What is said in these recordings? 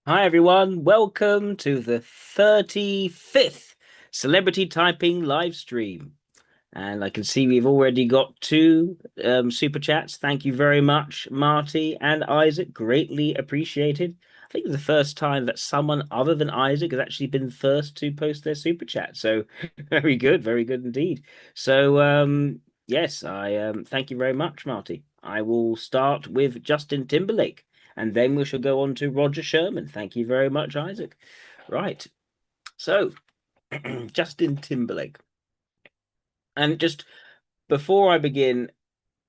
Hi everyone, welcome to the 35th Celebrity Typing live stream. And I can see we've already got two super chats. Thank you very much, Marty and Isaac. Greatly appreciated. I think it's the first time that someone other than Isaac has actually been first to post their super chat. So very good indeed. So yes, I thank you very much, Marty. I will start with Justin Timberlake, and then we shall go on to Roger Sherman. Thank you very much, Isaac. Right. So Justin Timberlake. And just before I begin,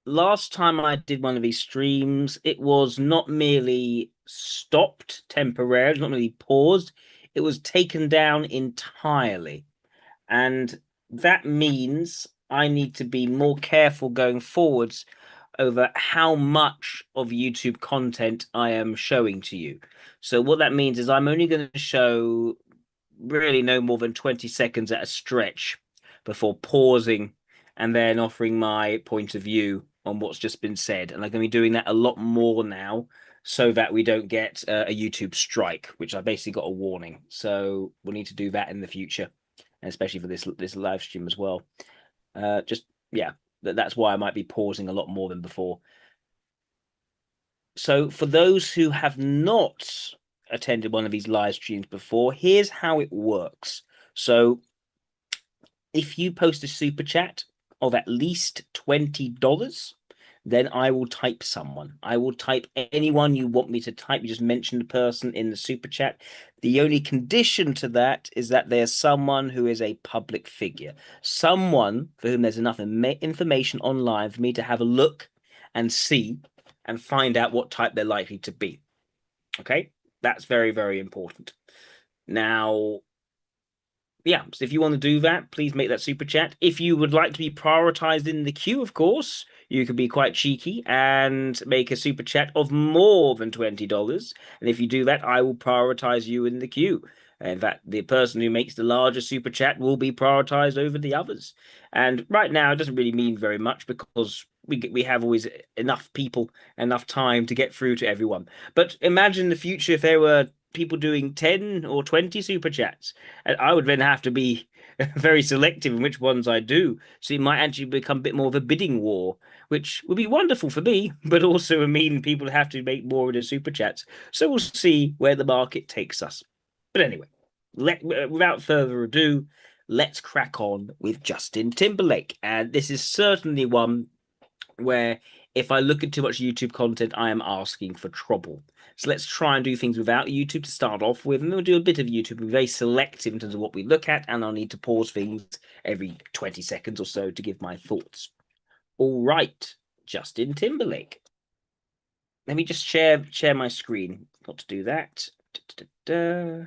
last time I did one of these streams, it was not merely stopped temporarily, not merely paused, it was taken down entirely. And that means I need to be more careful going forwards over how much of YouTube content I am showing to you. So what that means is I'm only going to show really no more than 20 seconds at a stretch before pausing and then offering my point of view on what's just been said. And I'm going to be doing that a lot more now so that we don't get a YouTube strike, which I basically got a warning. So we'll need to do that in the future, and especially for this live stream as well. Just yeah, that's why I might be pausing a lot more than before. So for those who have not attended one of these live streams before, here's how it works. So if you post a super chat of at least $20, then I will type someone. I will type anyone you want me to type. You just mention the person in the super chat. The only condition to that is that there's someone who is a public figure, someone for whom there's enough information online for me to have a look and see and find out what type they're likely to be. Okay, that's very important. Now, yeah, so if you want to do that, please make that super chat. If you would like to be prioritized in the queue, of course, you can be quite cheeky and make a super chat of more than $20. And if you do that, I will prioritize you in the queue. In fact, the person who makes the largest super chat will be prioritized over the others. And right now, it doesn't really mean very much because we have always enough people, enough time to get through to everyone. But imagine the future if there were people doing 10 or 20 super chats. And I would then have to be very selective in which ones I do. So it might actually become a bit more of a bidding war, which would be wonderful for me, but also mean people have to make more of the super chats. So we'll see where the market takes us. But anyway, without further ado, let's crack on with Justin Timberlake. And this is certainly one where if I look at too much YouTube content, I am asking for trouble. So let's try and do things without YouTube to start off with, and then we'll do a bit of YouTube. We're very selective in terms of what we look at, and I'll need to pause things every 20 seconds or so to give my thoughts. All right, Justin Timberlake. Let me just share my screen. Got to do that. Da, da, da.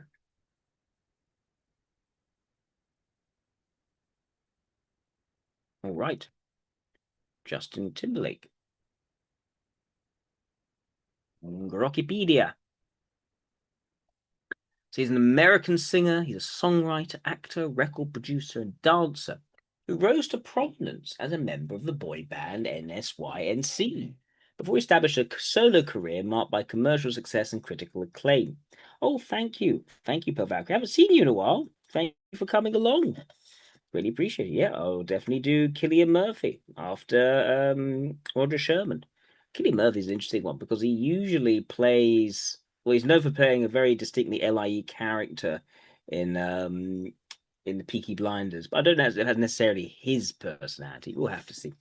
All right, Justin Timberlake. Rockipedia. So he's an American singer, he's a songwriter, actor, record producer, and dancer who rose to prominence as a member of the boy band NSYNC before he established a solo career marked by commercial success and critical acclaim. Oh, thank you. Thank you, Pelvac. I haven't seen you in a while. Thank you for coming along. Really appreciate it. Yeah, I'll definitely do Killian Murphy after Roger Sherman. Killian Murphy's an interesting one because he usually plays, well, he's known for playing a very distinctly LIE character in um in the Peaky Blinders, but I don't know if that's necessarily his personality. We'll have to see.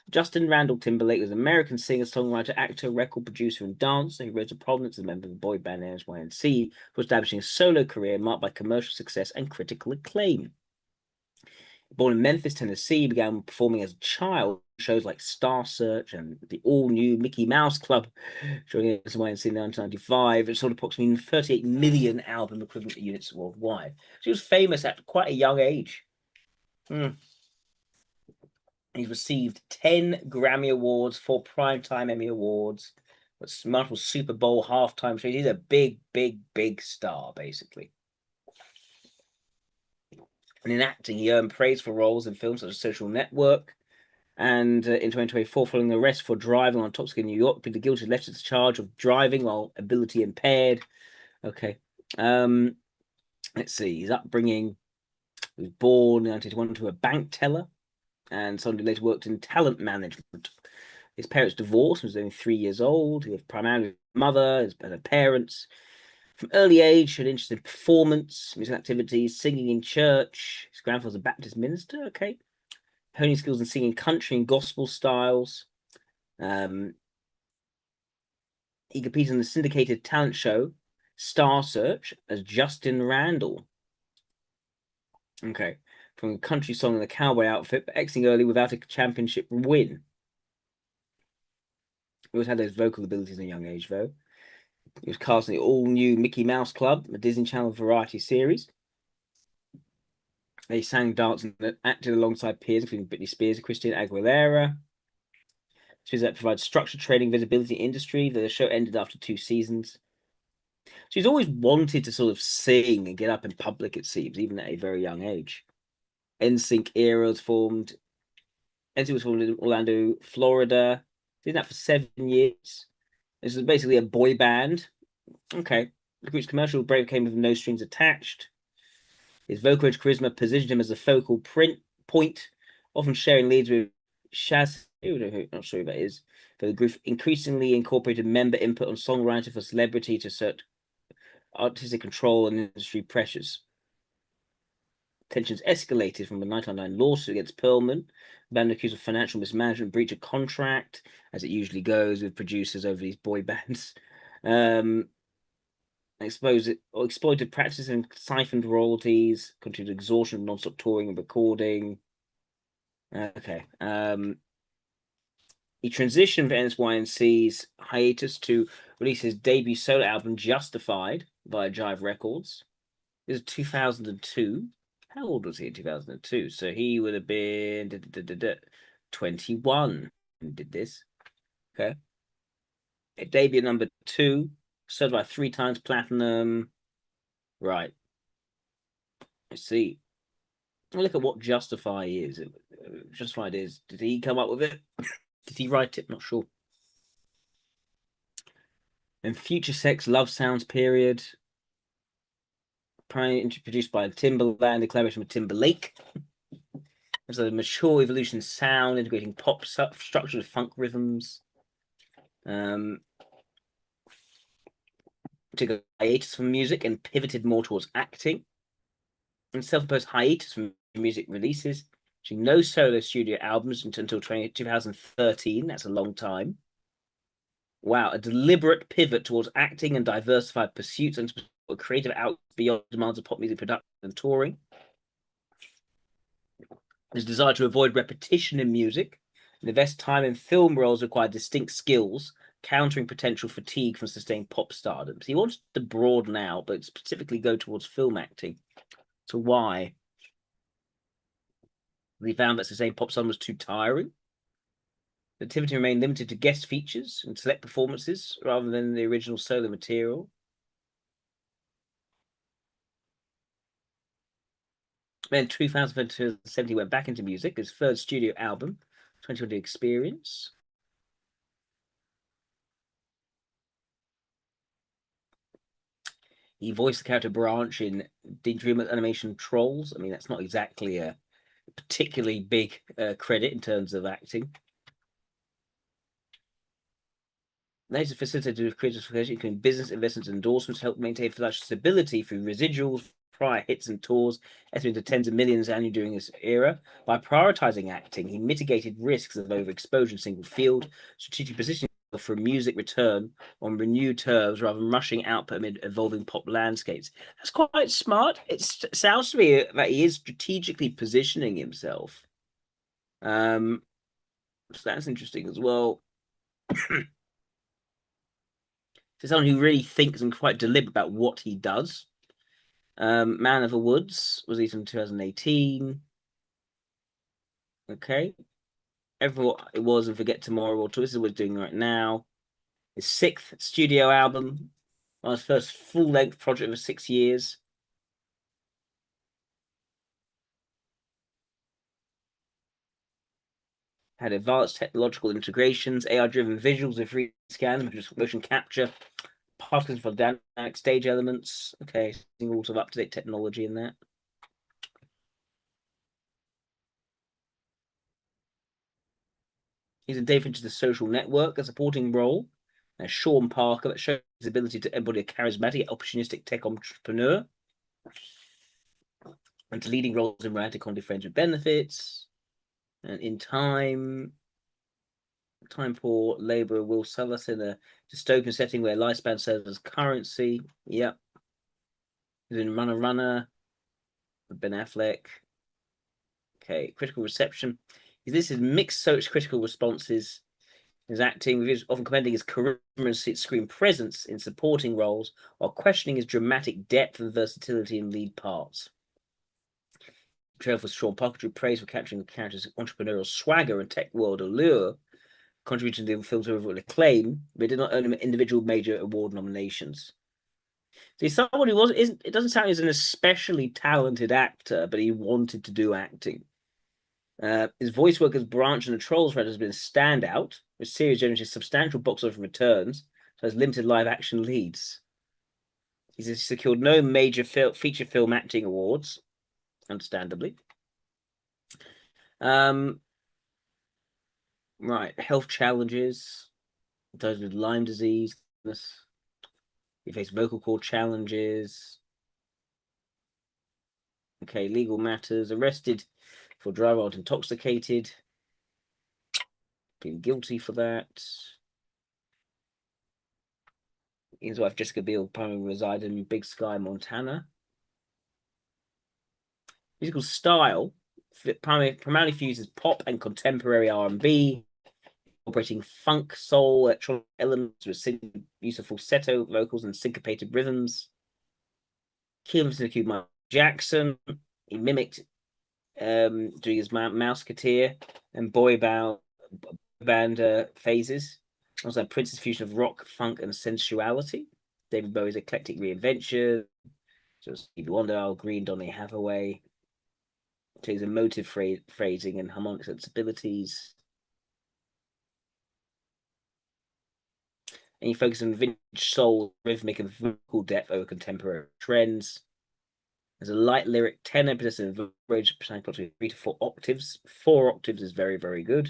Justin Randall Timberlake was an American singer, songwriter, actor, record producer, and dancer who rose to prominence as a member of the boy band NSYNC for establishing a solo career marked by commercial success and critical acclaim. Born in Memphis, Tennessee, began performing as a child in shows like Star Search and the all-new Mickey Mouse Club, showing as YNC in 1995. It sold approximately 38 million album equivalent units worldwide. She was famous at quite a young age. He's received 10 Grammy Awards, 4 Primetime Emmy Awards, multiple Super Bowl halftime shows. He's a big star, basically. And in acting, he earned praise for roles in films such as Social Network. And in 2024, following the arrest for driving on a toxic in New York, pleaded guilty, left to the charge of driving while ability impaired. Okay. Let's see. His upbringing. He was born in 1921 to a bank teller and somebody later worked in talent management. His parents divorced when he was only 3 years old. He was primarily his mother, his parents. From early age, had interest in performance, musical activities, singing in church. His grandfather's a Baptist minister. Okay, honing skills in singing country and gospel styles. Um, he competed in the syndicated talent show Star Search as Justin Randall. Okay, from a country song and the cowboy outfit, but exiting early without a championship win. He always had those vocal abilities in a young age, though. He was cast in the all-new Mickey Mouse Club, a Disney Channel variety series. They sang, danced, and acted alongside peers, including Britney Spears and Christina Aguilera. Shows that provides structured training, visibility in industry. The show ended after 2 seasons. She's always wanted to sort of sing and get up in public, it seems, even at a very young age. NSYNC era was formed. NSYNC was formed in Orlando, Florida. Did that for 7 years. This is basically a boy band. Okay. The group's commercial break came with no strings attached. His vocal charisma positioned him as a focal point, often sharing leads with Shaz. Not sure who that is. But the group increasingly incorporated member input on songwriting for celebrity to assert artistic control and industry pressures. Tensions escalated from a 1999 lawsuit against Perlman, band accused of financial mismanagement, breach of contract, as it usually goes with producers over these boy bands. Exploited practices and siphoned royalties, continued exhaustion of non-stop touring and recording. Okay. He transitioned for NSYNC's hiatus to release his debut solo album, Justified, via Jive Records. This is 2002. How old was he in 2002? So he would have been 21 when he did this. Okay. It debuted #2, sold by 3 times platinum. Right. Let's see. Look at what Justify is. Justified is. Did he come up with it? Did he write it? Not sure. And Future Sex Love Sounds period. Produced by Timberland, the collaboration with Timberlake. There's a mature evolution sound, integrating pop structure with funk rhythms. Took a hiatus from music and pivoted more towards acting. And self-imposed hiatus from music releases. No solo studio albums until 2013. That's a long time. Wow, a deliberate pivot towards acting and diversified pursuits and creative out beyond demands of pop music production and touring. His desire to avoid repetition in music and invest time in film roles require distinct skills, countering potential fatigue from sustained pop stardom. So he wants to broaden out, but specifically go towards film acting. So why? He found that sustained pop stardom was too tiring. The activity remained limited to guest features and select performances rather than the original solo material. Then 2017 he went back into music, his third studio album, 2020 Experience. He voiced the character Branch in Dream Animation Trolls. I mean, that's not exactly a particularly big credit in terms of acting. Later facilitated with creative success, including business investments and endorsements, helped maintain financial stability through residuals, prior hits and tours, estimated tens of millions annually during this era. By prioritizing acting, he mitigated risks of overexposure in single field, strategic positioning for a music return on renewed terms rather than rushing output amid evolving pop landscapes. That's quite smart. It sounds to me that he is strategically positioning himself. So that's interesting as well. To someone who really thinks and quite deliberate about what he does. Man of the Woods was released in 2018. Okay. Everyone It Was and Forget Tomorrow, or this is what we're doing right now. His sixth studio album, his first full-length project for 6 years. Had advanced technological integrations, AI-driven visuals with 3D scans, motion capture, Particles for dynamic stage elements. Okay, all sort of up-to-date technology in that. He's a Dave into the social network, a supporting role. Sean Parker, that shows his ability to embody a charismatic, opportunistic tech entrepreneur. And to leading roles in romantic comedy Friends with Benefits. And in Time Poor Labour, Will Sullis in a dystopian setting where lifespan serves as currency. Yep. He's in Runner, Ben Affleck. Okay, critical reception. This is mixed social critical responses. His acting, often commending his charisma and screen presence in supporting roles, while questioning his dramatic depth and versatility in lead parts. Portrayal for Sean Parker drew praise for capturing the character's entrepreneurial swagger and tech world allure, contributing to the film's overall acclaim, but it did not earn him individual major award nominations. So he's someone who isn't. It doesn't sound like he's an especially talented actor, but he wanted to do acting. His voice work as Branch in the Trolls franchise has been a standout, with series generating substantial box office returns, so has limited live action leads. He's secured no major feature film acting awards, understandably. Right, health challenges, those with Lyme disease. He faced vocal cord challenges. Okay, legal matters. Arrested for driving while intoxicated. Being guilty for that. His wife Jessica Biel primarily reside in Big Sky, Montana. Musical style primarily fuses pop and contemporary R&B, incorporating funk, soul, electronic elements with use of falsetto vocals and syncopated rhythms. Keelan included Michael Jackson. He mimicked doing his Mouseketeer and boy band phases. Also, Prince's fusion of rock, funk, and sensuality. David Bowie's eclectic reinvention. So Stevie Wonder, Al Green, Donny Hathaway. To his emotive phrasing and harmonic sensibilities. And he focused on vintage soul, rhythmic, and vocal depth over contemporary trends. There's a light lyric tenor, possessing a range approximately 3 to 4 octaves. 4 octaves is very, very good.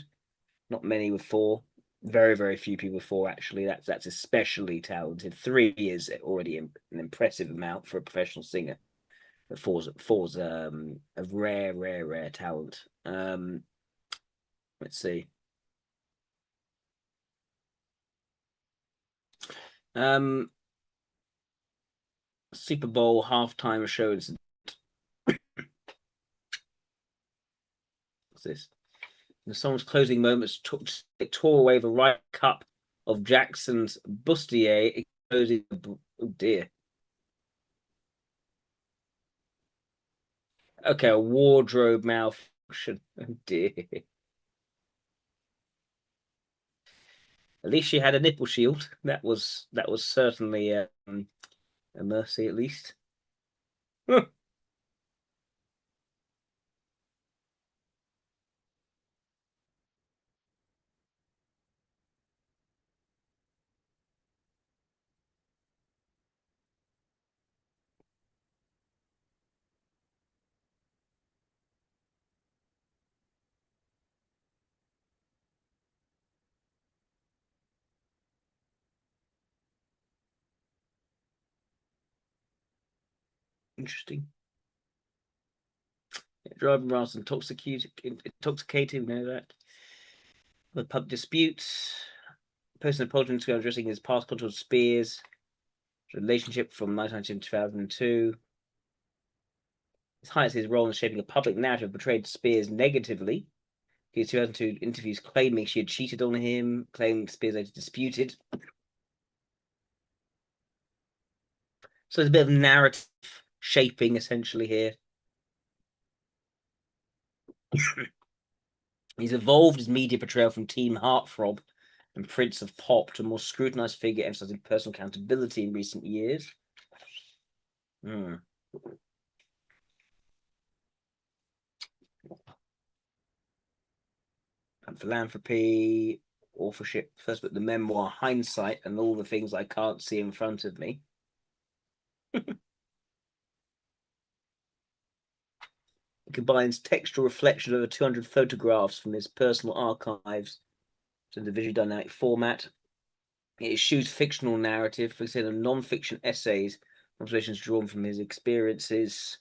Not many with 4. Very, very few people with 4, actually. That's especially talented. 3 is already an impressive amount for a professional singer. But four's a rare talent. Let's see. Super Bowl halftime show. What's this? In the song's closing moments, tore away the right cup of Jackson's bustier, exposing. Oh dear. Okay, a wardrobe malfunction. Oh dear. At least she had a nipple shield. That was certainly a mercy, at least. Interesting. Driving whilst intoxicated, we know that. The pub disputes. Person apologizing to addressing his past contact with Spears. Relationship from 1990 to 2002. This highlights his role in shaping a public narrative portrayed Spears negatively. His 2002 interviews claiming she had cheated on him, claiming Spears later disputed. So there's a bit of narrative shaping essentially here. He's evolved his media portrayal from Team Heartthrob and Prince of Pop to a more scrutinized figure, emphasizing personal accountability in recent years. And philanthropy, authorship. First book, the memoir Hindsight and All the Things I Can't See in Front of Me. It combines textual reflection of over 200 photographs from his personal archives to the visually dynamic format. It eschews fictional narrative, for example, non-fiction essays, observations drawn from his experiences.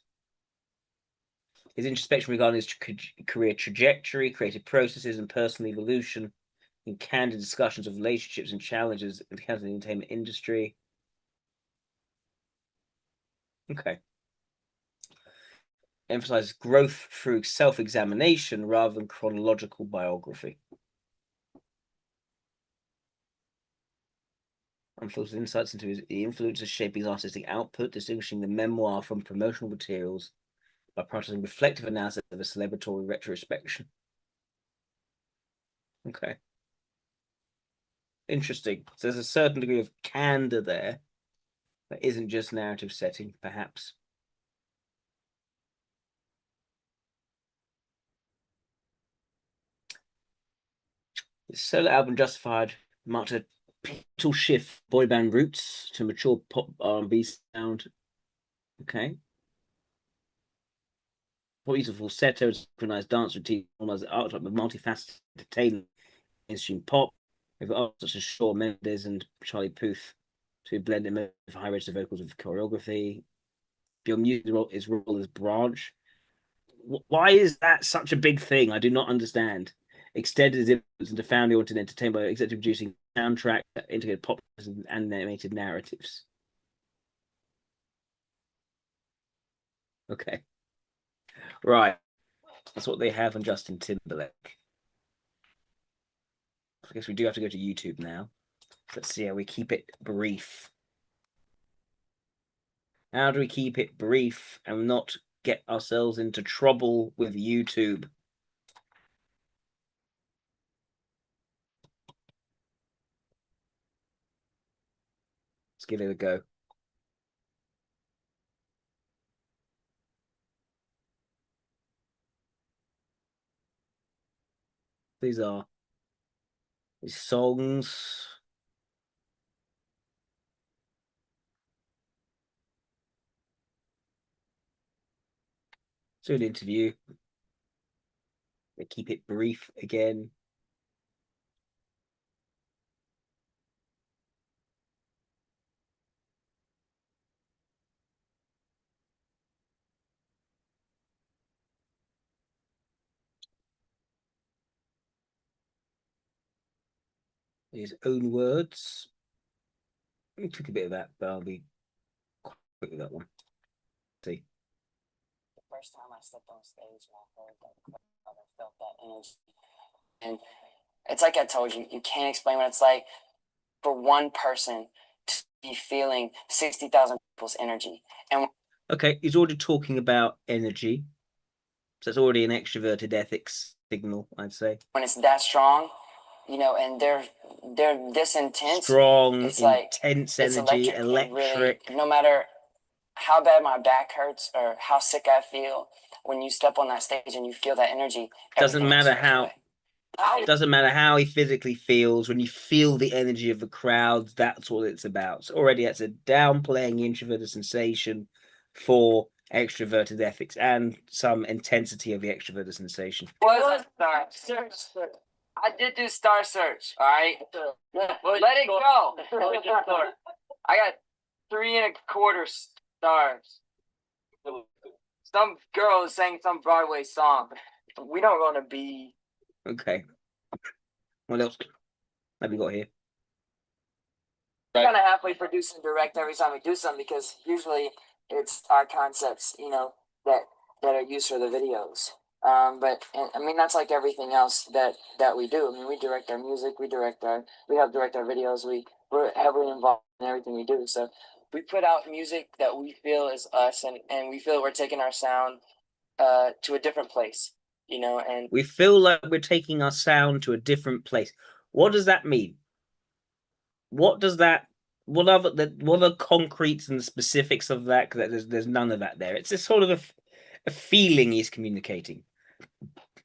His introspection regarding his career trajectory, creative processes, and personal evolution, in candid discussions of relationships and challenges encountered in the entertainment industry. Okay. Emphasizes growth through self-examination rather than chronological biography. Unfiltered insights into the influences shaping his artistic output, distinguishing the memoir from promotional materials by practicing reflective analysis of a celebratory retrospection. Okay. Interesting. So there's a certain degree of candor there that isn't just narrative setting, perhaps. His solo album Justified marked a pivotal shift boy band roots to mature pop R&B sound. Okay. What use of falsetto, synchronized dance routine, almost art of multifaceted entertainment, mainstream pop, with artists such as Shawn Mendes and Charlie Puth to blend immersive high register vocals with choreography. Your music role is role as branch. Why is that such a big thing? I do not understand. Extended his influence into family oriented entertainment by executive producing soundtrack, integrated pop and animated narratives. Okay. Right. That's what they have on Justin Timberlake. I guess we do have to go to YouTube now. Let's see how we keep it brief. How do we keep it brief and not get ourselves into trouble with YouTube? Let's give it a go. These are his songs. Do an interview. They keep it brief again. His own words. We took a bit of that, but I'll be quick with that one. See. The first time I stepped on stage and I heard that crowd, I felt that energy. And it's like I told you, you can't explain what it's like for one person to be feeling 60,000 people's energy. And okay, he's already talking about energy. So it's already an extroverted ethics signal, I'd say. When it's that strong, you know, and they're this intense. Strong, it's intense like, energy, it's electric. Really, no matter how bad my back hurts or how sick I feel, when you step on that stage and you feel that energy, doesn't matter how he physically feels. When you feel the energy of the crowd, that's what it's about. So already that's a downplaying introverted sensation for extroverted ethics and some intensity of the extroverted sensation. Was Star Search. I did do Star Search. All right, let it go. I got 3.25 stars. Some girl sang some Broadway song. We don't want to be. Okay. What else have you got here? Right. Kind of halfway produce and direct every time we do something because usually it's our concepts, you know, that are used for the videos. But I mean that's like everything else that we do. I mean we direct our music, we help direct our videos. We're heavily involved in everything we do. So we put out music that we feel is us, and we feel we're taking our sound to a different place, you know. And we feel like we're taking our sound to a different place. What does that mean? What does that? What are the concretes and the specifics of that? Because there's none of that there. It's a sort of a feeling he's communicating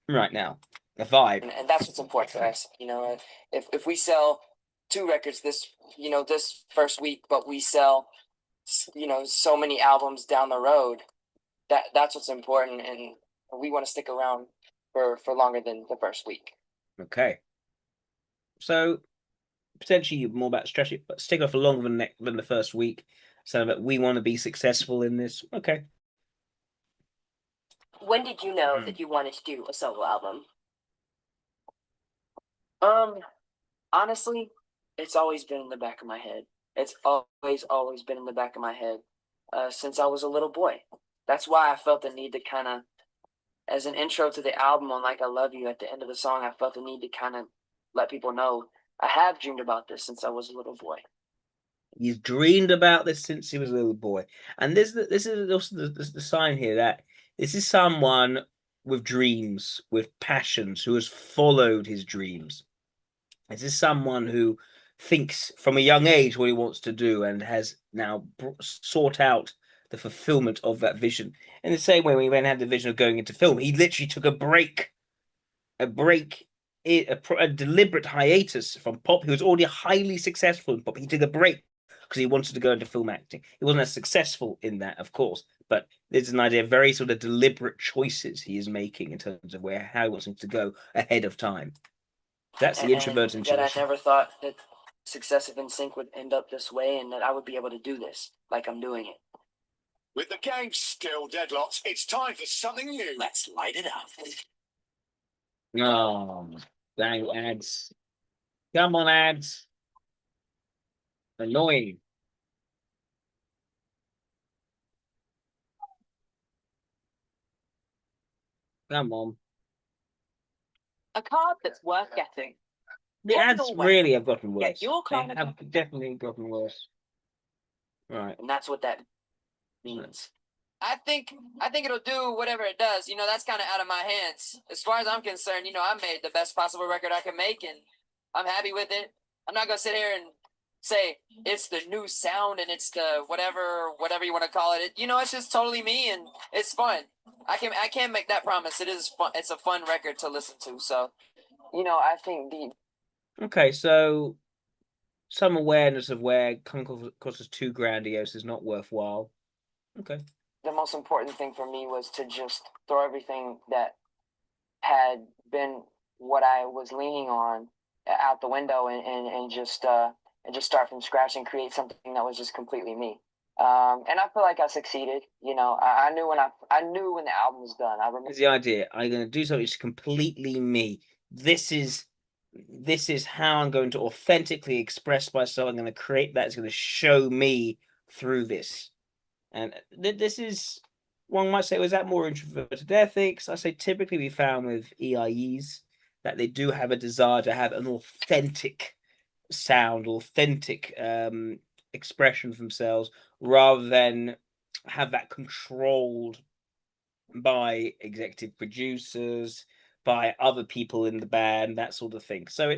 right now. A vibe. And that's what's important to us. You know, if we sell 2 records this this first week, but we sell so many albums down the road, that's what's important, and we want to stick around for longer than the first week. Okay. So potentially more about strategy, but stick off for longer than the first week. So that we want to be successful in this. Okay. When did you know that you wanted to do a solo album? Honestly, it's always been in the back of my head. It's always been in the back of my head since I was a little boy. That's why I felt the need to kind of, as an intro to the album on Like I Love You, at the end of the song, I felt the need to kind of let people know I have dreamed about this since I was a little boy. He's dreamed about this since he was a little boy. And this is also the sign here that this is someone with dreams, with passions, who has followed his dreams. This is someone who thinks from a young age what he wants to do and has now sought out the fulfillment of that vision. In the same way, when he then had the vision of going into film, he literally took a break, a deliberate hiatus from pop. He was already highly successful in pop. He took a break because he wanted to go into film acting. He wasn't as successful in that, of course, but there's an idea of very sort of deliberate choices he is making in terms of how he wants him to go ahead of time. That's the introverted intuition. That I never thought that success of NSYNC would end up this way, and that I would be able to do this like I'm doing it. With the game still deadlocked, it's time for something new. Let's light it up. Oh, dang ads. Come on, ads. Annoying. Come on. A card that's worth getting. The ads really have gotten worse. Your They have definitely gotten worse. Right. And that's what that means. I think it'll do whatever it does. That's kind of out of my hands. As far as I'm concerned, I made the best possible record I can make, and I'm happy with it. I'm not gonna sit here and say it's the new sound and it's the whatever you want to call it. It's just totally me, and it's fun. I can't make that promise. It is fun. It's a fun record to listen to. So, I think Okay, so some awareness of where coming across as too grandiose is not worthwhile. Okay. The most important thing for me was to just throw everything that had been what I was leaning on out the window, and just start from scratch and create something that was just completely me. And I feel like I succeeded. I knew when the album was done. I remember. Here's the idea. I'm going to do something that's completely me. This is how I'm going to authentically express myself. I'm going to create that. It's going to show me through this. And this is, one might say, was that more introverted ethics? I say typically we found with EIEs that they do have a desire to have an authentic sound, authentic expression of themselves, rather than have that controlled by executive producers, by other people in the band, that sort of thing. So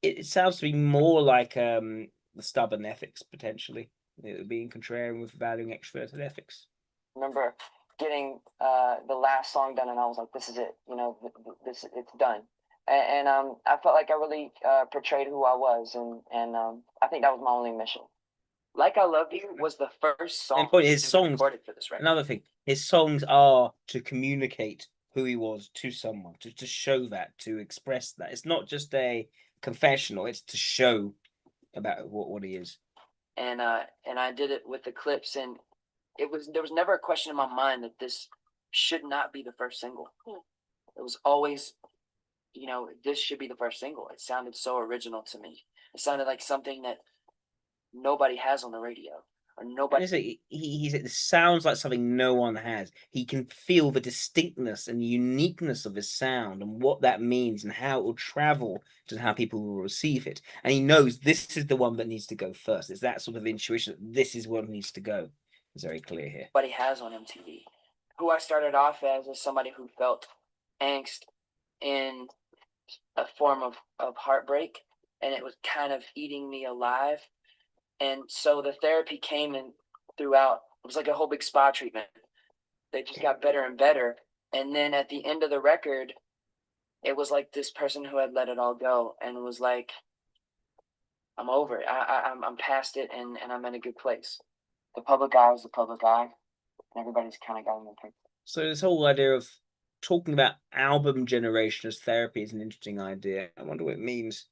it sounds to be more like the stubborn ethics, potentially. It would be contrarian with valuing extroverted ethics. Remember getting the last song done, and I was like, "This is it. It's done." And I felt like I really portrayed who I was, and I think that was my only mission. Like I Love You was the first song. And point, his songs recorded for this record. Another thing, his songs are to communicate who he was to someone, to show that, to express that. It's not just a confessional; it's to show about what he is. And I did it with the clips, and there was never a question in my mind that this should not be the first single. It was always, this should be the first single. It sounded so original to me. It sounded like something that nobody has on the radio, or nobody. He said, "This sounds like something no one has." He can feel the distinctness and uniqueness of his sound and what that means and how it will travel to how people will receive it. And he knows this is the one that needs to go first. It's that sort of intuition that this is what needs to go. It's very clear here. Nobody has on MTV. Who I started off as is somebody who felt angst in a form of heartbreak, and it was kind of eating me alive. And so the therapy came in throughout. It was like a whole big spa treatment. They just got better and better. And then at the end of the record, it was like this person who had let it all go and was like, I'm over it. I'm past it, and I'm in a good place. The public eye is the public eye, and everybody's kind of got an opinion. So this whole idea of talking about album generation as therapy is an interesting idea. I wonder what it means.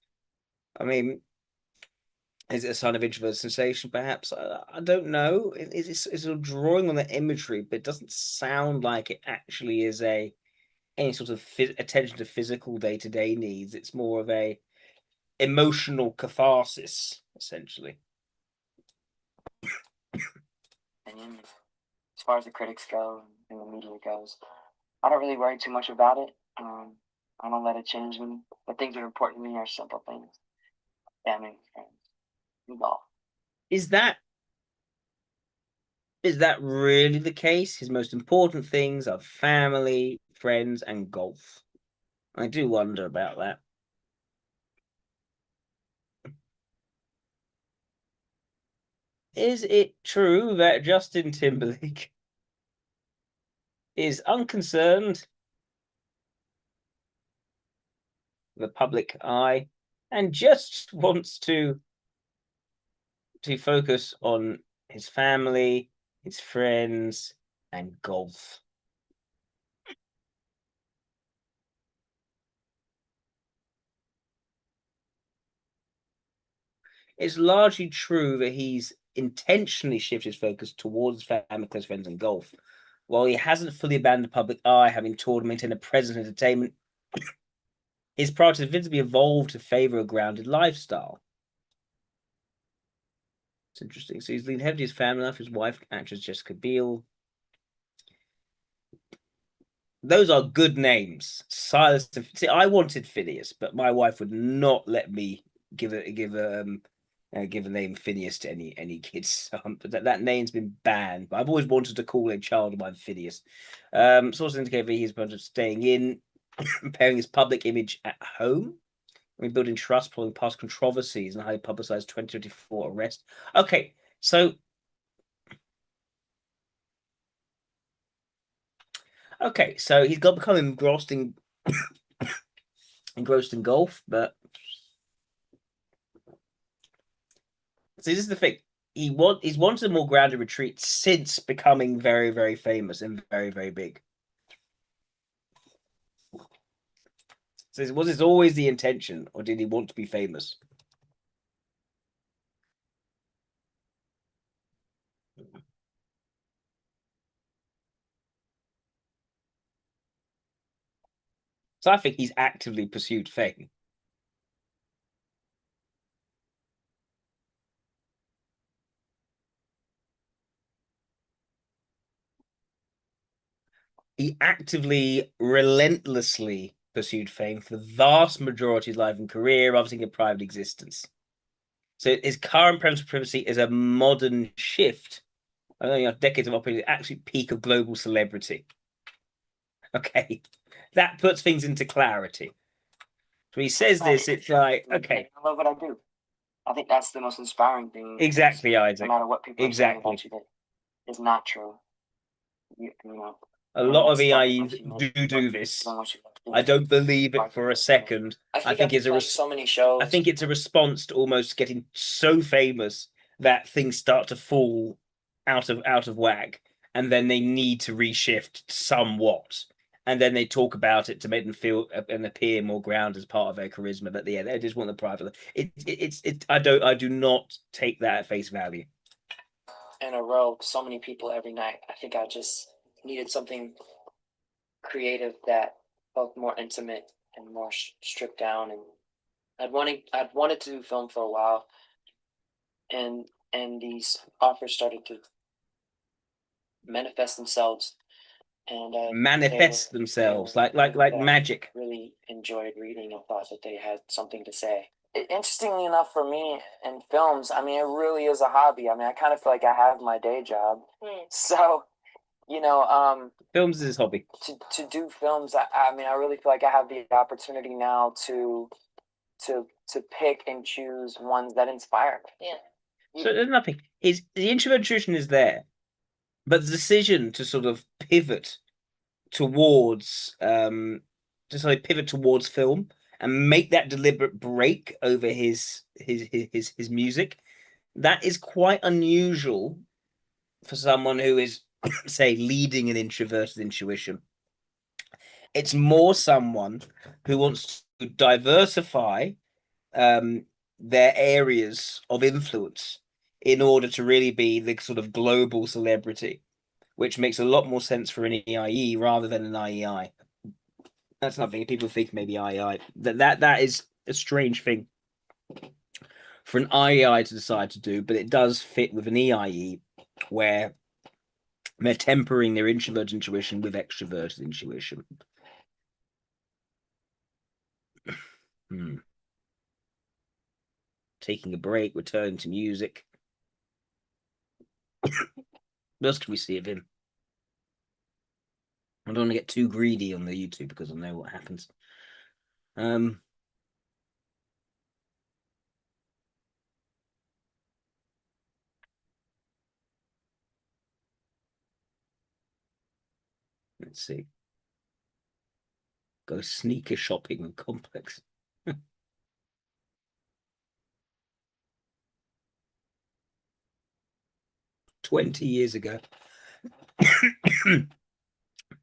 I mean, is it a sign of introvert sensation, perhaps? I don't know. It's sort of drawing on the imagery, but it doesn't sound like it actually is any sort of attention to physical day-to-day needs. It's more of a emotional catharsis, essentially. And as far as the critics go and the media goes, I don't really worry too much about it. I don't let it change me. The things that are important to me are simple things. Family, friends, and golf. Is that really the case? His most important things are family, friends, and golf. I do wonder about that. Is it true that Justin Timberlake is unconcerned with the public eye and just wants to focus on his family, his friends, and golf? It's largely true that he's intentionally shifted his focus towards family, close friends, and golf. While he hasn't fully abandoned the public eye, having toured and maintained a presence in entertainment, his priorities have visibly evolved to favor a grounded lifestyle. It's interesting. So he's leaned heavily his family life, his wife, actress Jessica Biel. Those are good names. Silas. See, I wanted Phineas, but my wife would not let me give a name Phineas to any kids. But that name's been banned. But I've always wanted to call a child of mine Phineas. Sources indicate that he's of staying in, repairing his public image at home, rebuilding trust following past controversies and highly publicized 2024 arrest. Okay, so he's got become engrossed in golf, but so this is the thing. He's wanted a more grounded retreat since becoming very, very famous and very, very big. So was this always the intention, or did he want to be famous? So I think he's actively pursued fame. He actively, relentlessly pursued fame for the vast majority of his life and career, obviously a private existence. So his current premise of privacy is a modern shift. I know you have decades of operating at the absolute peak of global celebrity. Okay, that puts things into clarity. So he says this, it's like, okay. I love what I do. I think that's the most inspiring thing. Exactly, Isaac. No matter what people are saying about you, that is not true. You know, a lot of EIEs do this. I don't believe it for a second. I think it's so many shows. I think it's a response to almost getting so famous that things start to fall out of whack, and then they need to reshift somewhat, and then they talk about it to make them feel and appear more grounded as part of their charisma. But yeah, they just want the private. I do not take that at face value. In a row, so many people every night. I think I just needed something creative that felt more intimate and more stripped down. And I'd wanted to do film for a while, and these offers started to manifest themselves. And manifest themselves like magic. I really enjoyed reading and thought that they had something to say. Interestingly enough, for me in films, I mean, it really is a hobby. I mean, I kind of feel like I have my day job. So, films is his hobby. To do films, I mean, I really feel like I have the opportunity now to pick and choose ones that inspire me. Yeah. So there's nothing. The introvert nutrition is there, but the decision to sort of pivot towards decided to pivot towards film and make that deliberate break over his music. That is quite unusual for someone who is, say, leading an introverted intuition. It's more someone who wants to diversify their areas of influence in order to really be the sort of global celebrity, which makes a lot more sense for an EIE rather than an IEI. That's nothing. People think maybe IEI. That is a strange thing for an IEI to decide to do, but it does fit with an EIE where they're tempering their introverted intuition with extroverted intuition. Taking a break, returning to music. What else can we see of him? I don't want to get too greedy on the YouTube because I know what happens. Let's see. Go sneaker shopping with Complex. 20 years ago.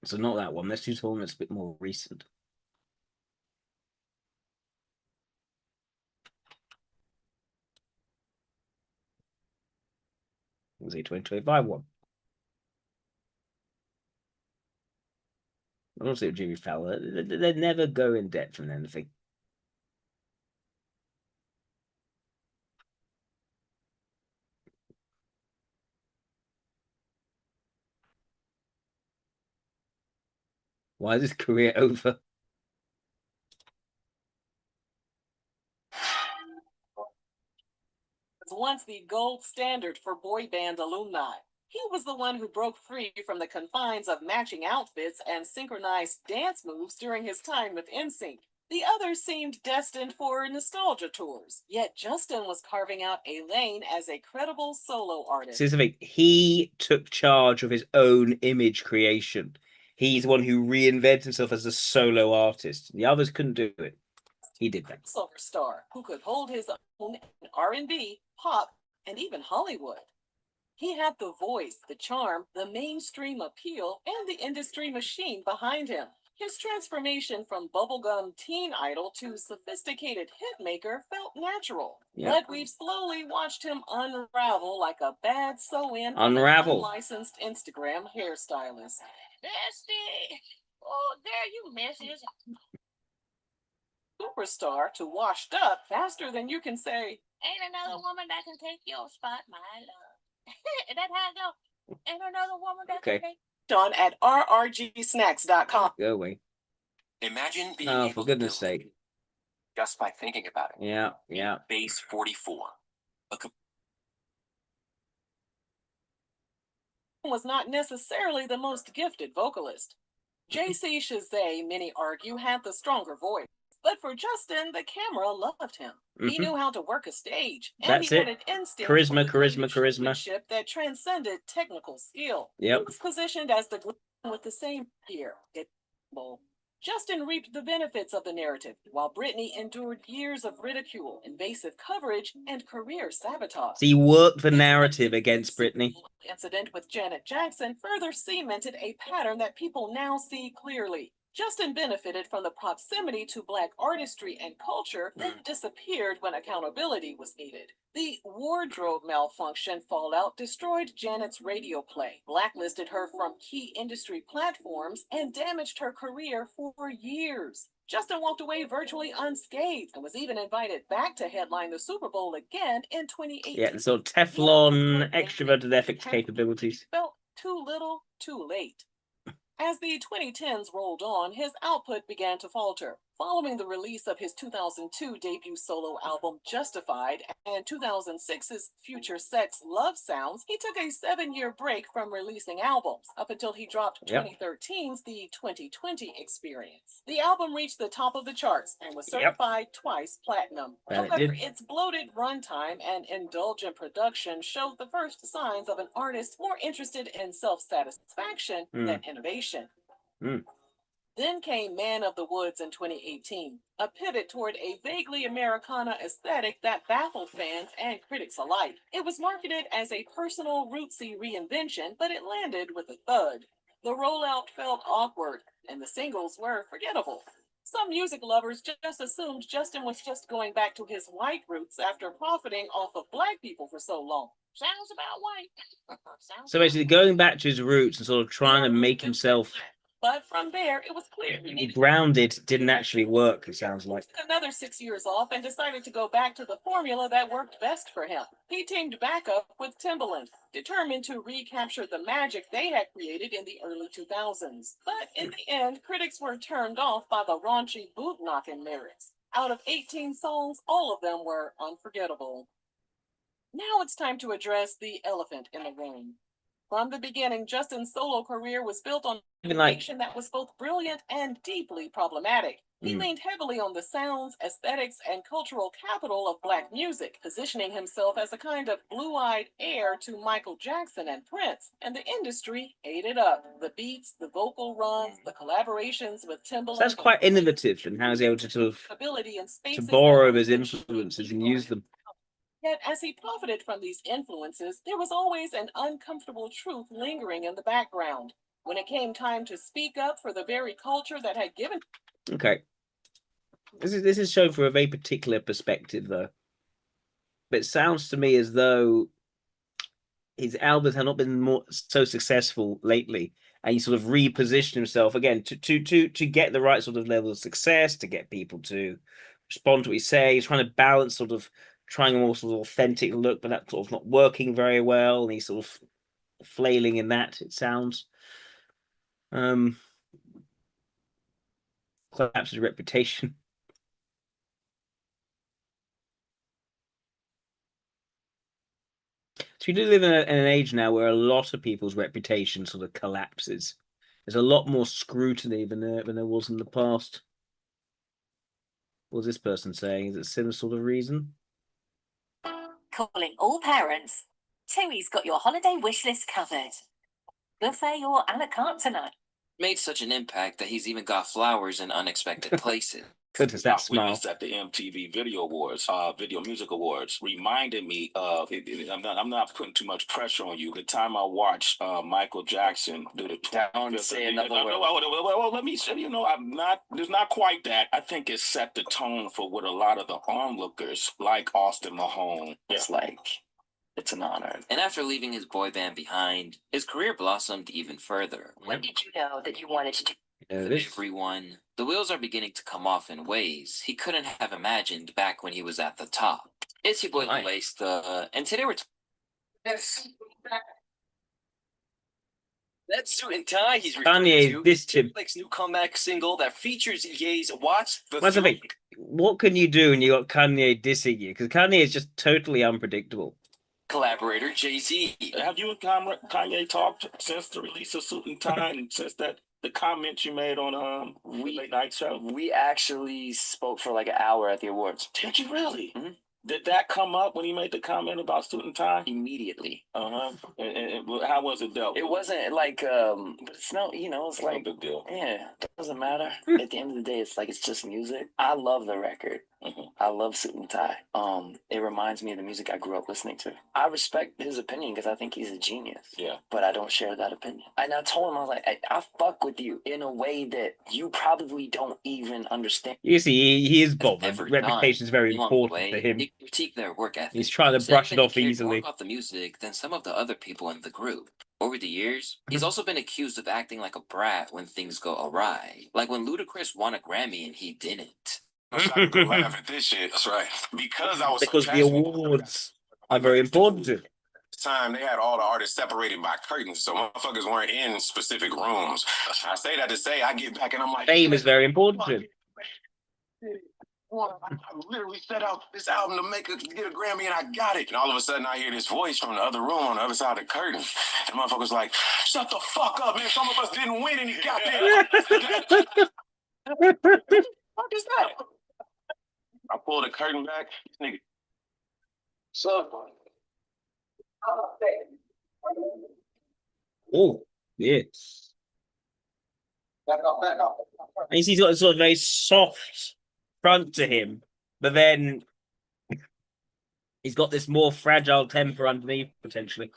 So not that one. Let's do one that's a bit more recent. Was it 2025 one? I don't see what Jimmy Fallon. They never go in depth on anything. Why is his career over? Was once the gold standard for boy band alumni. He was the one who broke free from the confines of matching outfits and synchronized dance moves during his time with NSYNC. The others seemed destined for nostalgia tours, yet Justin was carving out a lane as a credible solo artist. See, something. He took charge of his own image creation. He's the one who reinvented himself as a solo artist. The others couldn't do it. He did that. Silver star who could hold his own in R&B, pop, and even Hollywood. He had the voice, the charm, the mainstream appeal, and the industry machine behind him. His transformation from bubblegum teen idol to sophisticated hitmaker felt natural. Yep. But we've slowly watched him unravel like a bad sew-in Unravel. unlicensed Instagram hairstylist. Bestie! Oh, there you misses. Superstar to washed up faster than you can say. Ain't another woman that can take your spot, my love. That's how it go. Ain't another woman that Okay. can take. Sean at rrgsnacks.com. Go away. Imagine being Oh, able for to goodness build sake. just by thinking about it. Yeah. Base 44. Was not necessarily the most gifted vocalist. J.C. Chazet, many argue, had the stronger voice. But for Justin, the camera loved him. He knew how to work a stage. And That's he had it. an instinct Charisma, for the charisma, charisma. showmanship that transcended technical skill. Yep. He was positioned as the glue with the same gear. Justin reaped the benefits of the narrative, while Britney endured years of ridicule, invasive coverage, and career sabotage. So he worked the narrative against Britney. Incident with Janet Jackson further cemented a pattern that people now see clearly. Justin benefited from the proximity to Black artistry and culture, then disappeared when accountability was needed. The wardrobe malfunction fallout destroyed Janet's radio play, blacklisted her from key industry platforms, and damaged her career for years. Justin walked away virtually unscathed and was even invited back to headline the Super Bowl again in 2018. Yeah, so Teflon, extroverted ethics capabilities. Felt too little, too late. As the 2010s rolled on, his output began to falter. Following the release of his 2002 debut solo album Justified and 2006's Future Sex Love Sounds, he took a 7-year break from releasing albums up until he dropped 2013's The 2020 Experience. The album reached the top of the charts and was certified twice platinum. However, its bloated runtime and indulgent production showed the first signs of an artist more interested in self-satisfaction than innovation. Then came Man of the Woods in 2018, a pivot toward a vaguely Americana aesthetic that baffled fans and critics alike. It was marketed as a personal, rootsy reinvention, but it landed with a thud. The rollout felt awkward, and the singles were forgettable. Some music lovers just assumed Justin was just going back to his white roots after profiting off of black people for so long. Sounds about white. Sounds So basically, going back to his roots and sort of trying to make himself But from there, it was clear he needed grounded didn't actually work, it sounds like. another 6 years off and decided to go back to the formula that worked best for him. He teamed back up with Timbaland, determined to recapture the magic they had created in the early 2000s. But in the end, critics were turned off by the raunchy boot-knocking lyrics. Out of 18 songs, all of them were unforgettable. Now it's time to address the elephant in the room. From the beginning, Justin's solo career was built on Even like, action that was both brilliant and deeply problematic. He leaned heavily on the sounds, aesthetics, and cultural capital of black music, positioning himself as a kind of blue-eyed heir to Michael Jackson and Prince, and the industry ate it up. The beats, the vocal runs, the collaborations with Timbaland. so that's quite innovative in how he's able to sort of ability in to spaces borrow that- his influences and use them. Yet, as he profited from these influences, there was always an uncomfortable truth lingering in the background. When it came time to speak up for the very culture that had given Okay. This is shown from a very particular perspective, though. But it sounds to me as though his albums have not been more so successful lately, and he sort of repositioned himself again to get the right sort of level of success, to get people to respond to what he's saying. He's trying to balance sort of trying a more sort of authentic look, but that's sort of not working very well, and he's sort of flailing in that, it sounds. Collapses his reputation. So we do live in an age now where a lot of people's reputation sort of collapses. There's a lot more scrutiny than there was in the past. What was this person saying? Is it a similar sort of reason? Calling all parents. Tui's got your holiday wish list covered. Buffet or a la carte tonight? Made such an impact that he's even got flowers in unexpected places. Goodness, that smile. Witnessed at the MTV Video Awards, Video Music Awards, reminded me of. I'm not putting too much pressure on you. The time I watched Michael Jackson do the. Don't say another word. Well, let me say. I'm not. There's not quite that. I think it set the tone for what a lot of the onlookers, like Austin Mahone, it's like. It's an honor. And after leaving his boy band behind, his career blossomed even further. When did you know that you wanted to do? Everyone, the wheels are beginning to come off in ways he couldn't have imagined back when he was at the top. It's your boy Lace, and today we're that suit and tie he's referring Kanye to dissed him. Timberlake's new comeback single that features Ye's Watch the That's the Throne. thing. What can you do when you got Kanye dissing you? Because Kanye is just totally unpredictable. Collaborator Jay-Z. Have you and Kanye talked since the release of Suit and Tie and since the comment you made on the late night show? We actually spoke for like an hour at the awards. Did you really? Mhm. Did that come up when he made the comment about Suit and Tie? Immediately. And how was it dealt? It wasn't like, but it's no, it's No like, big deal. yeah, it doesn't matter. At the end of the day, it's like, it's just music. I love the record. I love Suit and Tie. It reminds me of the music I grew up listening to. I respect his opinion because I think he's a genius. Yeah. But I don't share that opinion. And I told him, I was like, I fuck with you in a way that you probably don't even understand. You see, he is bothered. Ever Reputation is very Along the important way, to him. he critiqued their work ethic. He's trying to Said brush that it he off cared more easily. about the music than some of the other people in the group. Over the years, he's also been accused of acting like a brat when things go awry. Like when Ludacris won a Grammy and he didn't. I could go laugh at this shit. That's right. Because I was Because so the passionate awards are very important to him. time, they had all the artists separated by curtains, so motherfuckers weren't in specific rooms. I say that to say I get back and I'm like, Fame is very important to him. I literally set out this album to get a Grammy and I got it. And all of a sudden I hear this voice from the other room on the other side of the curtain. And the motherfucker's like, shut the fuck up, man. Some of us didn't win any goddamn. What is that? I pulled the curtain back. This nigga. Oh, yes. Back up, back up. And you see he's got a sort of very soft front to him, but then he's got this more fragile temper underneath, potentially.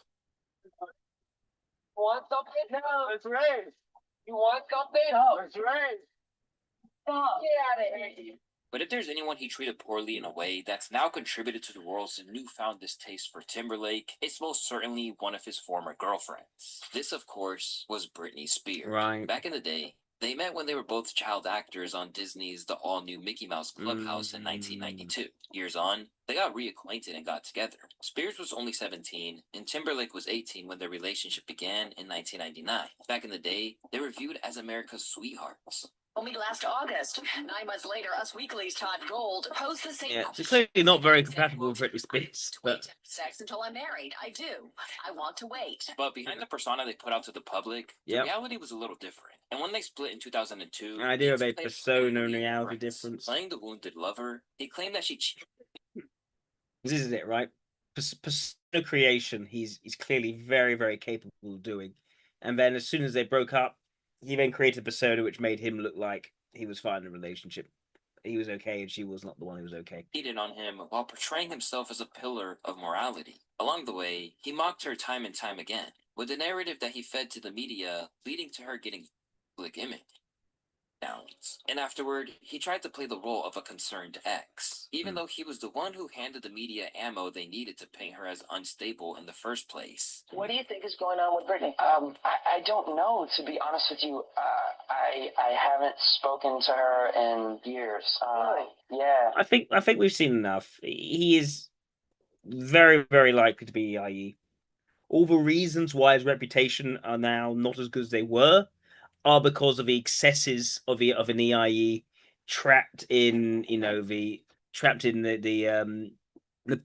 Want something? No, it's rain. You want something? No, it's rain. Stop. Get out of here. But if there's anyone he treated poorly in a way that's now contributed to the world's newfound distaste for Timberlake, it's most certainly one of his former girlfriends. This, of course, was Britney Spears. Right. Back in the day, they met when they were both child actors on Disney's The All-New Mickey Mouse Clubhouse in 1992. Years on, they got reacquainted and got together. Spears was only 17, and Timberlake was 18 when their relationship began in 1999. Back in the day, they were viewed as America's sweethearts. Only last August. 9 months later, Us Weekly's Todd Gold posed the same. Yeah, it's clearly not very compatible with Britney Spears. But sex until I'm married. I do. I want to wait. But behind the persona they put out to the public, the reality was a little different. And when they split in 2002, I do have a persona and reality difference. Playing the wounded lover, he claimed that she cheated. This is it, right? Persona creation, he's clearly very, very capable of doing. And then as soon as they broke up, he then created a persona which made him look like he was fine in a relationship. He was okay, and she was not the one who was okay. Cheated on him while portraying himself as a pillar of morality. Along the way, he mocked her time and time again, with the narrative that he fed to the media, leading to her getting public image. And afterward, he tried to play the role of a concerned ex, even though he was the one who handed the media ammo they needed to paint her as unstable in the first place. What do you think is going on with Britney? I don't know, to be honest with you. I haven't spoken to her in years. Really? Yeah. I think we've seen enough. He is very, very likely to be EIE. All the reasons why his reputation are now not as good as they were are because of the excesses of an EIE trapped in, the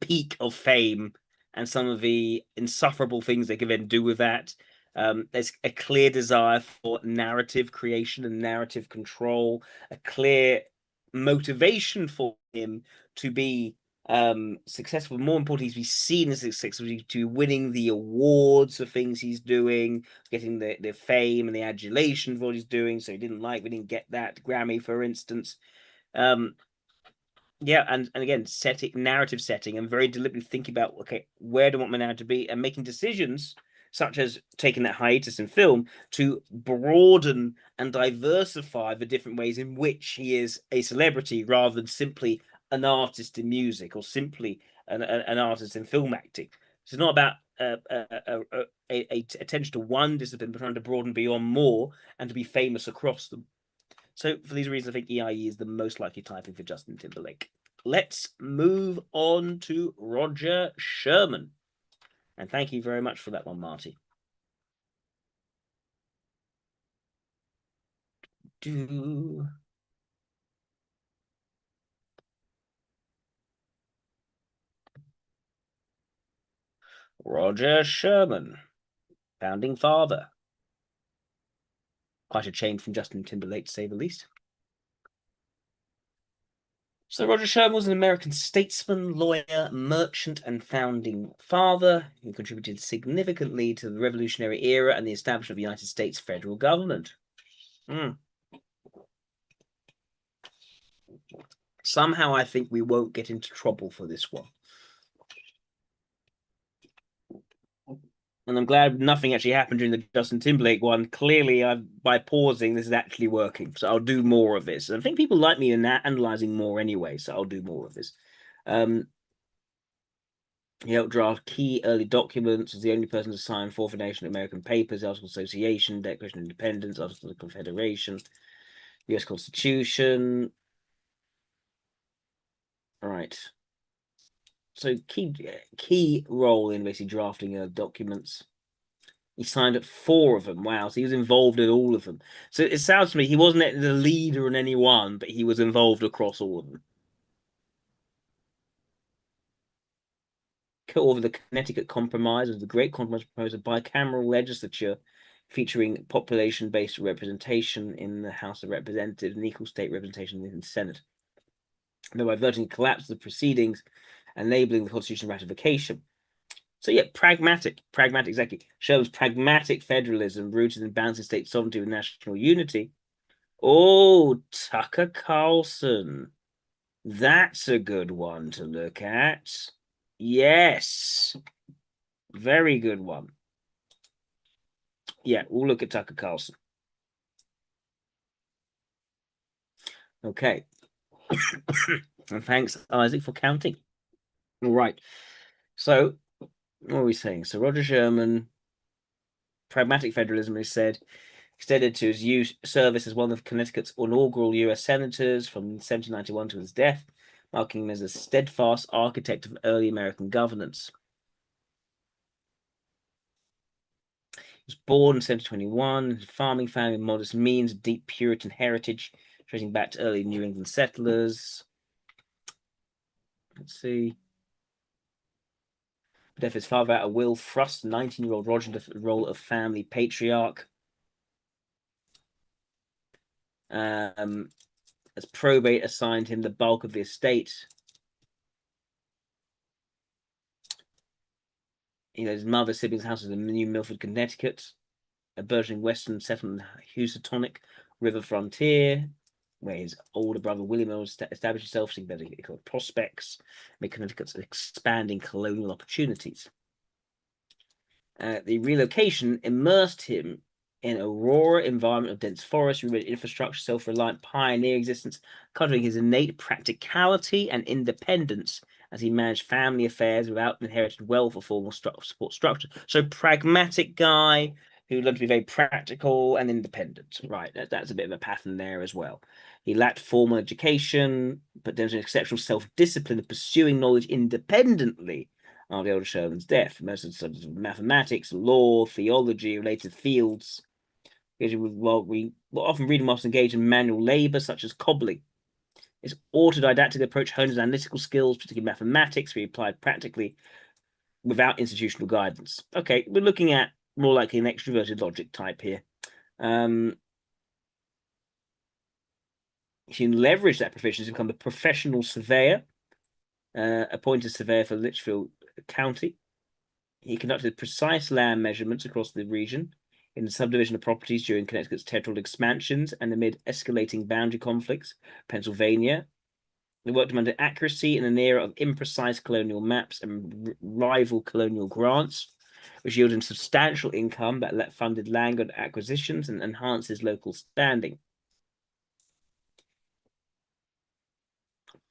peak of fame and some of the insufferable things they can then do with that. There's a clear desire for narrative creation and narrative control, a clear motivation for him to be successful. More importantly, to be seen as successful, to be winning the awards for things he's doing, getting the fame and the adulation for what he's doing. So we didn't get that Grammy, for instance. Yeah, and again, narrative setting, and very deliberately thinking about, okay, where do I want my narrative to be, and making decisions such as taking that hiatus in film to broaden and diversify the different ways in which he is a celebrity rather than simply an artist in music or simply an artist in film acting. So it's not about attention to one discipline, but trying to broaden beyond more and to be famous across them. So for these reasons, I think EIE is the most likely typing for Justin Timberlake. Let's move on to Roger Sherman. And thank you very much for that one, Marty. Roger Sherman, founding father. Quite a change from Justin Timberlake, to say the least. So Roger Sherman was an American statesman, lawyer, merchant, and founding father who contributed significantly to the Revolutionary era and the establishment of the United States federal government. Somehow I think we won't get into trouble for this one. And I'm glad nothing actually happened during the Justin Timberlake one. Clearly, by pausing, this is actually working. So I'll do more of this. And I think people like me in that, analyzing more anyway, so I'll do more of this. He helped draft key early documents, was the only person to sign Fourth Nation American Papers, Articles of Association, Declaration of Independence, Articles of Confederation, U.S. Constitution. All right. So key role in basically drafting documents. He signed up 4 of them. Wow, so he was involved in all of them. So it sounds to me he wasn't the leader in any one, but he was involved across all of them. Co-authored the Connecticut Compromise, was the Great Compromise, proposed a bicameral legislature featuring population-based representation in the House of Representatives and equal state representation in the Senate. Thereby voting to collapse the proceedings, enabling the Constitution ratification. So yeah, pragmatic, exactly. Sherman's pragmatic federalism rooted in balancing state sovereignty with national unity Oh, Tucker Carlson. That's a good one to look at. Yes. Very good one. Yeah, we'll look at Tucker Carlson. Okay. And thanks, Isaac, for counting. All right. So, what are we saying? So, Roger Sherman, pragmatic federalism is said, extended to his service as one of Connecticut's inaugural U.S. senators from 1791 to his death, marking him as a steadfast architect of early American governance. He was born in 1721, farming family, modest means, deep Puritan heritage, tracing back to early New England settlers. Let's see. Death of his father out a will thrust 19-year-old Roger into the role of family patriarch. As probate assigned him the bulk of the estate. His mother's siblings' house is in New Milford, Connecticut, a burgeoning western settlement in the Housatonic River frontier, where his older brother William established himself, seeing better economic prospects, made Connecticut's expanding colonial opportunities. The relocation immersed him in a raw environment of dense forest, rural infrastructure, self-reliant pioneer existence, cultivating his innate practicality and independence as he managed family affairs without inherited wealth or formal support structure. So pragmatic guy who learned to be very practical and independent. Right, that's a bit of a pattern there as well. He lacked formal education, but there was an exceptional self-discipline of pursuing knowledge independently after elder Sherman's death. Most of the subjects of mathematics, law, theology, related fields. We often read him whilst engaged in manual labor, such as cobbling. His autodidactic approach honed his analytical skills, particularly mathematics, where he applied practically without institutional guidance. Okay, we're looking at more like an extroverted logic type here. He leveraged that proficiency to become a professional surveyor, appointed surveyor for Litchfield County. He conducted precise land measurements across the region in the subdivision of properties during Connecticut's territorial expansions and amid escalating boundary conflicts. Pennsylvania. They worked under accuracy in an era of imprecise colonial maps and rival colonial grants, which yielded him substantial income that funded land acquisitions and enhanced his local standing.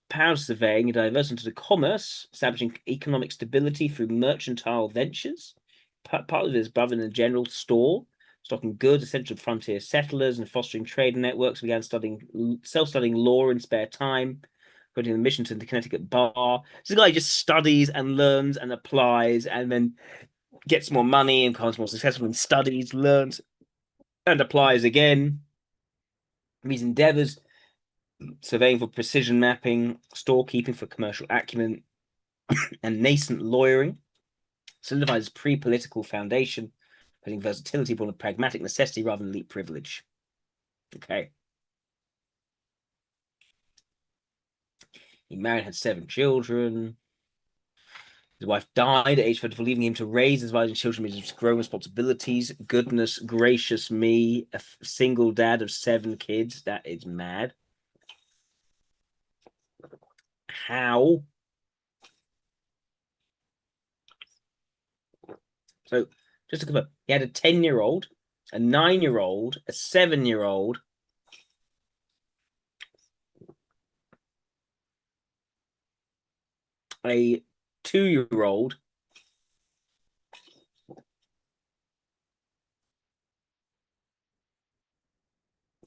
Power surveying, diverse into the commerce, establishing economic stability through mercantile ventures. Part of his brother in a general store, stocking goods essential to frontier settlers and fostering trade networks. Began self-studying law in spare time, putting the mission to the Connecticut bar. This guy just studies and learns and applies, and then gets more money and becomes more successful in studies, learns and applies again. These endeavors, surveying for precision mapping, storekeeping for commercial acumen, and nascent lawyering, solidifies his pre-political foundation, putting versatility upon a pragmatic necessity rather than elite privilege. Okay. He married, had 7 children. His wife died at age 34, leaving him to raise his wife and children with his growing responsibilities. Goodness gracious me, a single dad of 7 kids. That is mad. How? So, just to confirm, he had a 10-year-old, a 9-year-old, a 7-year-old, a 2-year-old,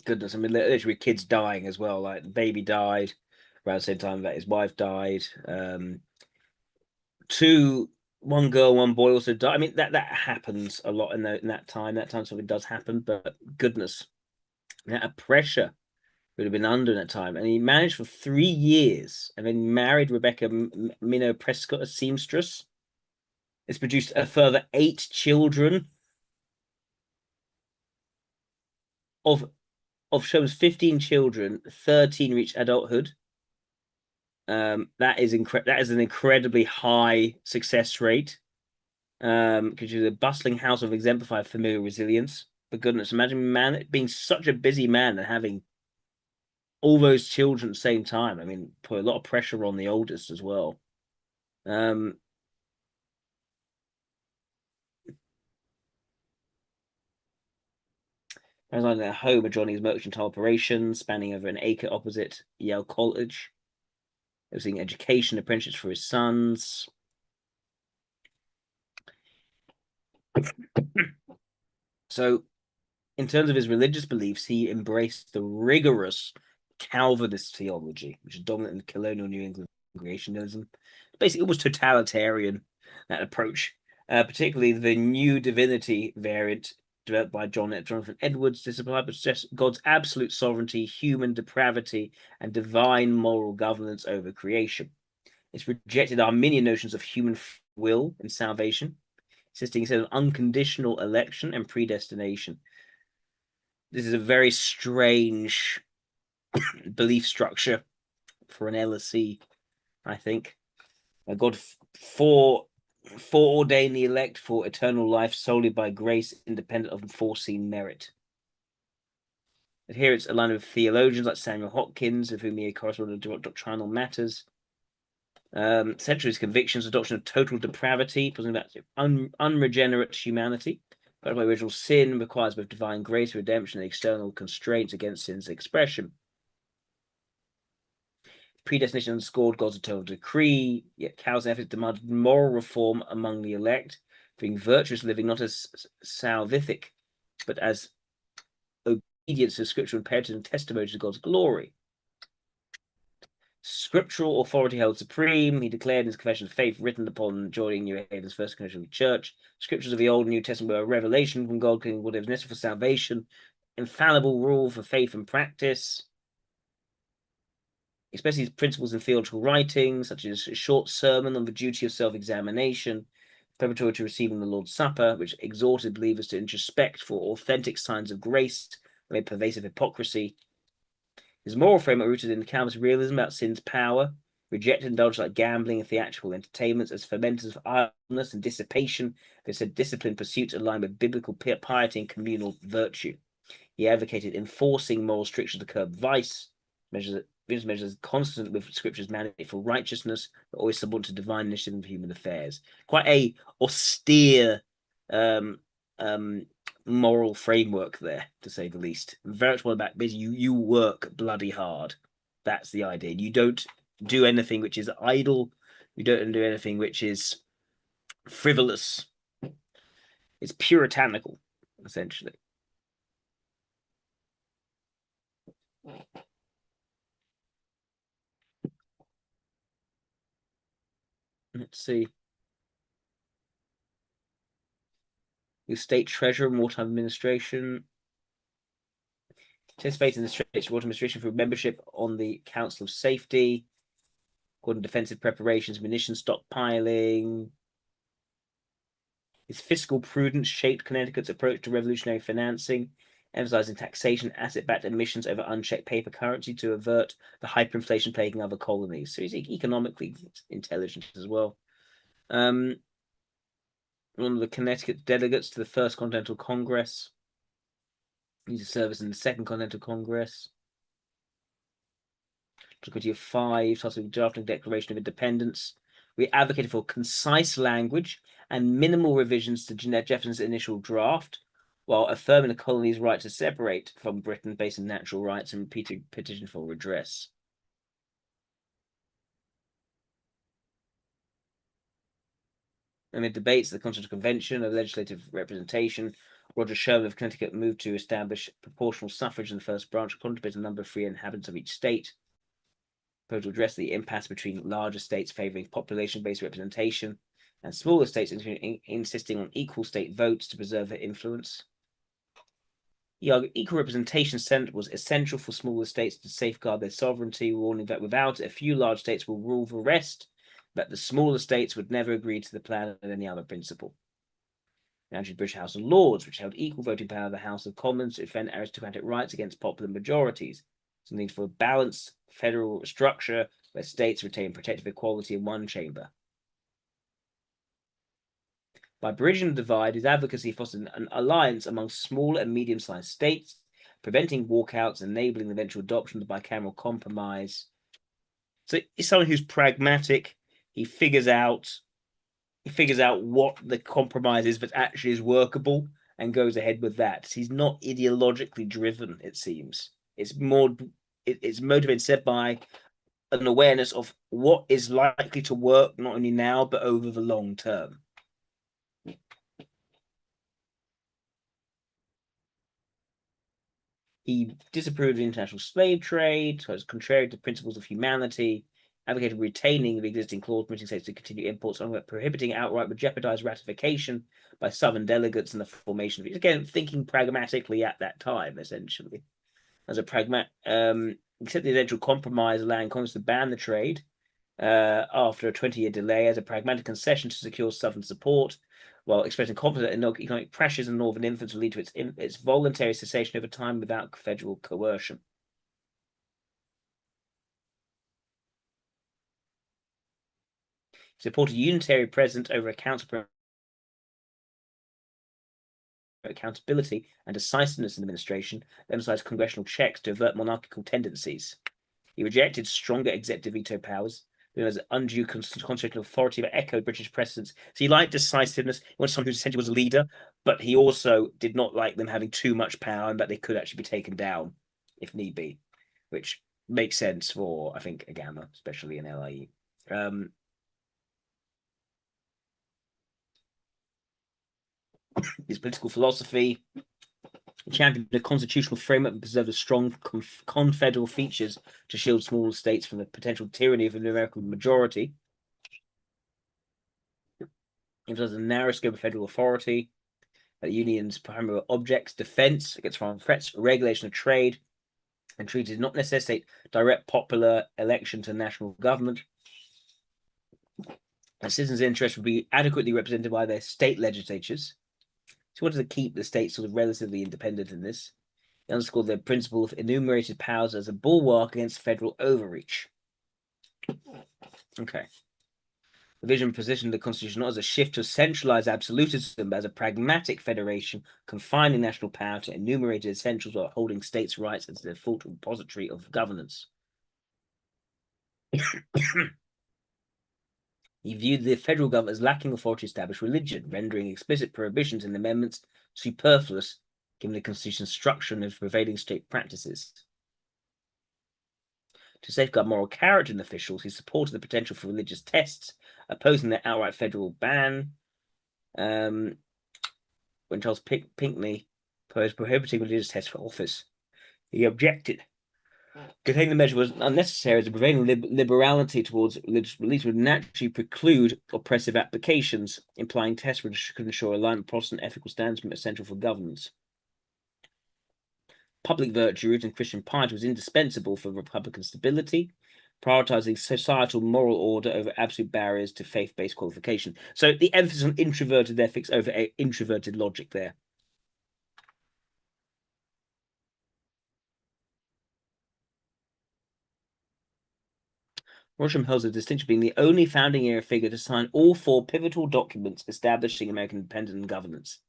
goodness, I mean, literally kids dying as well. Like, the baby died around the same time that his wife died. 1 girl, 1 boy also died. I mean, that happens a lot in that time. That time something does happen, but goodness, that pressure would have been under in that time. And he managed for 3 years and then married Rebecca Minnow Prescott, a seamstress. It's produced a further 8 children. Of Sherman's 15 children, 13 reached adulthood. That is an incredibly high success rate. Because you're the bustling house of exemplified familial resilience. But goodness, imagine being such a busy man and having all those children at the same time. I mean, put a lot of pressure on the oldest as well. Residing in their home adjoining his mercantile operations, spanning over an acre opposite Yale College. Overseeing education apprenticeships for his sons. So, in terms of his religious beliefs, he embraced the rigorous Calvinist theology, which is dominant in colonial New England creationism. Basically, almost totalitarian, that approach. Particularly the new divinity variant developed by Jonathan Edwards, disciplines God's absolute sovereignty, human depravity, and divine moral governance over creation. It's rejected Arminian notions of human will and salvation, insisting instead of unconditional election and predestination. This is a very strange belief structure for an LSE, I think. God foreordained the elect for eternal life solely by grace, independent of foreseen merit. Adherents align with theologians like Samuel Hopkins, with whom he corresponded to doctrinal matters. Central his convictions, adoption of total depravity, presenting about unregenerate humanity, but by original sin requires both divine grace, redemption, and external constraints against sin's expression. Predestination underscored God's eternal decree, yet Calvin's efforts demanded moral reform among the elect, being virtuous living not as salvific, but as obedience to scriptural imperative and testimony to God's glory. Scriptural authority held supreme. He declared in his confession of faith, written upon joining New Haven's first connection with the church. Scriptures of the Old and New Testament were a revelation from God, whatever is necessary for salvation, infallible rule for faith and practice. Especially his principles in theological writings, such as a short sermon on the duty of self-examination, preparatory to receiving the Lord's Supper, which exhorted believers to introspect for authentic signs of grace amid pervasive hypocrisy. His moral framework rooted in Calvin's realism about sin's power, rejected indulgence like gambling and theatrical entertainments as fermenters of idleness and dissipation. They said disciplined pursuits aligned with biblical piety and communal virtue. He advocated enforcing moral strictures to curb vice, measures consistent with Scripture's mandate for righteousness, but always subordinate to divine initiative of human affairs. Quite a austere moral framework there, to say the least. Very much one about basically you work bloody hard. That's the idea. You don't do anything which is idle. You don't do anything which is frivolous. It's puritanical, essentially. Let's see. The state treasurer and wartime administration. Participated in the state's wartime administration through membership on the Council of Safety, according to defensive preparations, munitions stockpiling. His fiscal prudence shaped Connecticut's approach to revolutionary financing, emphasizing taxation, asset-backed emissions over unchecked paper currency to avert the hyperinflation plaguing other colonies. So he's economically intelligent as well. One of the Connecticut delegates to the First Continental Congress. He's a service in the Second Continental Congress. Committee of 5, tasked with drafting Declaration of Independence. We advocated for concise language and minimal revisions to Jefferson's initial draft, while affirming the colony's right to separate from Britain based on natural rights and repeated petition for redress. Amid debates at the Continental Convention of legislative representation, Roger Sherman of Connecticut moved to establish proportional suffrage in the first branch, contemplating the number of free inhabitants of each state. To address the impasse between larger states favoring population-based representation and smaller states insisting on equal state votes to preserve their influence. He argued equal representation was essential for smaller states to safeguard their sovereignty, warning that without it, a few large states will rule the rest, but the smaller states would never agree to the plan of any other principle. The British House of Lords, which held equal voting power of the House of Commons to defend aristocratic rights against popular majorities. So need for a balanced federal structure where states retain protective equality in one chamber. By bridging the divide, his advocacy fostered an alliance among small and medium-sized states, preventing walkouts, enabling the eventual adoption of the bicameral compromise. So he's someone who's pragmatic. He figures out what the compromise is that actually is workable and goes ahead with that. He's not ideologically driven, it seems. It's motivated instead by an awareness of what is likely to work not only now but over the long term. He disapproved of international slave trade, so it's contrary to principles of humanity, advocated retaining the existing clause permitting states to continue imports, but prohibiting outright would jeopardize ratification by Southern delegates and the formation of it. Again, thinking pragmatically at that time, essentially. As a except the eventual compromise allowing Congress to ban the trade after a 20-year delay as a pragmatic concession to secure Southern support, while expressing confidence in economic pressures and Northern influence will lead to its voluntary cessation over time without federal coercion. Supported unitary president over accountability and decisiveness in administration, emphasized congressional checks to avert monarchical tendencies. He rejected stronger executive veto powers, as undue constitutional authority that echoed British precedents. So he liked decisiveness. He wanted someone who essentially was a leader, but he also did not like them having too much power and that they could actually be taken down if need be, which makes sense for, I think, Agama, especially in LIE. His political philosophy championed a constitutional framework that preserved a strong confederal features to shield small states from the potential tyranny of an American majority. It was a narrow scope of federal authority, the union's primary objects, defense against foreign threats, regulation of trade, and treaties did not necessitate direct popular election to national government. And citizens' interests would be adequately represented by their state legislatures. So he wanted to keep the states sort of relatively independent in this. He underscored the principle of enumerated powers as a bulwark against federal overreach. Okay. The vision positioned the Constitution not as a shift to centralized absolutism, but as a pragmatic federation confining national power to enumerated essentials while holding states' rights as the default repository of governance. He viewed the federal government as lacking authority to establish religion, rendering explicit prohibitions in the amendments superfluous, given the Constitution's structure and its prevailing state practices. To safeguard moral character in officials, he supported the potential for religious tests, opposing their outright federal ban. When Charles Pinckney proposed prohibiting religious tests for office, he objected. Containing the measure was unnecessary as the prevailing liberality towards religious beliefs would naturally preclude oppressive applications, implying tests which could ensure alignment with Protestant ethical standards essential for governance. Public virtues and Christian piety was indispensable for Republican stability, prioritizing societal moral order over absolute barriers to faith-based qualification. So the emphasis on introverted ethics over introverted logic there. Rosham holds a distinction being the only founding era figure to sign all 4 pivotal documents establishing American independence and governance.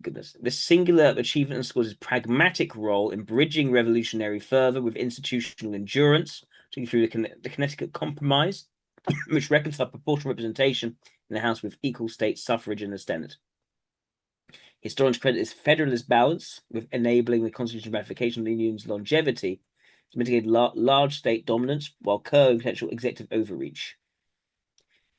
Goodness. This singular achievement underscores his pragmatic role in bridging revolutionary fervor with institutional endurance, through the Connecticut Compromise, which reconciled proportional representation in the House with equal state suffrage in the Senate. Historians credit this federalist balance with enabling the constitutional ratification of the Union's longevity to mitigate large state dominance while curbing potential executive overreach.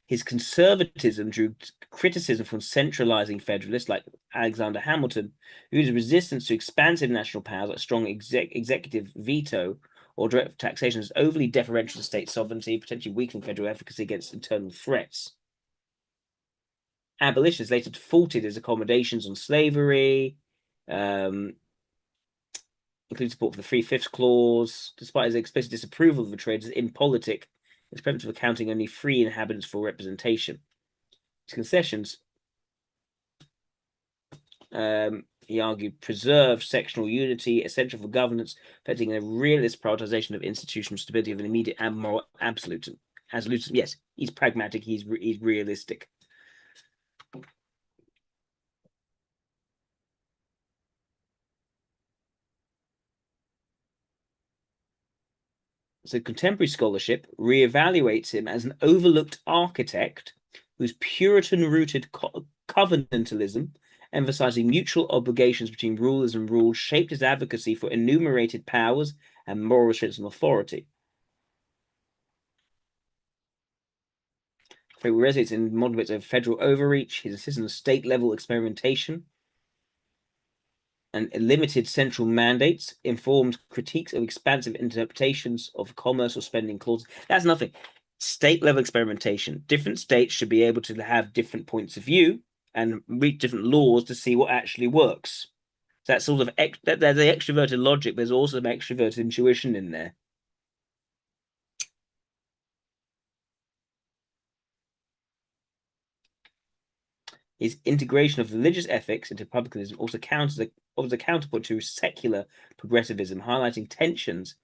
His conservatism drew criticism from centralizing federalists like Alexander Hamilton, whose resistance to expansive national powers like strong executive veto or direct taxation is overly deferential to state sovereignty, potentially weakening federal efficacy against internal threats. Abolitionists later defaulted his accommodations on slavery, including support for the 3/5 clause, despite his explicit disapproval of the trade as impolitic. His preference for counting only 3 inhabitants for representation. His concessions, he argued, preserved sectional unity, essential for governance, affecting a realist prioritization of institutional stability of an immediate and moral absolutism. Yes, he's pragmatic, he's realistic. So contemporary scholarship reevaluates him as an overlooked architect whose Puritan-rooted covenantalism, emphasizing mutual obligations between rulers and ruled, shaped his advocacy for enumerated powers and moral restraints on authority. It resonates in modern bits of federal overreach, his insistence on state-level experimentation, and limited central mandates, informed critiques of expansive interpretations of commerce or spending clauses. That's nothing. State-level experimentation. Different states should be able to have different points of view and read different laws to see what actually works. So that's sort of there's the extroverted logic. There's also some extroverted intuition in there. His integration of religious ethics into republicanism also counts as a counterpoint to secular progressivism, highlighting tensions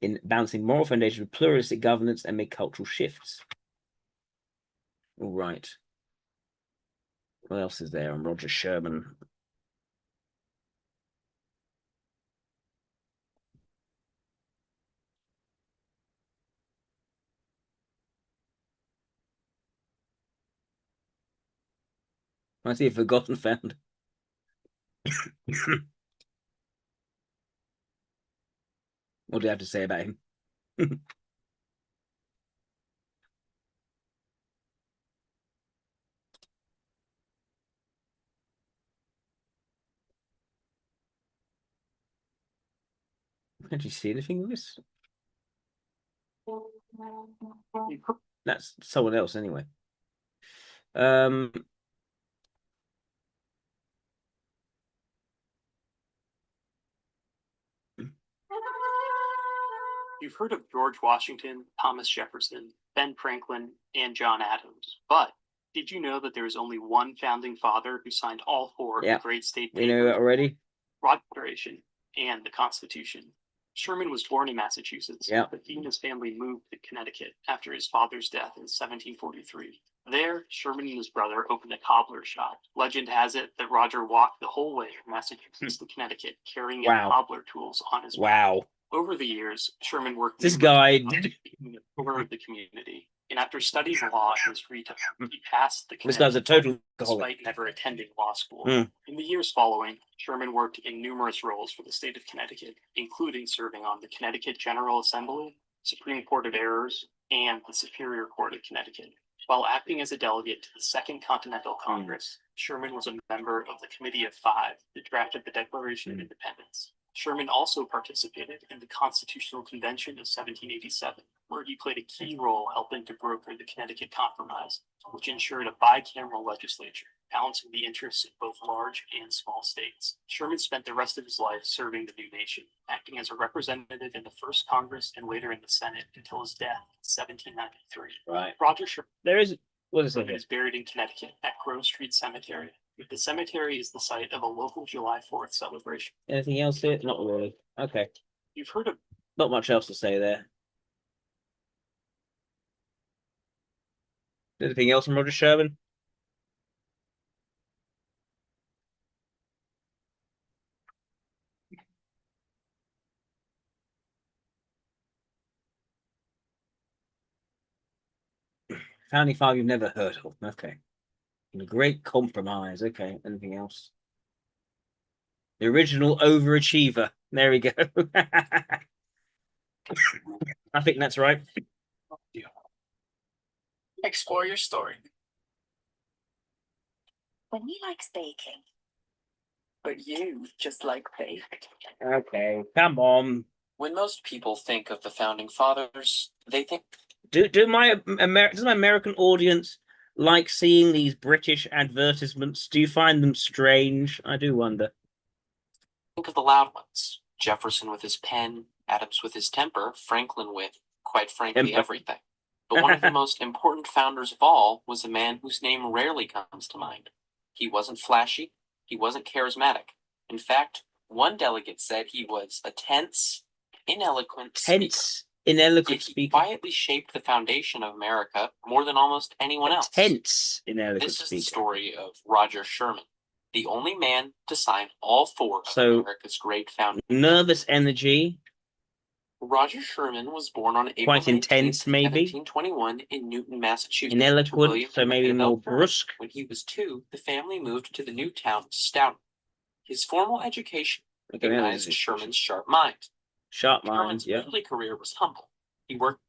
in balancing moral foundations with pluralistic governance and make cultural shifts. All right. What else is there on Roger Sherman? I see a forgotten found. What do you have to say about him? Can't you see anything of this? That's someone else anyway. You've heard of George Washington, Thomas Jefferson, Ben Franklin, and John Adams, but did you know that there is only one founding father who signed all four of the great state papers? We know that already. Declaration and the Constitution. Sherman was born in Massachusetts, but he and his family moved to Connecticut after his father's death in 1743. There, Sherman and his brother opened a cobbler shop. Legend has it that Roger walked the whole way from Massachusetts to Connecticut, carrying out cobbler tools on his back. Over the years, Sherman worked this guy the poor of the community, and after studying law in his free time, he passed the this guy's a total despite never attending law school. In the years following, Sherman worked in numerous roles for the state of Connecticut, including serving on the Connecticut General Assembly, Supreme Court of Errors, and the Superior Court of Connecticut. While acting as a delegate to the Second Continental Congress, Sherman was a member of the Committee of Five that drafted the Declaration of Independence. Sherman also participated in the Constitutional Convention of 1787, where he played a key role helping to broker the Connecticut Compromise, which ensured a bicameral legislature, balancing the interests of both large and small states. Sherman spent the rest of his life serving the new nation, acting as a representative in the first Congress and later in the Senate until his death in 1793. Right. Roger Sherman is buried in Connecticut at Grove Street Cemetery. The cemetery is the site of a local July 4th celebration. Anything else here? Not really. Okay. You've heard of... Not much else to say there. Anything else from Roger Sherman? Founding Father you've never heard of. Okay. The Great Compromise. Okay. Anything else? The original overachiever. There we go. I think that's right. Explore your story. When he likes baking. But you just like bake. Okay. Come on. When most people think of the Founding Fathers, they think... Does my American audience like seeing these British advertisements? Do you find them strange? I do wonder. Think of the loud ones. Jefferson with his pen, Adams with his temper, Franklin with, quite frankly, everything. But one of the most important founders of all was a man whose name rarely comes to mind. He wasn't flashy. He wasn't charismatic. In fact, one delegate said he was a tense, ineloquent speaker. He quietly shaped the foundation of America more than almost anyone else. Tense, ineloquent This is speaker. The story of Roger Sherman, the only man to sign all four of America's great founding. Nervous energy. Roger Sherman was born on April Quite intense, 19th, maybe. 1721 in Newton, Massachusetts. to Ineloquent, William so and maybe Annabelle more Sherman. brusque. When he was 2, the family moved to the new town of Stoughton. His formal education recognized Sherman's sharp mind. Sharp mind, Sherman's yeah. early career was humble. He worked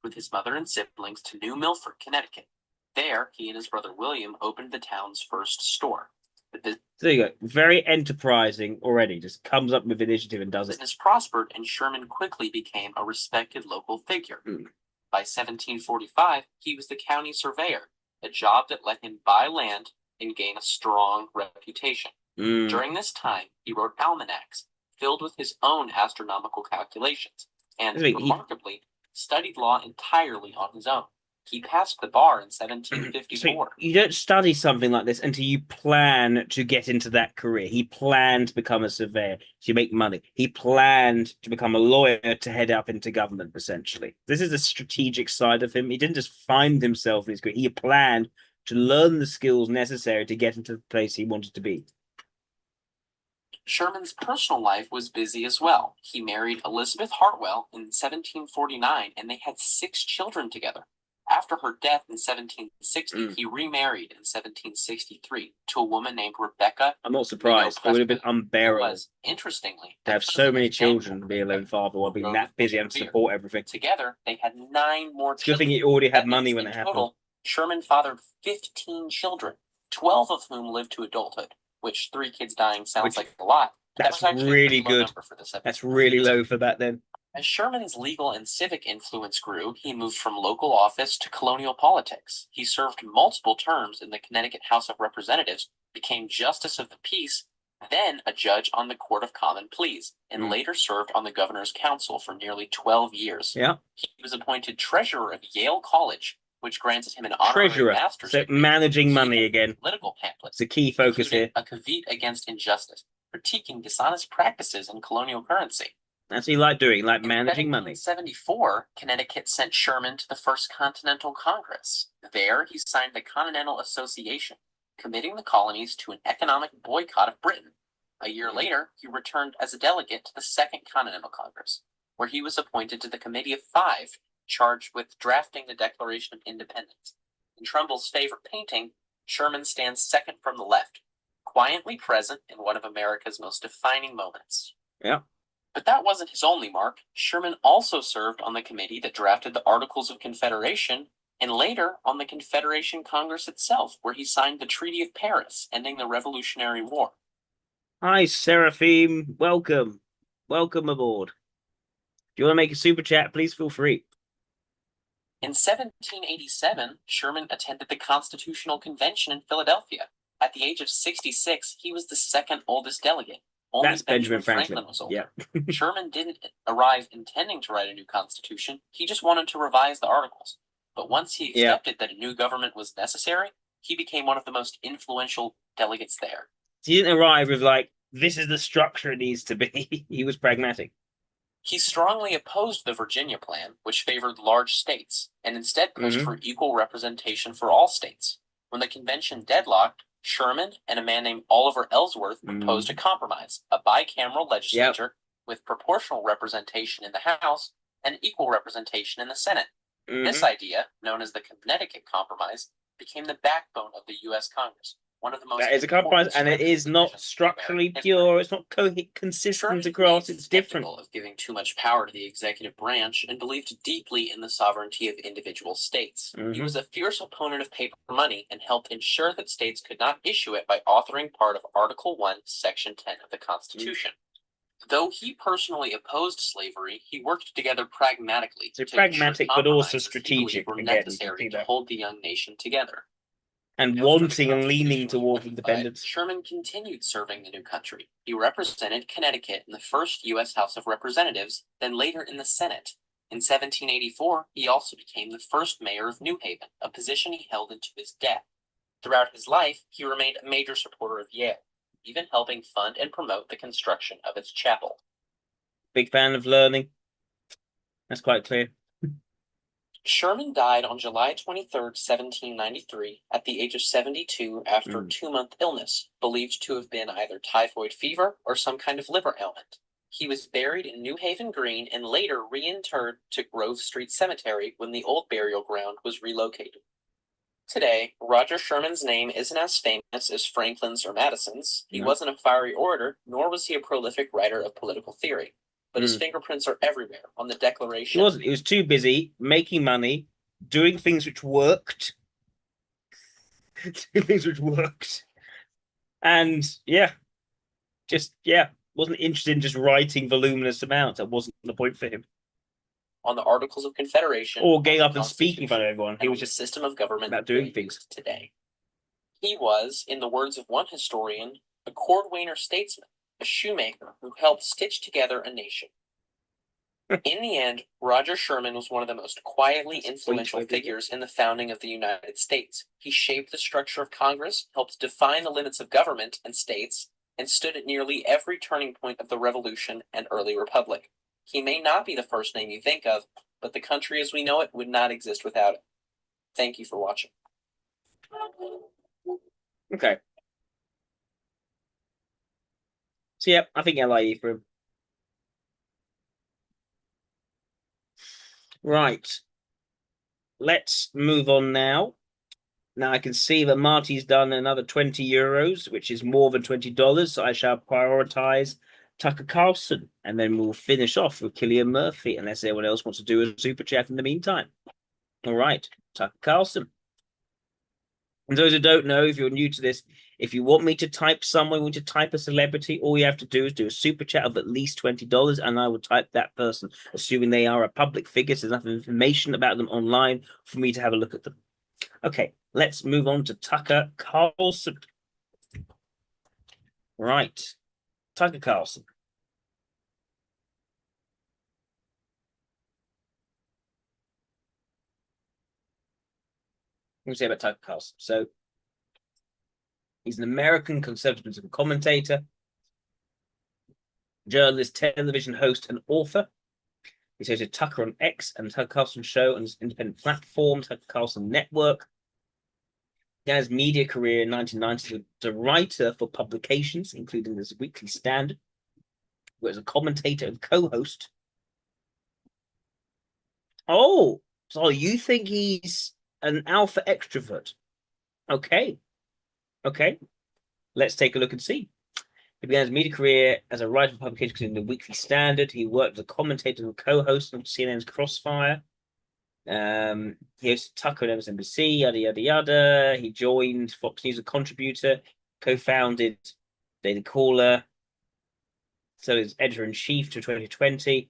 with his mother and siblings to New Milford, Connecticut. There, he and his brother William opened the town's first store. The There you go. Very enterprising already. Just comes up with initiative and does it. business prospered, and Sherman quickly became a respected local figure. By 1745, he was the county surveyor, a job that let him buy land and gain a strong reputation. During this time, he wrote almanacs filled with his own astronomical calculations, and remarkably, studied law entirely on his own. He passed the bar in 1754. So you don't study something like this until you plan to get into that career. He planned to become a surveyor to make money. He planned to become a lawyer to head up into government, essentially. This is the strategic side of him. He didn't just find himself in his career. He planned to learn the skills necessary to get into the place he wanted to be. Sherman's personal life was busy as well. He married Elizabeth Hartwell in 1749, and they had 6 children together. After her death in 1760, he remarried in 1763 to a woman named Rebecca. I'm not surprised. It would have been unbearable. Was, interestingly, to have so many children and be a lone father while being that busy and support everything. Together, they had 9 more Good children. thing he already had That money means when in it happened. total, Sherman fathered 15 children, 12 of whom lived to adulthood, which 3 kids dying sounds like a lot. That's That was actually really a pretty low good. number for this That's episode. really low for that then. As Sherman's legal and civic influence grew, he moved from local office to colonial politics. He served multiple terms in the Connecticut House of Representatives, became Justice of the Peace, then a judge on the Court of Common Pleas, and later served on the Governor's Council for nearly 12 years. Yeah. He was appointed treasurer of Yale College, which granted him an honorary master's So degree. managing He money had again. Political pamphlets. It's a key focus including here. A caveat against injustice, critiquing dishonest practices in colonial currency. That's what you like doing, like managing money. In 1774, Connecticut sent Sherman to the First Continental Congress. There, he signed the Continental Association, committing the colonies to an economic boycott of Britain. A year later, he returned as a delegate to the Second Continental Congress, where he was appointed to the Committee of 5, charged with drafting the Declaration of Independence. In Trumbull's favorite painting, Sherman stands second from the left, quietly present in one of America's most defining moments. Yeah. But that wasn't his only mark. Sherman also served on the committee that drafted the Articles of Confederation, and later on the Confederation Congress itself, where he signed the Treaty of Paris, ending the Revolutionary War. Hi, Seraphim. Welcome. Welcome aboard. If you want to make a super chat, please feel free. In 1787, Sherman attended the Constitutional Convention in Philadelphia. At the age of 66, he was the second oldest delegate. Only That's Benjamin Franklin. was older. Yeah. Sherman didn't arrive intending to write a new constitution. He just wanted to revise the articles. But once he accepted that a new government was necessary, he became one of the most influential delegates there. He didn't arrive with like, this is the structure it needs to be. He was pragmatic. He strongly opposed the Virginia Plan, which favored large states, and instead pushed for equal representation for all states. When the convention deadlocked, Sherman and a man named Oliver Ellsworth proposed a compromise, a bicameral legislature with proportional representation in the House and equal representation in the Senate. This idea, known as the Connecticut Compromise, became the backbone of the U.S. Congress. One of the most That is a compromise, and it is not structurally pure. It's not consistent across. It's different. Of giving too much power to the executive branch and believed deeply in the sovereignty of individual states. He was a fierce opponent of paper money and helped ensure that states could not issue it by authoring part of Article 1, Section 10 of the Constitution. Though he personally opposed slavery, he worked together pragmatically. So pragmatic, but also strategic. Were again, necessary to hold the young nation together. And wanting and leaning towards independence. Sherman continued serving the new country. He represented Connecticut in the first U.S. House of Representatives, then later in the Senate. In 1784, he also became the first mayor of New Haven, a position he held until his death. Throughout his life, he remained a major supporter of Yale, even helping fund and promote the construction of its chapel. Big fan of learning. That's quite clear. Sherman died on July 23, 1793, at the age of 72 after a 2-month illness, believed to have been either typhoid fever or some kind of liver ailment. He was buried in New Haven Green and later reinterred to Grove Street Cemetery when the old burial ground was relocated. Today, Roger Sherman's name isn't as famous as Franklin's or Madison's. He wasn't a fiery orator, nor was he a prolific writer of political theory. But his fingerprints are everywhere on the Declaration. He wasn't. He was too busy making money, doing things which worked. Doing things which worked. And wasn't interested in just writing voluminous amounts. That wasn't the point for him. On the Articles of Confederation, or getting up and speaking in front of everyone. He was just a system of government about doing things today. He was, in the words of one historian, a cordwainer statesman, a shoemaker who helped stitch together a nation. In the end, Roger Sherman was one of the most quietly influential figures in the founding of the United States. He shaped the structure of Congress, helped define the limits of government and states, and stood at nearly every turning point of the Revolution and early Republic. He may not be the first name you think of, but the country as we know it would not exist without it. Thank you for watching. Okay. So, yeah, I think LIE for him. Right. Let's move on now. Now I can see that Marty's done another 20 euros, which is more than $20. So I shall prioritize Tucker Carlson, and then we'll finish off with Killian Murphy, unless anyone else wants to do a super chat in the meantime. All right, Tucker Carlson. And those who don't know, if you're new to this, if you want me to type someone, you want to type a celebrity, all you have to do is do a super chat of at least $20, and I will type that person, assuming they are a public figure, so there's enough information about them online for me to have a look at them. Okay, let's move on to Tucker Carlson. Right, Tucker Carlson. What do you say about Tucker Carlson? So, he's an American conservative political commentator, journalist, television host, and author. He's hosted Tucker on X and Tucker Carlson Show on his independent platform, Tucker Carlson Network. He began his media career in 1990 as a writer for publications, including the Weekly Standard, where as a commentator and co-host. Oh, so you think he's an alpha extrovert? Okay. Let's take a look and see. He began his media career as a writer for publications including the Weekly Standard. He worked as a commentator and co-host on CNN's Crossfire. He hosted Tucker on MSNBC, yada, yada, yada. He joined Fox News as a contributor, co-founded Daily Caller. So he's editor-in-chief to 2020.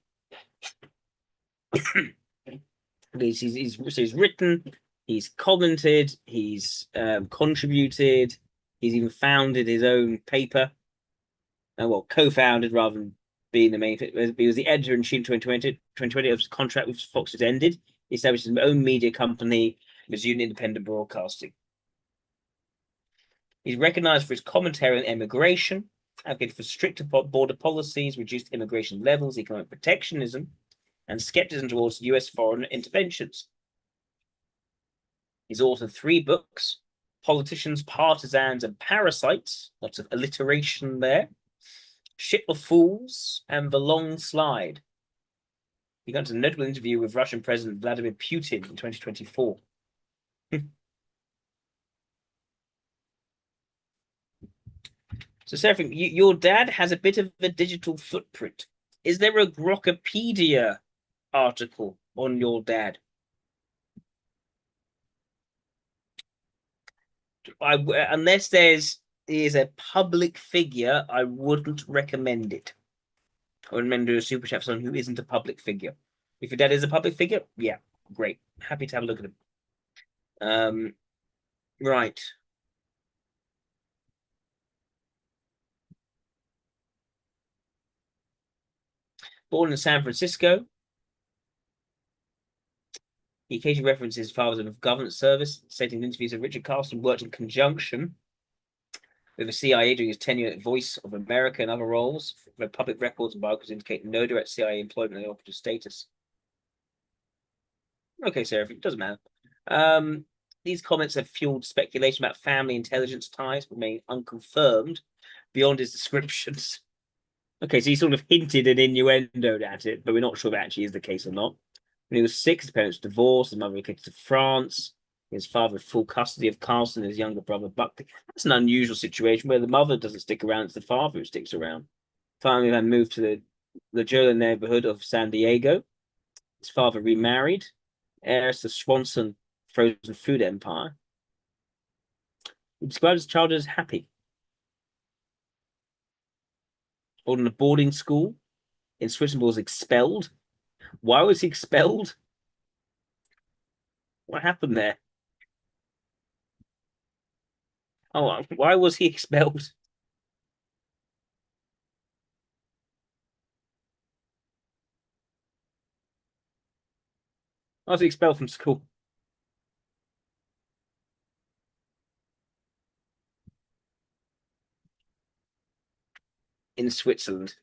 He's written, he's commented, he's contributed, he's even founded his own paper. Well, co-founded rather than being the main. He was the editor-in-chief in 2020 of his contract with Fox has ended. He established his own media company, resumed independent broadcasting. He's recognized for his commentary on immigration, advocated for stricter border policies, reduced immigration levels, economic protectionism, and skepticism towards US foreign interventions. He's authored 3 books, Politicians, Partisans, and Parasites, lots of alliteration there, Ship of Fools, and The Long Slide. He got into a notable interview with Russian President Vladimir Putin in 2024. So, Seraphim, your dad has a bit of a digital footprint. Is there a Grokpedia article on your dad? Unless he is a public figure, I wouldn't recommend it. I would recommend doing a super chat for someone who isn't a public figure. If your dad is a public figure, yeah, great. Happy to have a look at him. Right. Born in San Francisco, he occasionally references his father's in government service, stating in interviews that Richard Carlson worked in conjunction with the CIA during his tenure at Voice of America and other roles, where public records and biographies indicate no direct CIA employment and operative status. Okay, Sarah, it doesn't matter. These comments have fueled speculation about family intelligence ties, remain unconfirmed beyond his descriptions. Okay, so he sort of hinted and innuendoed at it, but we're not sure if it actually is the case or not. When he was 6, his parents divorced, his mother relocated to France. His father had full custody of Carlson and his younger brother Buck. That's an unusual situation where the mother doesn't stick around, it's the father who sticks around. Finally, then moved to the La Jolla neighborhood of San Diego. His father remarried, heiress to Swanson frozen food empire. He described his childhood as happy. Born in a boarding school in Switzerland, was expelled. Why was he expelled? What happened there? Oh, why was he expelled? Why was he expelled from school? In Switzerland.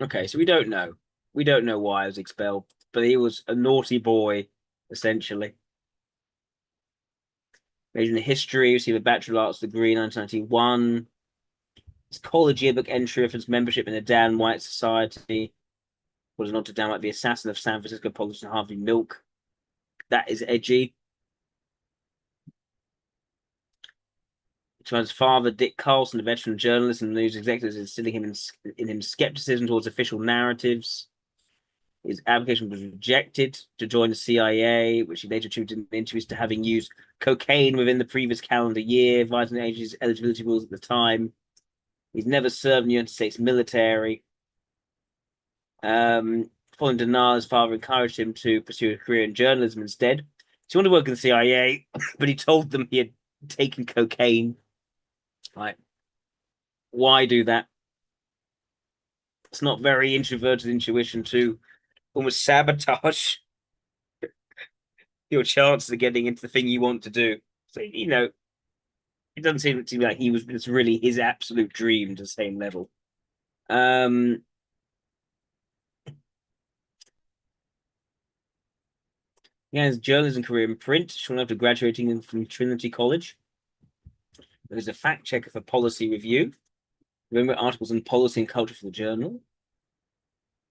Okay, so we don't know. We don't know why he was expelled, but he was a naughty boy, essentially. Majored in history, received a Bachelor of Arts degree in 1991. His college yearbook entry referenced membership in the Dan White Society. Was not to down like the assassin of San Francisco politician Harvey Milk. That is edgy. To his father, Dick Carlson, a veteran journalist and news executive, instilling in him skepticism towards official narratives. His application was rejected to join the CIA, which he later attributed in interviews to having used cocaine within the previous calendar year, violating the agency's eligibility rules at the time. He's never served in the United States military. Following denial, his father encouraged him to pursue a career in journalism instead. He wanted to work in the CIA, but he told them he had taken cocaine. Like, why do that? It's not very introverted intuition to almost sabotage your chances of getting into the thing you want to do. So, it doesn't seem to me like it's really his absolute dream to the same level. He has journalism career in print, shortly after graduating from Trinity College. He was a fact checker for Policy Review. He wrote articles on policy and culture for the Journal.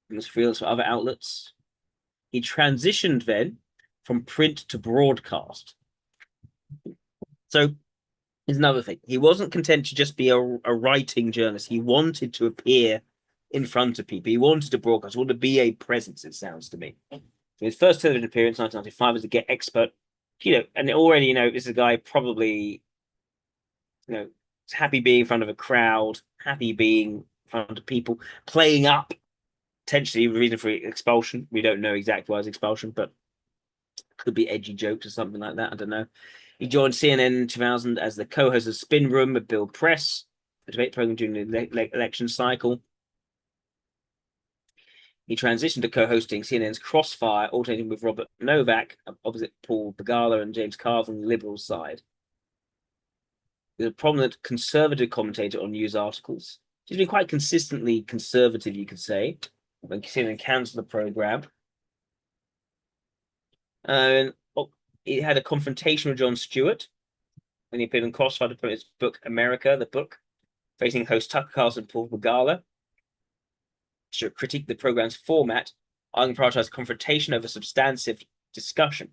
He was freelance for other outlets. He transitioned then from print to broadcast. So here's another thing. He wasn't content to just be a writing journalist. He wanted to appear in front of people. He wanted to broadcast. He wanted to be a presence, it sounds to me. So his first television appearance, 1995, was a Get Expert. And already, this is a guy probably, happy being in front of a crowd, happy being in front of people, playing up potentially the reason for expulsion. We don't know exactly why it's expulsion, but could be edgy jokes or something like that. I don't know. He joined CNN in 2000 as the co-host of Spin Room with Bill Press, a debate program during the election cycle. He transitioned to co-hosting CNN's Crossfire, alternating with Robert Novak opposite Paul Begala and James Carville on the Liberal side. He's a prominent conservative commentator on news articles. He's been quite consistently conservative, you could say, when CNN cancelled the program. He had a confrontation with Jon Stewart when he appeared on Crossfire to promote his book, America, the book, facing host Tucker Carlson and Paul Begala. Stewart critiqued the program's format, arguing prioritized confrontation over substantive discussion.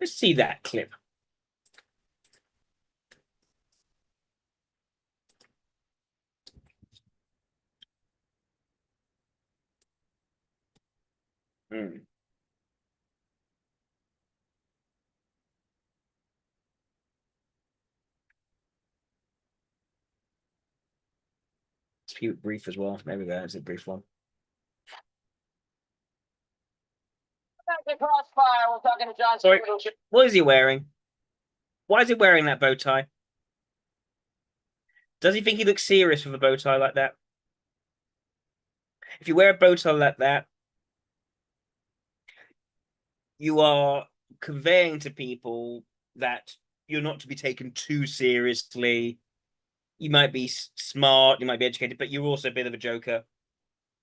Let's see that clip. Let's keep it brief as well. There we go. It's a brief one. Back to Crossfire. We're talking to Jon Sorry. Stewart. What is he wearing? Why is he wearing that bow tie? Does he think he looks serious with a bow tie like that? If you wear a bow tie like that, you are conveying to people that you're not to be taken too seriously. You might be smart, you might be educated, but you're also a bit of a joker.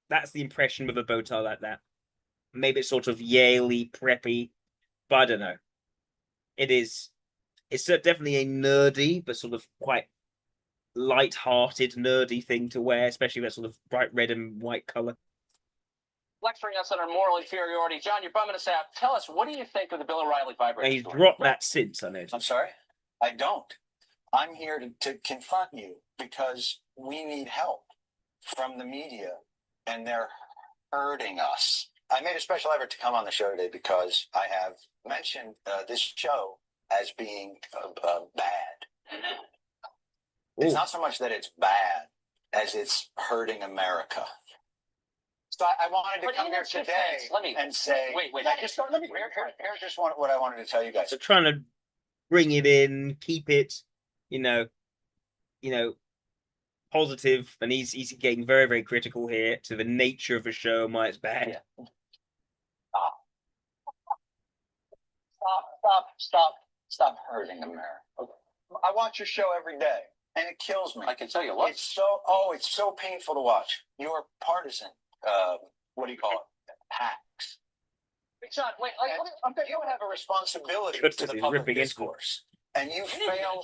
That's the impression with a bow tie like that. maybe it's sort of Yale-y, preppy, but I don't know. It's definitely a nerdy, but sort of quite light-hearted, nerdy thing to wear, especially that sort of bright red and white color. Lecturing us on our moral inferiority. John, you're bumming us out. Tell us, what do you think of the Bill O'Reilly vibrator? And he's dropped that since, I noticed. I'm sorry? I don't. I'm here to confront you because we need help from the media, and they're hurting us. I made a special effort to come on the show today because I have mentioned this show as being bad. It's not so much that it's bad as it's hurting America. So I wanted to come here today and say, wait. Here's just what I wanted to tell you guys. So trying to bring it in, keep it, positive, and he's getting very, very critical here to the nature of the show and why it's bad. Yeah. Stop hurting America. Okay. I watch your show every day, and it kills me. I can tell you what. It's so painful to watch. Your partisan, what do you call it? Hacks. John, wait, you have a responsibility to the public discourse. And you fail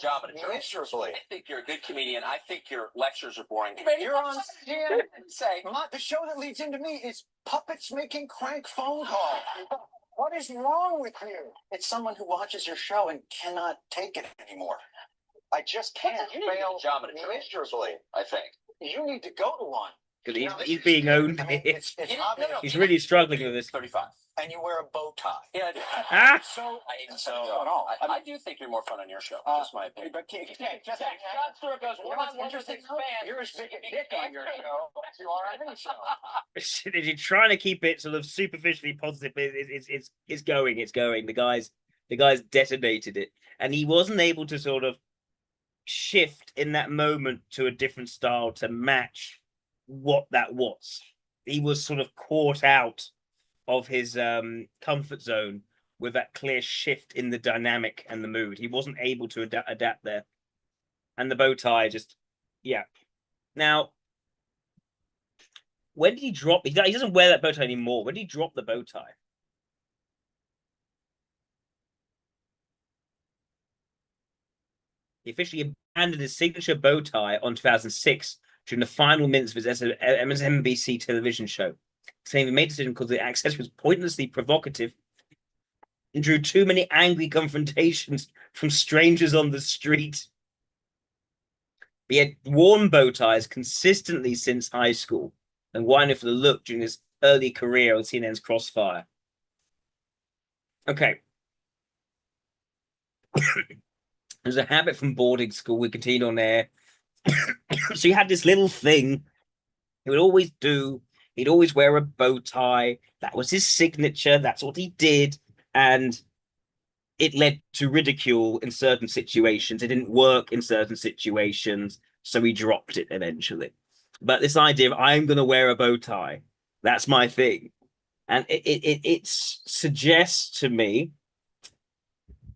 miserably. I think you're a good comedian. I think your lectures are boring. You're on the show that leads into me is puppets making crank phone calls. What is wrong with you? It's someone who watches your show and cannot take it anymore. I just can't fail miserably. I think. You need to go to one. Because he's being owned. He's really struggling with this. 35. And you wear a bow tie. Yeah. I do think you're more fun on your show. That's my opinion. But John Stewart goes, you're as big a dick on your show as you are on any show. He's trying to keep it sort of superficially positive. It's going. The guy's detonated it, and he wasn't able to sort of shift in that moment to a different style to match what that was. He was sort of caught out of his comfort zone with that clear shift in the dynamic and the mood. He wasn't able to adapt there. And the bow tie yeah. Now, when did he drop? He doesn't wear that bow tie anymore. When did he drop the bow tie? He officially abandoned his signature bow tie on 2006 during the final minutes of his MSNBC television show, saying he made a decision because the accessory was pointlessly provocative and drew too many angry confrontations from strangers on the street. He had worn bow ties consistently since high school and whined for the look during his early career on CNN's Crossfire. Okay. There's a habit from boarding school. We continued on air. So he had this little thing he would always do. He'd always wear a bow tie. That was his signature. That's what he did. And it led to ridicule in certain situations. It didn't work in certain situations. So he dropped it eventually. But this idea of I'm going to wear a bow tie, that's my thing. And it suggests to me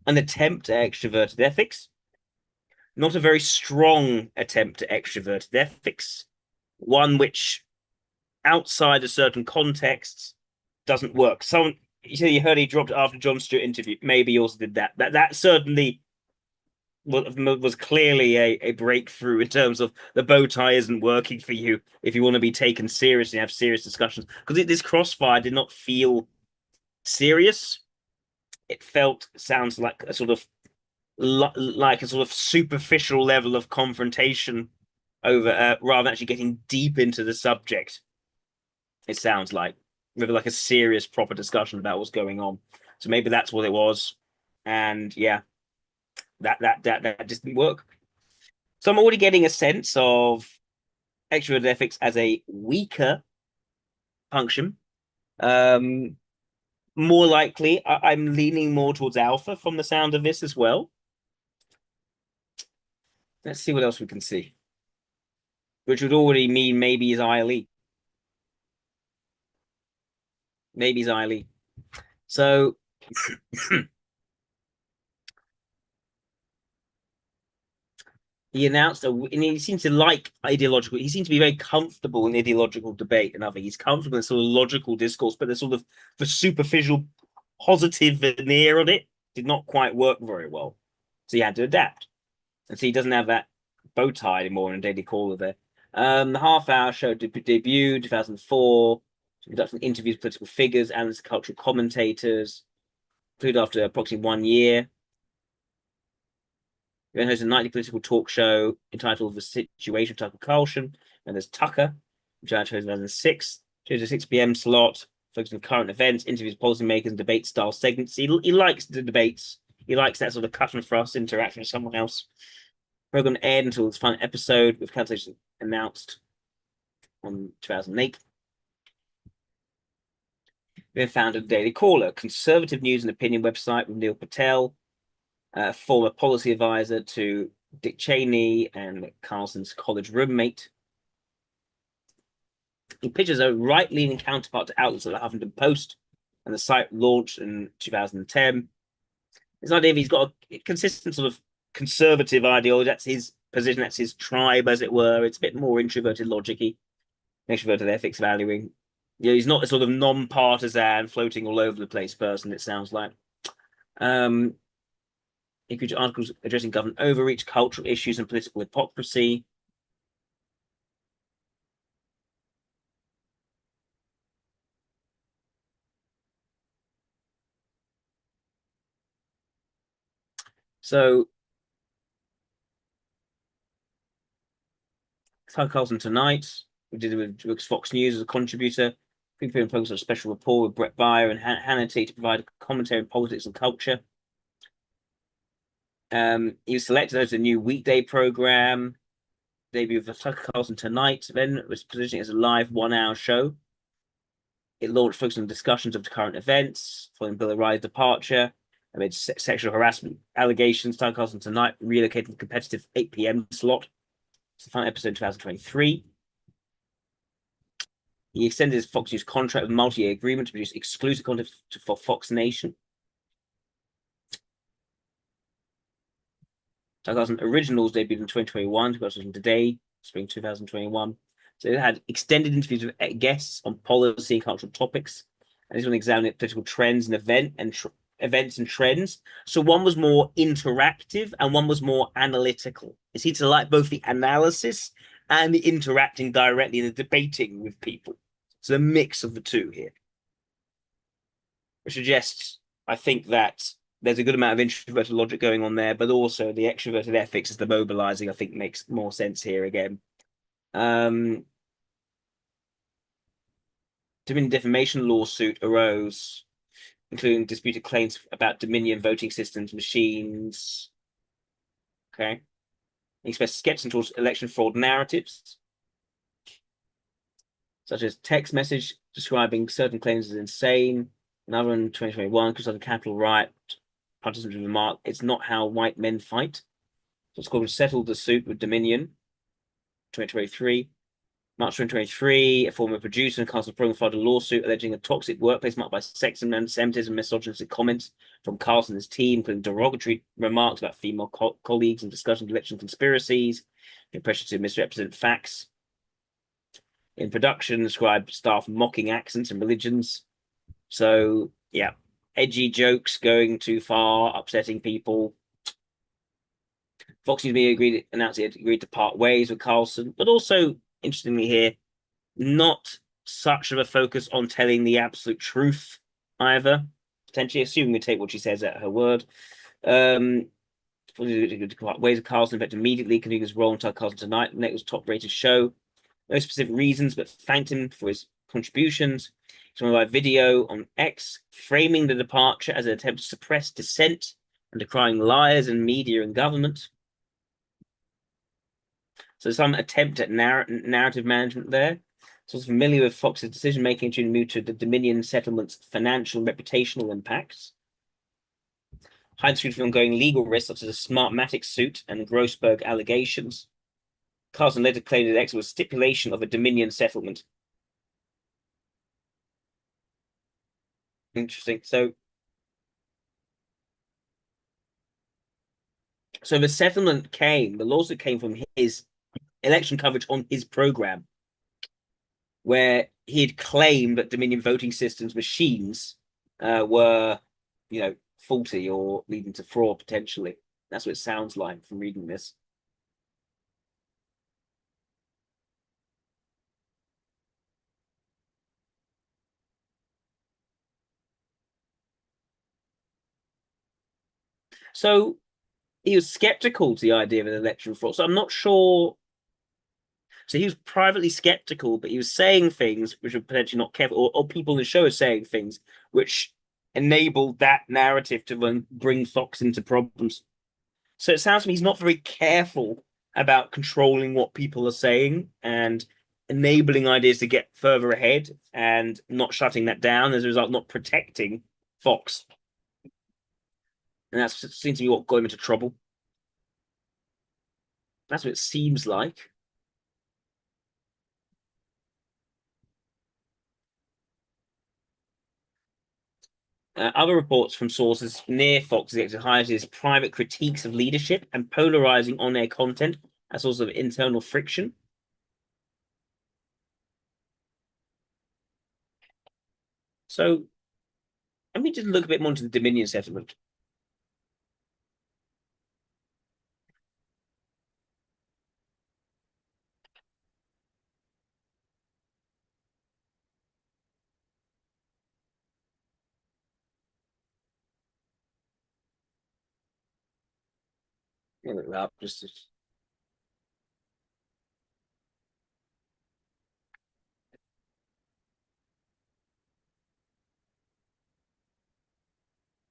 an attempt at extroverted ethics. Not a very strong attempt at extroverted ethics. One which, outside of certain contexts, doesn't work. You heard he dropped it after Jon Stewart interview. Maybe he also did that. That certainly was clearly a breakthrough in terms of the bow tie isn't working for you if you want to be taken seriously and have serious discussions. Because this Crossfire did not feel serious. It sounds like a sort of superficial level of confrontation over rather than actually getting deep into the subject. It sounds like a serious, proper discussion about what's going on. So maybe that's what it was, and yeah, that just didn't work. So I'm already getting a sense of extroverted ethics as a weaker function. More likely, I'm leaning more towards alpha from the sound of this as well. Let's see what else we can see. Which would already mean maybe he's ILE. Maybe he's ILE. So he announced, and he seemed to like ideological. He seemed to be very comfortable in ideological debate, and I think he's comfortable in sort of logical discourse, but the sort of the superficial positive veneer on it did not quite work very well. So he had to adapt, and so he doesn't have that bow tie anymore in a Daily Caller there. The half-hour show debuted 2004. Conducting interviews with political figures, analysts, cultural commentators, included after approximately 1 year. He then hosts a nightly political talk show entitled The Situation with Tucker Carlson. And there's Tucker, which I chose in 2006. Chose a 6 p.m. slot, focusing on current events, interviews with policymakers, and debate style segments. He likes the debates. He likes that sort of cut and thrust interaction with someone else. Program aired until its final episode, with cancellation announced on 2008. Then founded Daily Caller, conservative news and opinion website with Neil Patel, former policy advisor to Dick Cheney and Carlson's college roommate. He pitches a right-leaning counterpart to outlets like the Huffington Post, and the site launched in 2010. His idea, he's got a consistent sort of conservative ideology. That's his position. That's his tribe, as it were. It's a bit more introverted logic-y, extroverted ethics valuing. He's not a sort of non-partisan, floating all over the place person, it sounds like. Includes articles addressing government overreach, cultural issues, and political hypocrisy. So, Tucker Carlson Tonight, we did it with Fox News as a contributor. People posted a special report with Brett Baier and Hannity to provide commentary on politics and culture. He was selected as a new weekday program. Debut of the Tucker Carlson Tonight then was positioning as a live 1-hour show. It launched focusing on discussions of the current events, following Bill O'Reilly's departure, amid sexual harassment allegations. Tucker Carlson Tonight relocated to the competitive 8 p.m. slot. It's the final episode in 2023. He extended his Fox News contract with a multi-year agreement to produce exclusive content for Fox Nation. Tucker Carlson Originals debuted in 2021, today, spring 2021. So it had extended interviews with guests on policy and cultural topics. And this one examined political trends and events and trends. So one was more interactive and one was more analytical. It seems to like both the analysis and the interacting directly and the debating with people. So a mix of the two here. Which suggests, I think, that there's a good amount of introverted logic going on there, but also the extroverted ethics is the mobilizing, I think, makes more sense here again. Dominion defamation lawsuit arose, including disputed claims about Dominion voting systems, machines. Okay. He expressed skepticism towards election fraud narratives, such as text message describing certain claims as insane. Another in 2021, because of the Capitol riot, participants remarked, "It's not how white men fight." So it's called settled the suit with Dominion. 2023. March 2023, a former producer and cast of program filed a lawsuit alleging a toxic workplace marked by sexism, anti-Semitism, misogynistic comments from Carlson and his team, including derogatory remarks about female colleagues and discussion of election conspiracies, and pressure to misrepresent facts. In production, described staff mocking accents and religions. So, yeah, edgy jokes going too far, upsetting people. Fox News Media announced it had agreed to part ways with Carlson, but also, interestingly here, not such of a focus on telling the absolute truth either, potentially, assuming we take what she says at her word. Ways of Carlson, in fact, immediately continued his role on Tucker Carlson Tonight. The was top-rated show. No specific reasons, but thanked him for his contributions. He's on a live video on X, framing the departure as an attempt to suppress dissent and decrying liars in media and government. So some attempt at narrative management there. So I was familiar with Fox's decision-making to move to the Dominion settlement's financial and reputational impacts. High scrutiny for ongoing legal risks, such as a Smartmatic suit and Grossberg allegations. Carlson later claimed that X was stipulation of a Dominion settlement. Interesting. So So the settlement came, the lawsuit came from his election coverage on his program, where he had claimed that Dominion voting systems machines were, faulty or leading to fraud potentially. That's what it sounds like from reading this. So he was skeptical to the idea of an election fraud. So I'm not sure. So he was privately skeptical, but he was saying things which were potentially not careful, or people in the show are saying things which enabled that narrative to bring Fox into problems. So it sounds to me he's not very careful about controlling what people are saying and enabling ideas to get further ahead and not shutting that down, as a result, not protecting Fox. And that seems to be what got him into trouble. That's what it seems like. Other reports from sources near Fox executive highlighted his private critiques of leadership and polarizing on-air content as source of internal friction. So let me just look a bit more into the Dominion settlement. Look that up just.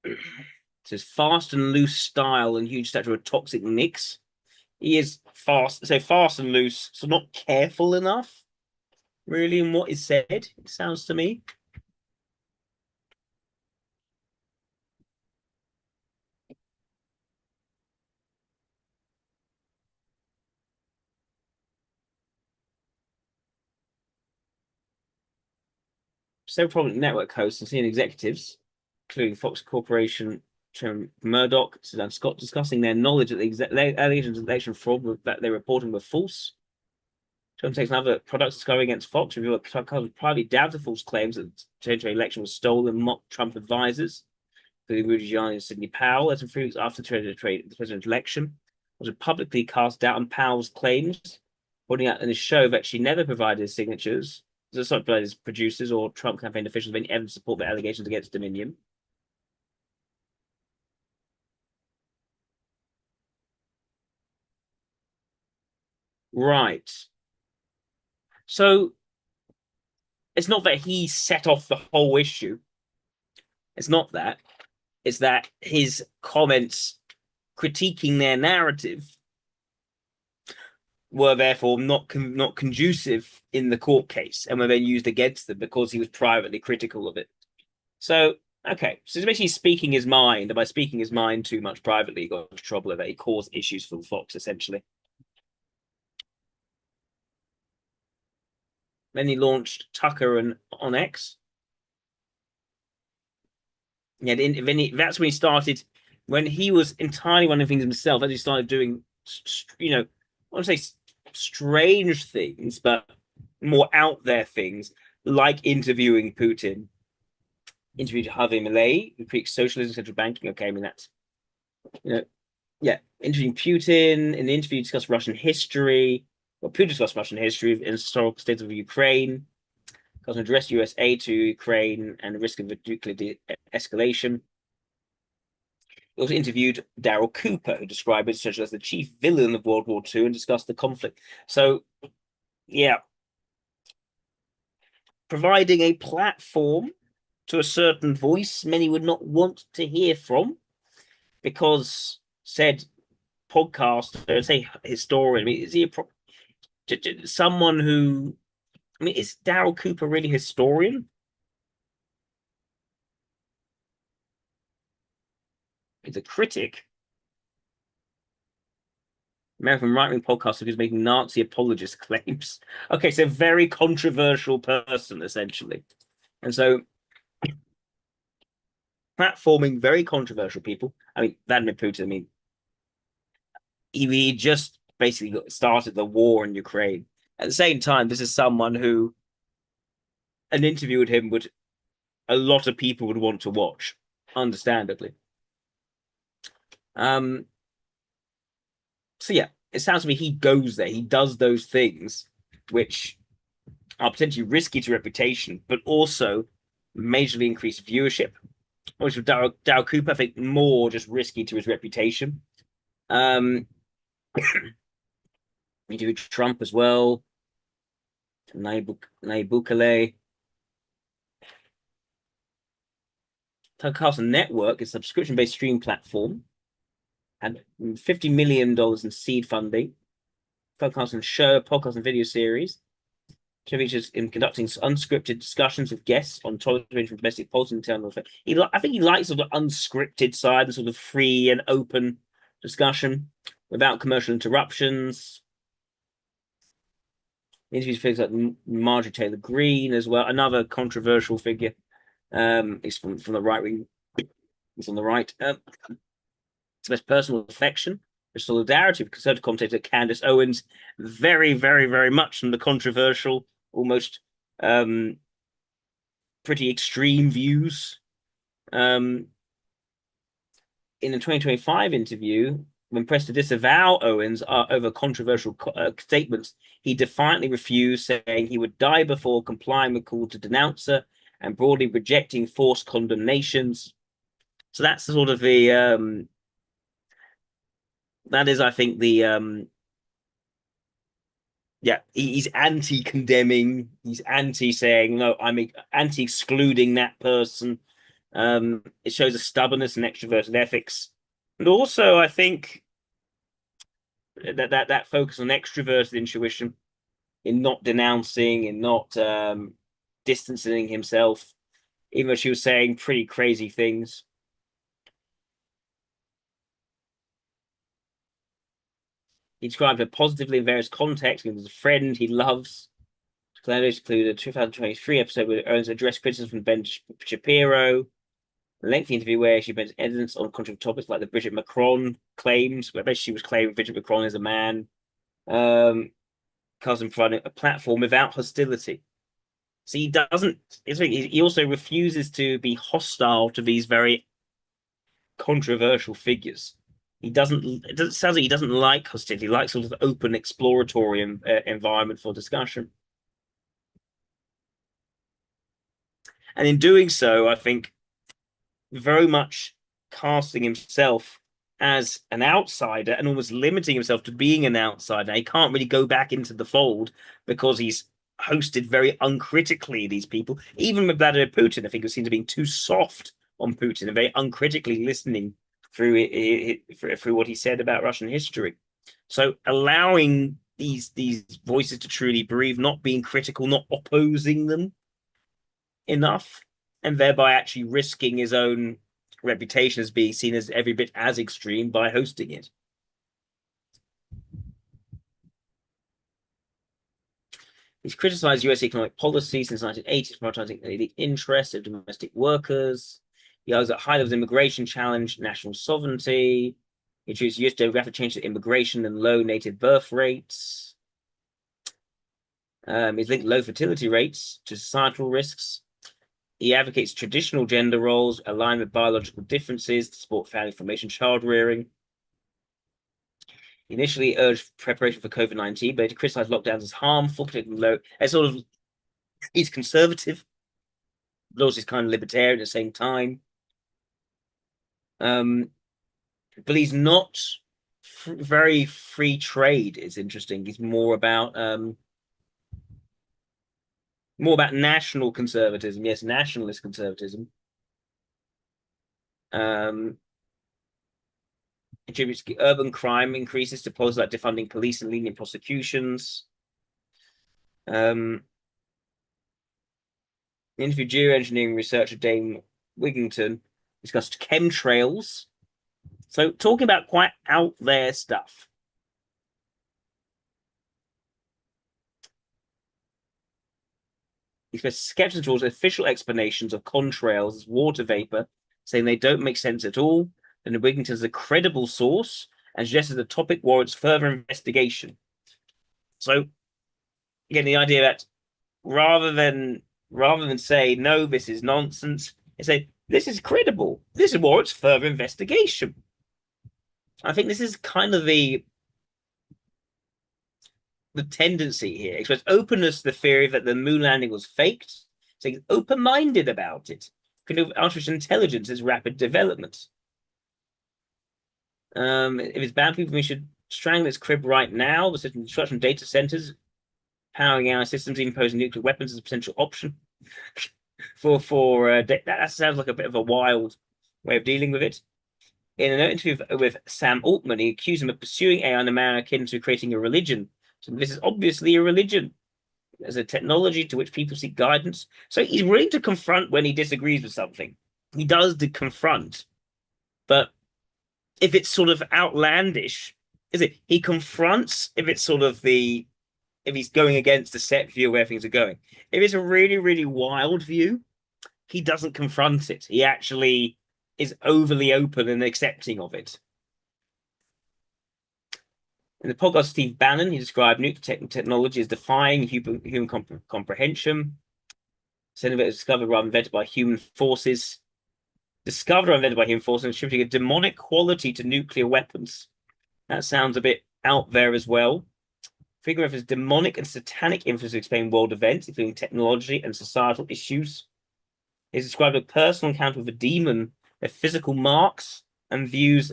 It says fast and loose style and huge stature of toxic mix. He is fast, so fast and loose, so not careful enough, really, in what is said, it sounds to me. Several prominent network hosts and senior executives, including Fox Corporation Chairman Murdoch, Susan Scott, discussing their knowledge that the allegations of election fraud that they're reporting were false. Trump takes another products discovery against Fox, revealed privately doubted false claims that the 2020 election was stolen, mocked Trump advisors, including Rudy Giuliani and Sidney Powell, less than 3 weeks after the presidential election, was publicly cast doubt on Powell's claims, pointing out in his show that she never provided his signatures, not provided his producers or Trump campaign officials with any evidence to support the allegations against Dominion. Right. So it's not that he set off the whole issue. It's not that. It's that his comments critiquing their narrative were therefore not conducive in the court case and were then used against them because he was privately critical of it. So, okay, so he's basically speaking his mind, and by speaking his mind too much privately, he got into trouble with it. He caused issues for Fox, essentially. Then he launched Tucker and on X. Yeah, that's when he started, when he was entirely running things himself, as he started doing, I want to say strange things, but more out there things, like interviewing Putin. Interviewed Javier Milei, who critiques socialism, central banking. Okay, I mean, that's, interviewing Putin. In the interview, discussed Russian history. Well, Putin discussed Russian history and historical state of Ukraine. Because address US aid to Ukraine and the risk of a nuclear escalation. He also interviewed Daryl Cooper, who described it such as the chief villain of World War II and discussed the conflict. So, yeah, providing a platform to a certain voice many would not want to hear from, because said podcaster, say historian, I mean, is he someone who, I mean, is Daryl Cooper really a historian? He's a critic. American right-wing podcaster who's making Nazi apologist claims. Okay, so very controversial person, essentially. And so platforming very controversial people. I mean, Vladimir Putin, I mean, he just basically started the war in Ukraine. At the same time, this is someone who an interview with him would a lot of people would want to watch, understandably. So yeah, it sounds to me he goes there, he does those things which are potentially risky to reputation, but also majorly increase viewership. Which with Dow Cooper, I think more just risky to his reputation. We do Trump as well. Nayib Bukele. Tucker Carlson Network is a subscription-based stream platform and $50 million in seed funding. Tucker Carlson show, podcast, and video series. Show features in conducting unscripted discussions with guests on topics ranging from domestic politics and internal affairs. I think he likes sort of unscripted side, the sort of free and open discussion without commercial interruptions. Interviews figures like Marjorie Taylor Greene as well, another controversial figure. He's from the right wing. He's on the right. It's best personal affection, the solidarity of conservative commentator Candace Owens, very, very, very much from the controversial, almost pretty extreme views. In a 2025 interview, when pressed to disavow Owens over controversial statements, he defiantly refused, saying he would die before complying with call to denounce her and broadly rejecting forced condemnations. So that's sort of the that is, I think, the yeah, he's anti-condemning, he's anti-saying no, I'm anti-excluding that person. It shows a stubbornness and extroverted ethics, and also I think that focus on extroverted intuition, in not denouncing, in not distancing himself, even though she was saying pretty crazy things. He described her positively in various contexts. He was a friend he loves. Declarations include a 2023 episode where Owens addressed criticism from Ben Shapiro, a lengthy interview where she presents evidence on controversial topics like the Bridget Macron claims, where basically she was claiming Bridget Macron is a man. Cousin providing a platform without hostility. So he doesn't. He also refuses to be hostile to these very controversial figures. He doesn't. It sounds like he doesn't like hostility. He likes sort of open, exploratory environment for discussion. And in doing so, I think very much casting himself as an outsider and almost limiting himself to being an outsider. He can't really go back into the fold because he's hosted very uncritically these people. Even with Vladimir Putin, I think it seems to be being too soft on Putin and very uncritically listening through what he said about Russian history. So allowing these voices to truly breathe, not being critical, not opposing them enough, and thereby actually risking his own reputation as being seen as every bit as extreme by hosting it. He's criticized US economic policy since 1980, prioritizing the interests of domestic workers. He argues that high levels of immigration challenge national sovereignty. He introduced US demographic change to immigration and low native birth rates. He's linked low fertility rates to societal risks. He advocates traditional gender roles aligned with biological differences to support family formation, child rearing. He initially urged preparation for COVID-19, but he criticized lockdowns as harmful, particularly low. As sort of, he's conservative, but also he's kind of libertarian at the same time. But he's not very free trade. It's interesting. He's more about national conservatism. Yes, nationalist conservatism. Attributes urban crime increases to policies like defunding police and lenient prosecutions. Interview geoengineering researcher Dame Wigington discussed chemtrails. So talking about quite out there stuff. He expressed skepticism towards official explanations of contrails as water vapor, saying they don't make sense at all. And Wigington is a credible source and suggested the topic warrants further investigation. So, again, the idea that rather than say no, this is nonsense, they say this is credible. This warrants further investigation. I think this is kind of the tendency here. Express openness to the theory that the moon landing was faked, saying open-minded about it. Artificial intelligence is rapid development. If it's bad people, we should strangle its crib right now. The system destruction data centers, powering our systems, even posing nuclear weapons as a potential option. That sounds like a bit of a wild way of dealing with it. In an interview with Sam Altman, he accused him of pursuing AI in a manner akin to creating a religion. So this is obviously a religion as a technology to which people seek guidance. So he's willing to confront when he disagrees with something. He does confront, but if it's sort of outlandish, is it? He confronts if it's sort of if he's going against the set view of where things are going. If it's a really, really wild view, he doesn't confront it. He actually is overly open and accepting of it. In the podcast, Steve Bannon, he described nuclear technology as defying human comprehension. Said it was discovered rather invented by human forces. Discovered or invented by human forces, attributing a demonic quality to nuclear weapons. That sounds a bit out there as well. Figuring of his demonic and satanic influence to explain world events, including technology and societal issues. He's described a personal encounter with a demon, their physical marks, and views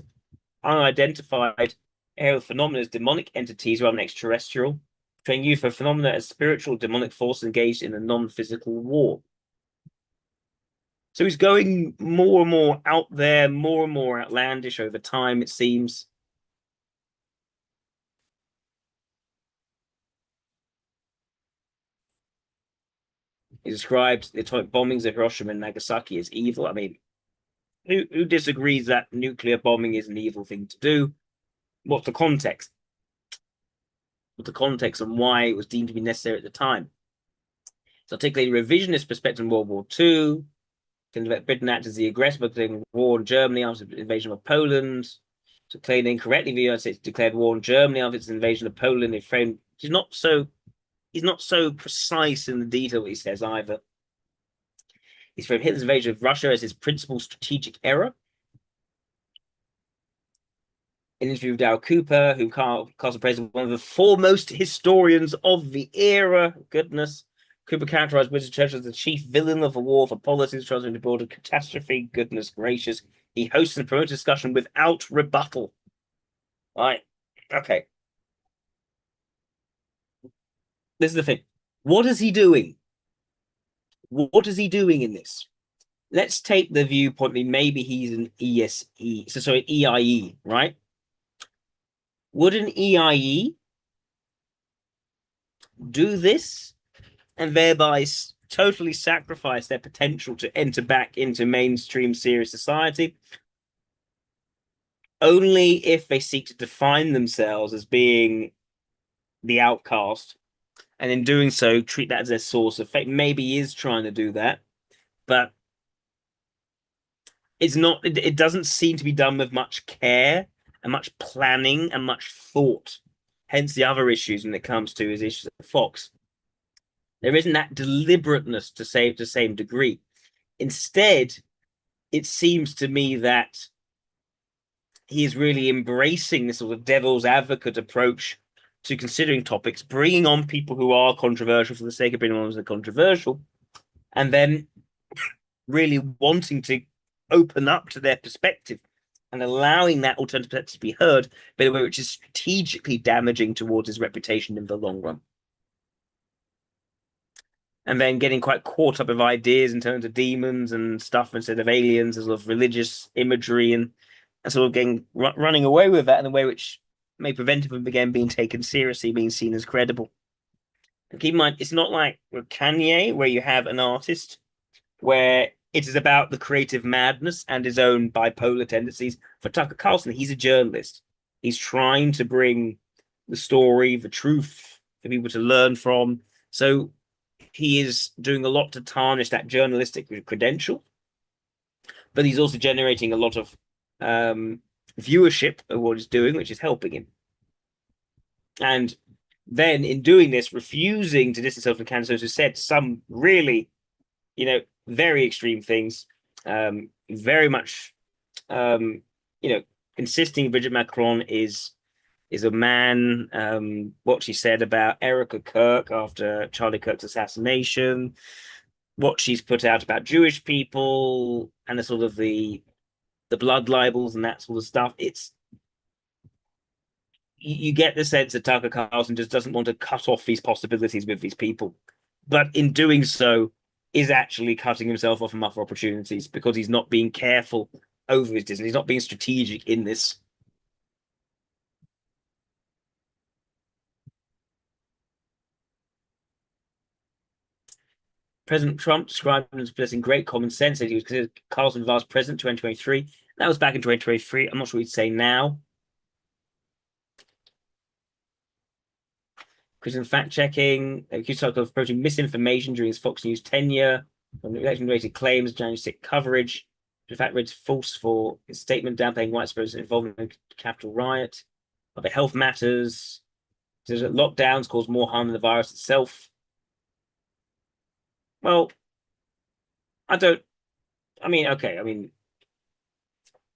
unidentified aerial phenomena as demonic entities rather than extraterrestrial, portraying UFO phenomena as spiritual demonic forces engaged in a non-physical war. So he's going more and more out there, more and more outlandish over time, it seems. He described the atomic bombings of Hiroshima and Nagasaki as evil. I mean, who disagrees that nuclear bombing is an evil thing to do? What's the context? What's the context and why it was deemed to be necessary at the time? So articulating a revisionist perspective in World War II, Britain acted as the aggressor declaring war on Germany after the invasion of Poland. So claiming incorrectly the United States declared war on Germany after its invasion of Poland. He's not so precise in the detail he says either. He's framed Hitler's invasion of Russia as his principal strategic error. In an interview with Darryl Cooper, who cast praise as one of the foremost historians of the era. Goodness. Cooper characterized Winston Churchill as the chief villain of a war for politics, translating to broader catastrophe. Goodness gracious. He hosts and promotes discussion without rebuttal. Right. Okay. This is the thing. What is he doing? What is he doing in this? Let's take the viewpoint that maybe he's an EIE, right? Would an EIE do this and thereby totally sacrifice their potential to enter back into mainstream serious society? Only if they seek to define themselves as being the outcast, and in doing so, treat that as their source of fate. Maybe he is trying to do that, but it's not. It doesn't seem to be done with much care and much planning and much thought. Hence the other issues when it comes to his issues of Fox. There isn't that deliberateness to the same degree. Instead, it seems to me that he is really embracing this sort of devil's advocate approach to considering topics, bringing on people who are controversial for the sake of bringing on the controversial, and then really wanting to open up to their perspective and allowing that alternative perspective to be heard, but in a way which is strategically damaging towards his reputation in the long run. And then getting quite caught up with ideas in terms of demons and stuff instead of aliens, as sort of religious imagery, and sort of getting running away with that in a way which may prevent him from again being taken seriously, being seen as credible. And keep in mind, it's not like with Kanye, where you have an artist where it is about the creative madness and his own bipolar tendencies. For Tucker Carlson, he's a journalist. He's trying to bring the story, the truth for people to learn from. So he is doing a lot to tarnish that journalistic credential, but he's also generating a lot of viewership of what he's doing, which is helping him. And then in doing this, refusing to distance himself from Candace, who said some really, very extreme things, very much, insisting Bridget Macron is a man, what she said about Erica Kirk after Charlie Kirk's assassination, what she's put out about Jewish people, and the sort of the blood libels and that sort of stuff. You get the sense that Tucker Carlson just doesn't want to cut off these possibilities with these people, but in doing so is actually cutting himself off from other opportunities because he's not being careful over his distance. He's not being strategic in this. President Trump described him as possessing great common sense, that he was considered Carlson vice president 2023. That was back in 2023. I'm not sure what he'd say now. Criticism fact checking, accused of approaching misinformation during his Fox News tenure, on election-related claims, January 6 coverage. In fact, read false for his statement downplaying white supremacists involved in the Capitol riot. Other health matters. Says that lockdowns cause more harm than the virus itself. Well, okay.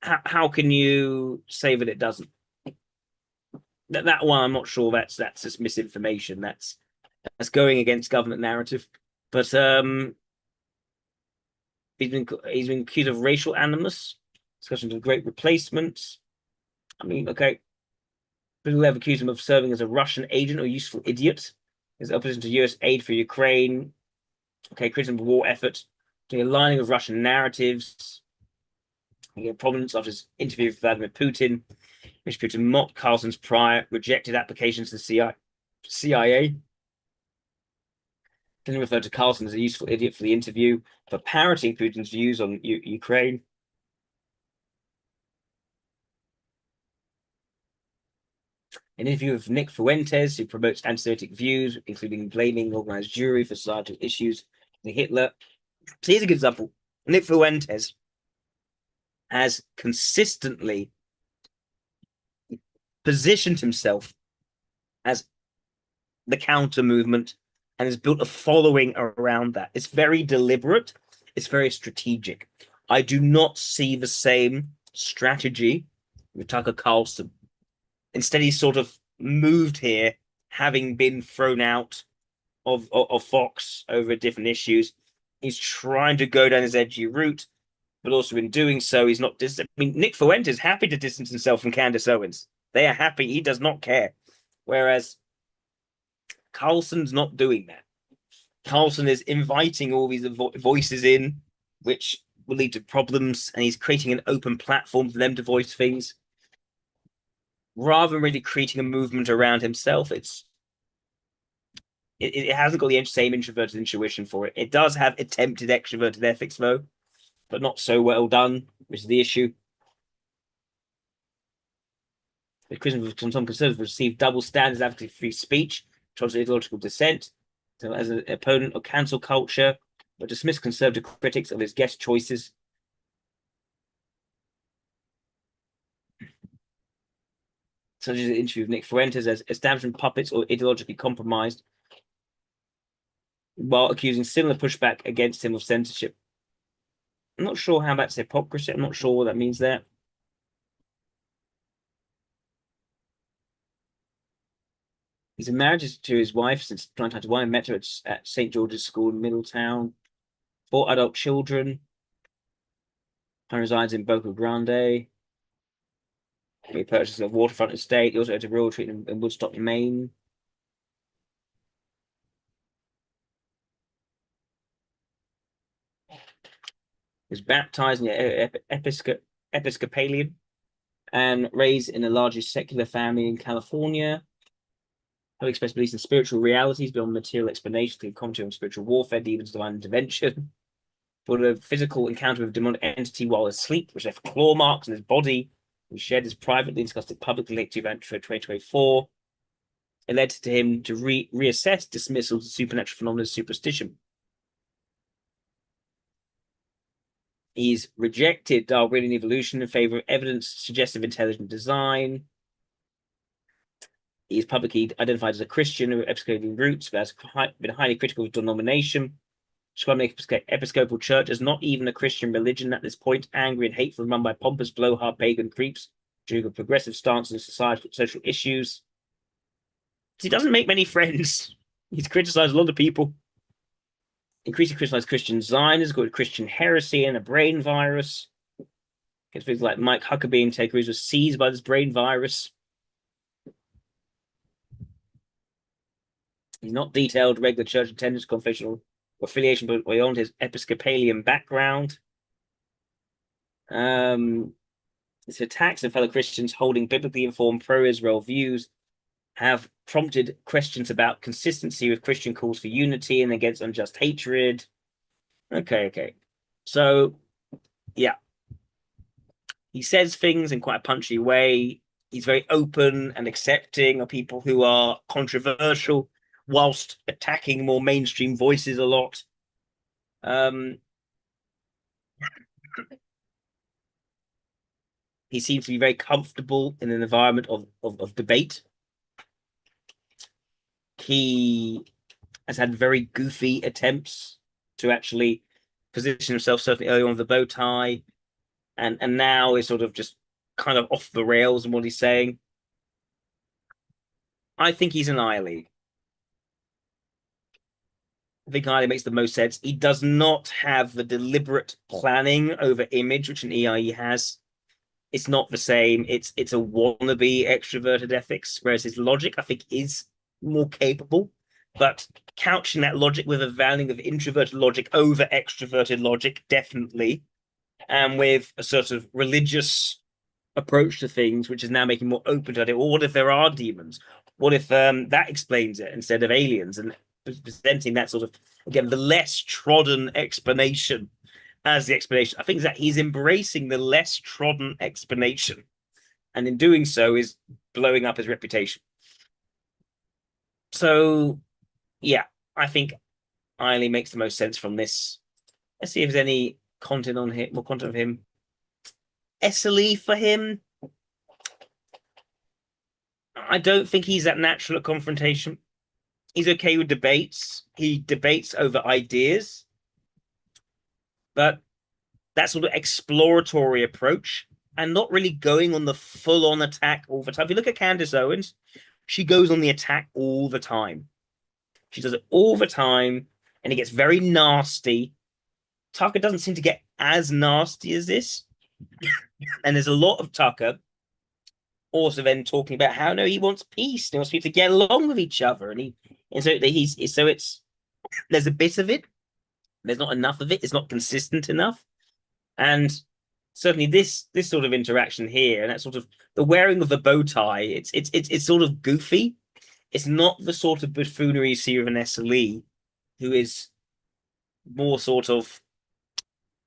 How can you say that it doesn't? That one, I'm not sure. That's just misinformation. That's going against government narrative. But he's been accused of racial animus, discussions of great replacement. Okay. People have accused him of serving as a Russian agent or useful idiot. His opposition to U.S. aid for Ukraine. Okay, criticism of war effort. The aligning of Russian narratives. Prominence after his interview with Vladimir Putin. Which Putin mocked Carlson's prior rejected applications to the CIA. Then referred to Carlson as a useful idiot for the interview for parroting Putin's views on Ukraine. An interview with Nick Fuentes, who promotes anti-Semitic views, including blaming organized Jewry for societal issues, the Hitler. So here's a good example. Nick Fuentes has consistently positioned himself as the counter movement and has built a following around that. It's very deliberate. It's very strategic. I do not see the same strategy with Tucker Carlson. Instead, he's sort of moved here, having been thrown out of Fox over different issues. He's trying to go down his edgy route, but also in doing so, he's not Nick Fuentes is happy to distance himself from Candace Owens. They are happy. He does not care. Whereas Carlson's not doing that. Carlson is inviting all these voices in, which will lead to problems, and he's creating an open platform for them to voice things. Rather than really creating a movement around himself, it hasn't got the same introverted intuition for it. It does have attempted extroverted ethics, though, but not so well done, which is the issue. The criticism from some conservatives received double standards advocating free speech, towards ideological dissent, so as an opponent of cancel culture, but dismissed conservative critics of his guest choices. Such as an interview with Nick Fuentes as establishment puppets or ideologically compromised, while accusing similar pushback against him of censorship. I'm not sure how that's hypocrisy. I'm not sure what that means there. He's been married to his wife since 1991. Met her at St. George's School in Middletown. 4 adult children. He resides in Boca Grande. He purchased a waterfront estate. He also had a rural retreat in Woodstock, Maine. He was baptized in the Episcopalian and raised in a largely secular family in California. Having expressed beliefs in spiritual realities beyond material explanations, including commentary on spiritual warfare, demons, divine intervention. For a physical encounter with a demonic entity while asleep, which left claw marks on his body. He shared this privately and discussed it publicly late 2024. It led to him to reassess dismissals of supernatural phenomena as superstition. He's rejected Darwinian evolution in favor of evidence suggestive intelligent design. He's publicly identified as a Christian with Episcopalian roots, but has been highly critical of denomination. Describing the Episcopal Church as not even a Christian religion at this point, angry and hateful, run by pompous, blowhard pagan creeps due to a progressive stance on societal social issues. He doesn't make many friends. He's criticized a lot of people. Increasingly criticized Christian Zionism, called Christian heresy and a brain virus. Gets things like Mike Huckabee and Ted Cruz was seized by this brain virus. He's not detailed regular church attendance, confessional affiliation, but beyond his Episcopalian background. His attacks on fellow Christians holding biblically informed pro-Israel views have prompted questions about consistency with Christian calls for unity and against unjust hatred. Okay. So, yeah. He says things in quite a punchy way. He's very open and accepting of people who are controversial, whilst attacking more mainstream voices a lot. He seems to be very comfortable in an environment of debate. He has had very goofy attempts to actually position himself, certainly early on with the bow tie, and now is sort of just kind of off the rails in what he's saying. I think he's an Eiley. I think Eiley makes the most sense. He does not have the deliberate planning over image, which an EIE has. It's not the same. It's a wannabe extroverted ethics, whereas his logic, I think, is more capable. But couching that logic with a valuing of introverted logic over extroverted logic, definitely, and with a sort of religious approach to things, which is now making more open to it. Or what if there are demons? What if that explains it instead of aliens? And presenting that sort of, again, the less trodden explanation as the explanation. I think that he's embracing the less trodden explanation, and in doing so is blowing up his reputation. So, yeah, I think Eiley makes the most sense from this. Let's see if there's any content on him, more content of him. Esseley for him. I don't think he's that natural at confrontation. He's okay with debates. He debates over ideas, but that sort of exploratory approach and not really going on the full-on attack all the time. If you look at Candace Owens, she goes on the attack all the time. She does it all the time, and it gets very nasty. Tucker doesn't seem to get as nasty as this. And there's a lot of Tucker also then talking about how he wants peace. He wants people to get along with each other. And there's a bit of it. There's not enough of it. It's not consistent enough. And certainly this sort of interaction here, and that sort of the wearing of the bow tie, it's sort of goofy. It's not the sort of buffoonery you see with an SLE, who is more sort of,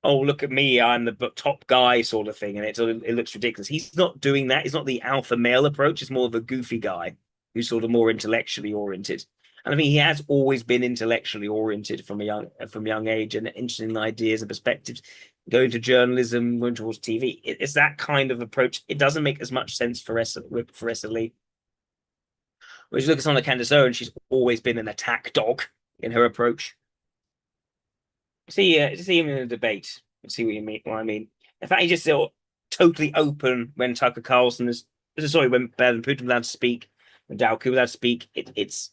oh, look at me, I'm the top guy sort of thing, and it looks ridiculous. He's not doing that. He's not the alpha male approach. It's more of a goofy guy who's sort of more intellectually oriented. And I think he has always been intellectually oriented from a young age, and interested in ideas and perspectives. Going to journalism, going towards TV. It's that kind of approach. It doesn't make as much sense for SLE. Whereas you look at someone like Candace Owens, she's always been an attack dog in her approach. See him in a debate. See what I mean. In fact, he's just totally open when Tucker Carlson is. When Putin allowed to speak, when Dowku allowed to speak. It's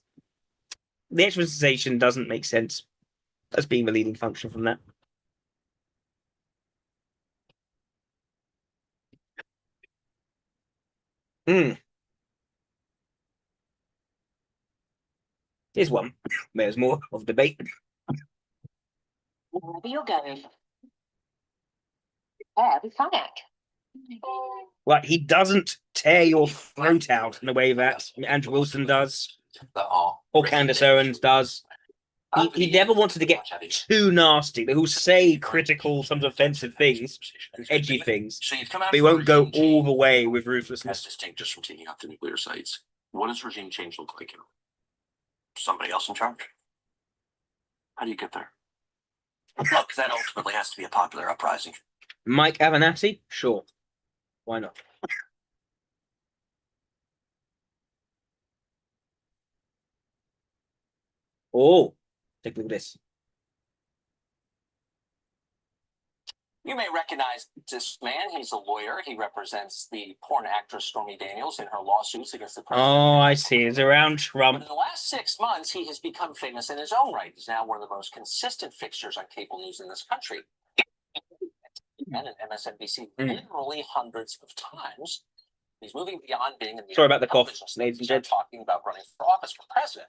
the explanation doesn't make sense as being the leading function from that. Here's one. There's more of debate. Wherever you're going, prepare with kayak. Like, he doesn't tear your throat out in a way that Andrew Wilson does, or Candace Owens does. He never wanted to get too nasty. They will say critical, some offensive things, edgy things, but he won't go all the way with ruthlessness. That's distinct just from taking out the nuclear sites. What does regime change look like? Somebody else in charge. How do you get there? Look, that ultimately has to be a popular uprising. Mike Avenatti? Sure. Why not? Oh, take a look at this. You may recognize this man. He's a lawyer. He represents the porn actress Stormy Daniels in her lawsuits against the president. Oh, I see. It's around Trump. But in the last 6 months, he has become famous in his own right. He's now one of the most consistent fixtures on cable news in this country. And MSNBC literally hundreds of times. He's moving beyond being in the Sorry about the cough, television ladies and stage, gents. talking about running for office for president.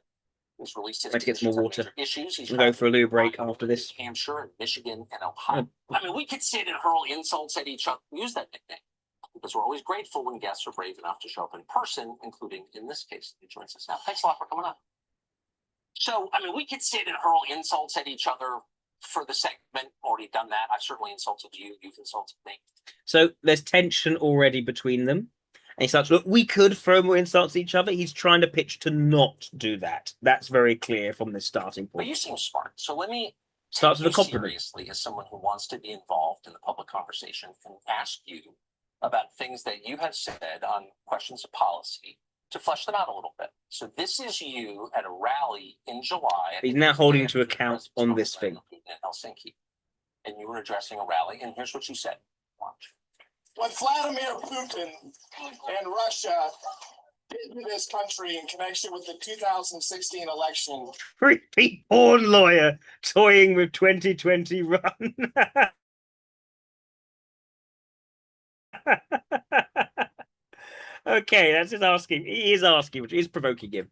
He's released his Let's get some more water. issues. He's We'll go for a little break after this. Hampshire and Michigan and Ohio. I mean, we could sit and hurl insults at each other. Use that nickname because we're always grateful when guests are brave enough to show up in person, including in this case. He joins us now. Thanks a lot for coming on. So, I mean, we could sit and hurl insults at each other for the segment. Already done that. I've certainly insulted you. You've insulted me. So there's tension already between them. And he starts, look, we could throw more insults at each other. He's trying to pitch to not do that. That's very clear from the starting point. But you seem smart. So let me start take with a you compliment. Seriously as someone who wants to be involved in the public conversation and ask you about things that you have said on questions of policy to flesh them out a little bit. So this is you at a rally in July. He's now holding to account on this thing. In Helsinki. And you were addressing a rally, and here's what you said. Watch. What Vladimir Putin and Russia did to this country in connection with the 2016 election. Repeat porn lawyer toying with 2020 run. Okay, that's just asking. He is asking, which is provoking him.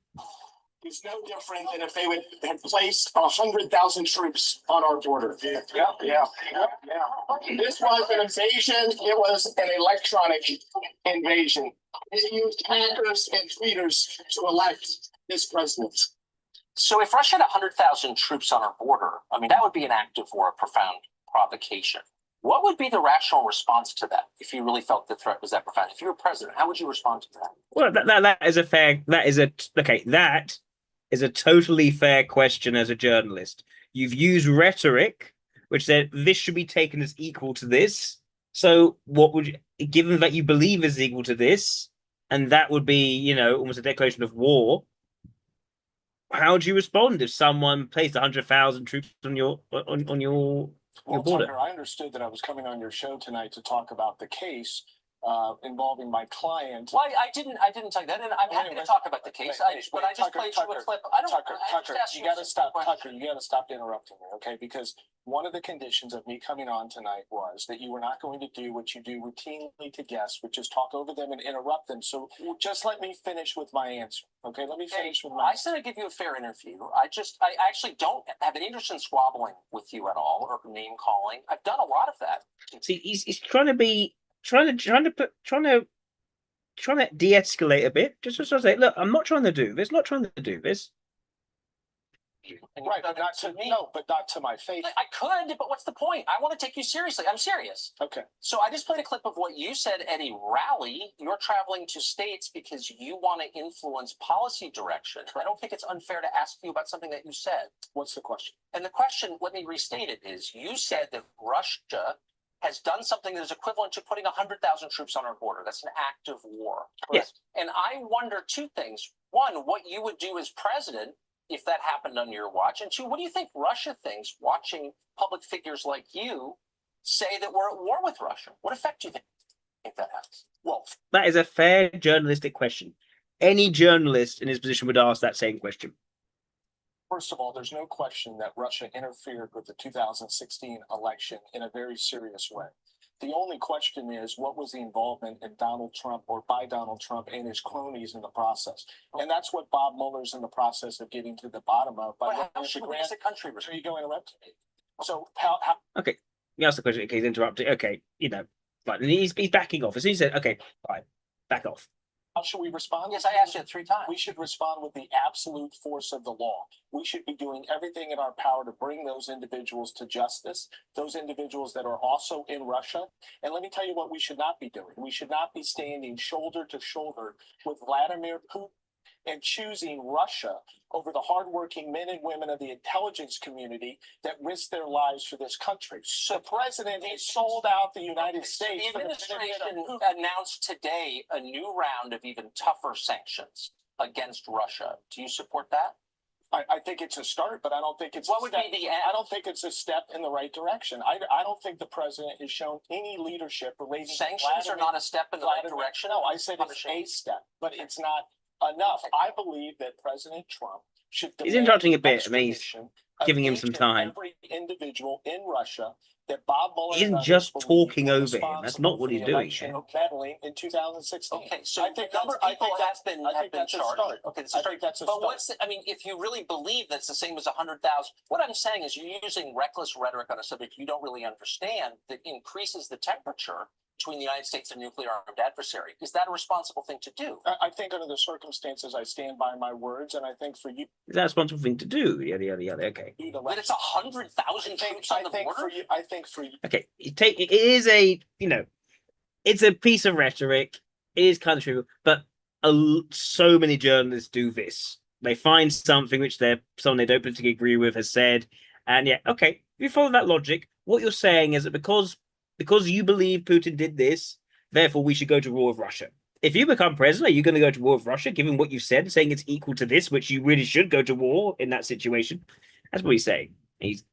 It's no different than if they would have placed 100,000 troops on our border. Yeah. This was an invasion. It was an electronic invasion. They used hackers and tweeters to elect this president. So if Russia had 100,000 troops on our border, I mean, that would be an act of war, a profound provocation. What would be the rational response to that if you really felt the threat was that profound? If you were president, how would you respond to that? Well, that is a fair. That is a totally fair question as a journalist. You've used rhetoric, which said this should be taken as equal to this. So, what would you, given that you believe is equal to this, and that would be, almost a declaration of war? How would you respond if someone placed 100,000 troops on your border? Tucker, I understood that I was coming on your show tonight to talk about the case involving my client. Well, I didn't tell you that, and I'm happy to talk about the case. I just played you a clip. Tucker, you got to stop. Tucker, you got to stop interrupting me, okay? Because one of the conditions of me coming on tonight was that you were not going to do what you do routinely to guests, which is talk over them and interrupt them. So just let me finish with my answer, okay? Let me finish with my. I said I'd give you a fair interview. I actually don't have an interest in squabbling with you at all or name calling. I've done a lot of that. See, he's trying to de-escalate a bit. Just to say, look, I'm not trying to do this. Not trying to do this. Right, but not to me. No, but not to my face. I could, but what's the point? I want to take you seriously. I'm serious. Okay. So I just played a clip of what you said at a rally. You're traveling to states because you want to influence policy direction. I don't think it's unfair to ask you about something that you said. What's the question? And the question, let me restate it, is you said that Russia has done something that is equivalent to putting 100,000 troops on our border. That's an act of war. Yes. And I wonder two things. One, what you would do as president if that happened on your watch. And two, what do you think Russia thinks watching public figures like you say that we're at war with Russia? What effect do you think that has? Well, that is a fair journalistic question. Any journalist in his position would ask that same question. First of all, there's no question that Russia interfered with the 2016 election in a very serious way. The only question is, what was the involvement in Donald Trump or by Donald Trump and his cronies in the process? And that's what Bob Mueller's in the process of getting to the bottom of. But how should we as a country? Are you going to interrupt me? So how? Okay, you asked the question. Okay, he's interrupting. Okay, but he's backing off. As soon as he said, okay, fine, back off. How should we respond? Yes, I asked you it 3 times. We should respond with the absolute force of the law. We should be doing everything in our power to bring those individuals to justice, those individuals that are also in Russia. And let me tell you what we should not be doing. We should not be standing shoulder to shoulder with Vladimir Putin and choosing Russia over the hardworking men and women of the intelligence community that risk their lives for this country. So the president has sold out the United States. The administration announced today a new round of even tougher sanctions against Russia. Do you support that? I think it's a start, but I don't think it's what would be the end? I don't think it's a step in the right direction. I don't think the president has shown any leadership or raising sanctions are not a step in the right direction. No, I said it's a step, but it's not enough. I believe that President Trump should. He's interrupting a bit. I mean, he's giving him some time. Every individual in Russia that Bob Mueller isn't just talking over him. That's not what he's doing. Meddling in 2016. Okay, so I think number of people have been charged. Okay, I think that's a start. But what's I mean, if you really believe that's the same as 100,000, what I'm saying is you're using reckless rhetoric on a subject you don't really understand that increases the temperature between the United States and a nuclear armed adversary. Is that a responsible thing to do? I think under the circumstances, I stand by my words, and I think for you, is that a responsible thing to do? Yada yada yada. Okay. But it's 100,000 troops on the border. I think for you. Okay, it is a it's a piece of rhetoric. It is kind of true, but so many journalists do this. They find something which someone they don't particularly agree with has said, and yeah, okay. If you follow that logic, what you're saying is that because you believe Putin did this, therefore we should go to war with Russia. If you become president, are you going to go to war with Russia, given what you said, saying it's equal to this, which you really should go to war in that situation? That's what he's saying. It's